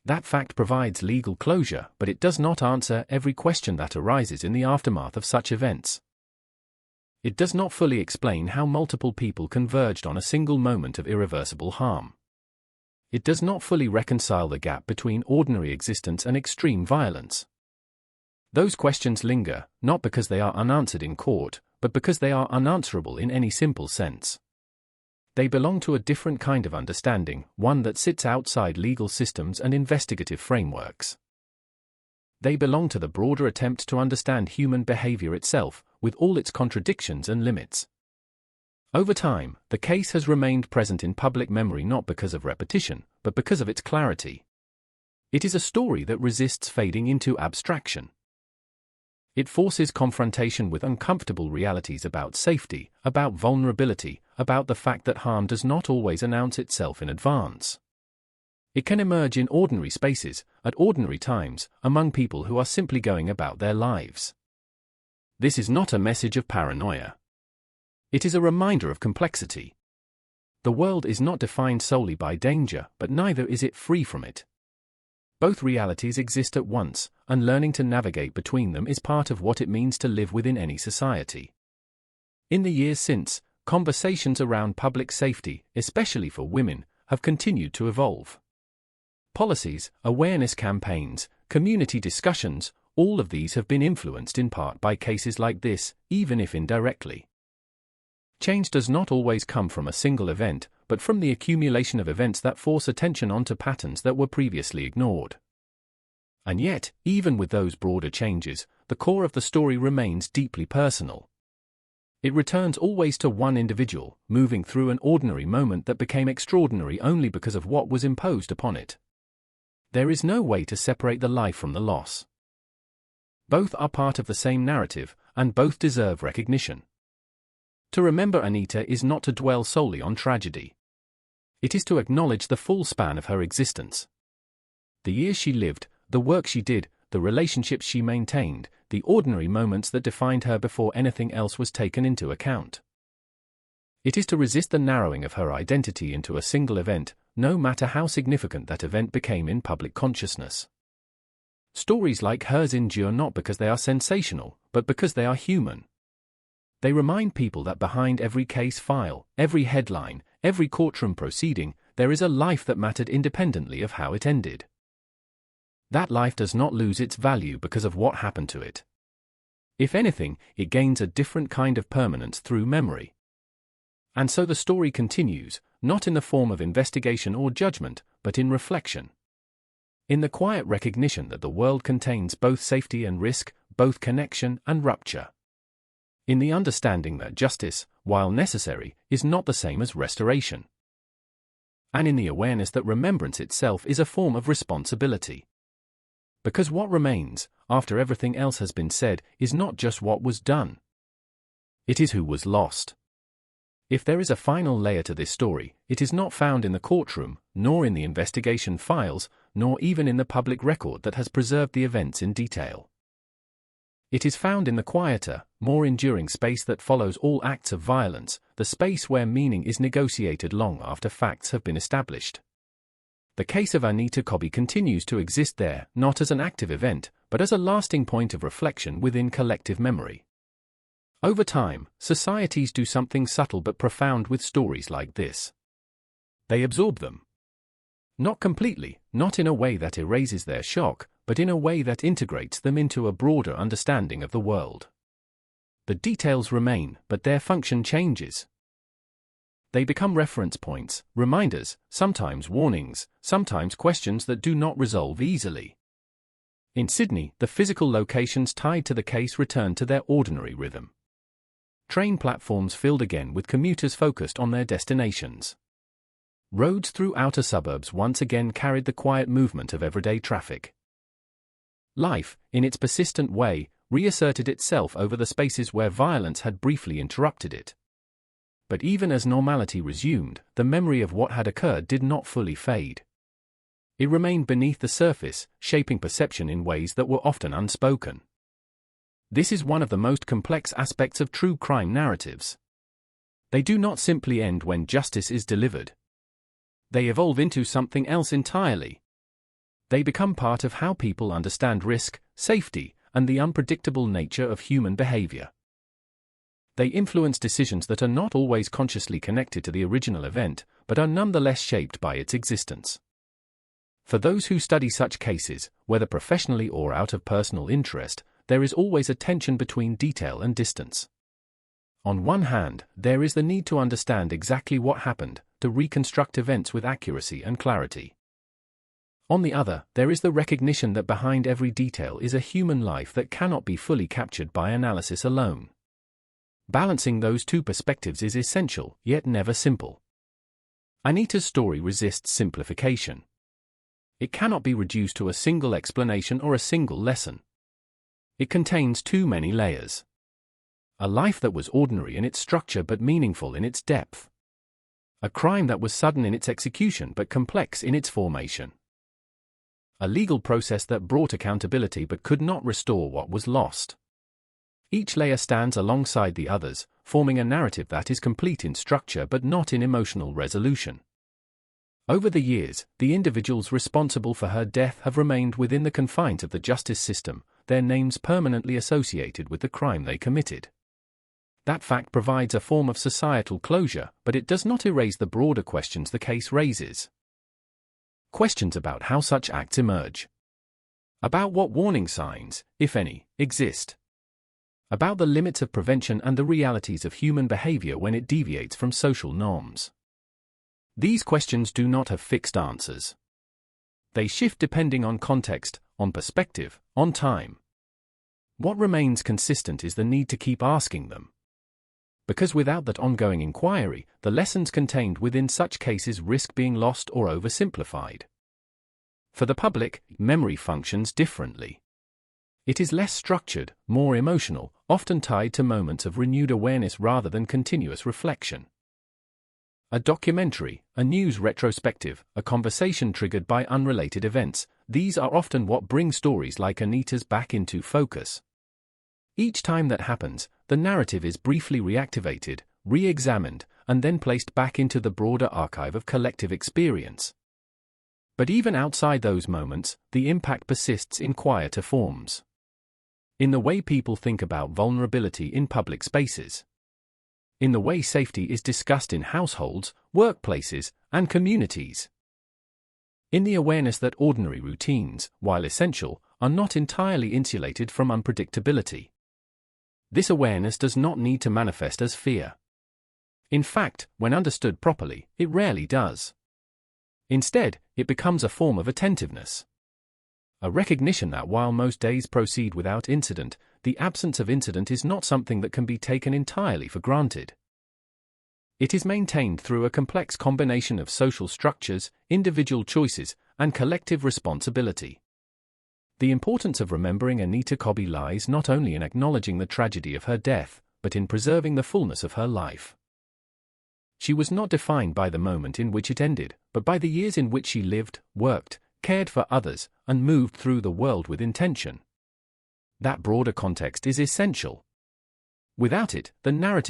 That fact provides legal closure, but it does not answer every question that arises in the aftermath of such events. It does not fully explain how multiple people converged on a single moment of irreversible harm. It does not fully reconcile the gap between ordinary existence and extreme violence. Those questions linger, not because they are unanswered in court, but because they are unanswerable in any simple sense. They belong to a different kind of understanding, one that sits outside legal systems and investigative frameworks. They belong to the broader attempt to understand human behavior itself, with all its contradictions and limits. Over time, the case has remained present in public memory not because of repetition, but because of its clarity. It is a story that resists fading into abstraction. It forces confrontation with uncomfortable realities about safety, about vulnerability, about the fact that harm does not always announce itself in advance. It can emerge in ordinary spaces, at ordinary times, among people who are simply going about their lives. This is not a message of paranoia. It is a reminder of complexity. The world is not defined solely by danger, but neither is it free from it. Both realities exist at once, and learning to navigate between them is part of what it means to live within any society. In the years since, conversations around public safety, especially for women, have continued to evolve. Policies, awareness campaigns, community discussions, all of these have been influenced in part by cases like this, even if indirectly. Change does not always come from a single event, but from the accumulation of events that force attention onto patterns that were previously ignored. And yet, even with those broader changes, the core of the story remains deeply personal. It returns always to one individual, moving through an ordinary moment that became extraordinary only because of what was imposed upon it. There is no way to separate the life from the loss. Both are part of the same narrative, and both deserve recognition. To remember Anita is not to dwell solely on tragedy. It is to acknowledge the full span of her existence. The years she lived, the work she did, the relationships she maintained, the ordinary moments that defined her before anything else was taken into account. It is to resist the narrowing of her identity into a single event, no matter how significant that event became in public consciousness. Stories like hers endure not because they are sensational, but because they are human. They remind people that behind every case file, every headline, every courtroom proceeding, there is a life that mattered independently of how it ended. That life does not lose its value because of what happened to it. If anything, it gains a different kind of permanence through memory. And so the story continues, not in the form of investigation or judgment, but in reflection. In the quiet recognition that the world contains both safety and risk, both connection and rupture. In the understanding that justice, while necessary, is not the same as restoration. And in the awareness that remembrance itself is a form of responsibility. Because what remains, after everything else has been said, is not just what was done. It is who was lost. If there is a final layer to this story, it is not found in the courtroom, nor in the investigation files, nor even in the public record that has preserved the events in detail. It is found in the quieter, more enduring space that follows all acts of violence, the space where meaning is negotiated long after facts have been established. The case of Anita Cobby continues to exist there, not as an active event, but as a lasting point of reflection within collective memory. Over time, societies do something subtle but profound with stories like this. They absorb them. Not completely, not in a way that erases their shock, but in a way that integrates them into a broader understanding of the world. The details remain, but their function changes. They become reference points, reminders, sometimes warnings, sometimes questions that do not resolve easily. In Sydney, the physical locations tied to the case return to their ordinary rhythm. Train platforms filled again with commuters focused on their destinations. Roads through outer suburbs once again carried the quiet movement of everyday traffic. Life, in its persistent way, reasserted itself over the spaces where violence had briefly interrupted it. But even as normality resumed, the memory of what had occurred did not fully fade. It remained beneath the surface, shaping perception in ways that were often unspoken. This is one of the most complex aspects of true crime narratives. They do not simply end when justice is delivered. They evolve into something else entirely. They become part of how people understand risk, safety, and the unpredictable nature of human behavior. They influence decisions that are not always consciously connected to the original event, but are nonetheless shaped by its existence. For those who study such cases, whether professionally or out of personal interest, there is always a tension between detail and distance. On one hand, there is the need to understand exactly what happened, to reconstruct events with accuracy and clarity. On the other, there is the recognition that behind every detail is a human life that cannot be fully captured by analysis alone. Balancing those two perspectives is essential, yet never simple. Anita's story resists simplification. It cannot be reduced to a single explanation or a single lesson. It contains too many layers. A life that was ordinary in its structure but meaningful in its depth. A crime that was sudden in its execution but complex in its formation. A legal process that brought accountability but could not restore what was lost. Each layer stands alongside the others, forming a narrative that is complete in structure but not in emotional resolution. Over the years, the individuals responsible for her death have remained within the confines of the justice system, their names permanently associated with the crime they committed. That fact provides a form of societal closure, but it does not erase the broader questions the case raises. Questions about how such acts emerge. About what warning signs, if any, exist. About the limits of prevention and the realities of human behavior when it deviates from social norms. These questions do not have fixed answers. They shift depending on context, on perspective, on time. What remains consistent is the need to keep asking them. Because without that ongoing inquiry, the lessons contained within such cases risk being lost or oversimplified. For the public, memory functions differently. It is less structured, more emotional, often tied to moments of renewed awareness rather than continuous reflection. A documentary, a news retrospective, a conversation triggered by unrelated events, these are often what bring stories like Anita's back into focus. Each time that happens, the narrative is briefly reactivated, re-examined, and then placed back into the broader archive of collective experience. But even outside those moments, the impact persists in quieter forms. In the way people think about vulnerability in public spaces. In the way safety is discussed in households, workplaces, and communities. In the awareness that ordinary routines, while essential, are not entirely insulated from unpredictability. This awareness does not need to manifest as fear. In fact, when understood properly, it rarely does. Instead, it becomes a form of attentiveness. A recognition that while most days proceed without incident, the absence of incident is not something that can be taken entirely for granted. It is maintained through a complex combination of social structures, individual choices, and collective responsibility. The importance of remembering Anita Cobby lies not only in acknowledging the tragedy of her death, but in preserving the fullness of her life. She was not defined by the moment in which it ended, but by the years in which she lived, worked, cared for others, and moved through the world with intention. That broader context is essential. Without it, the narrative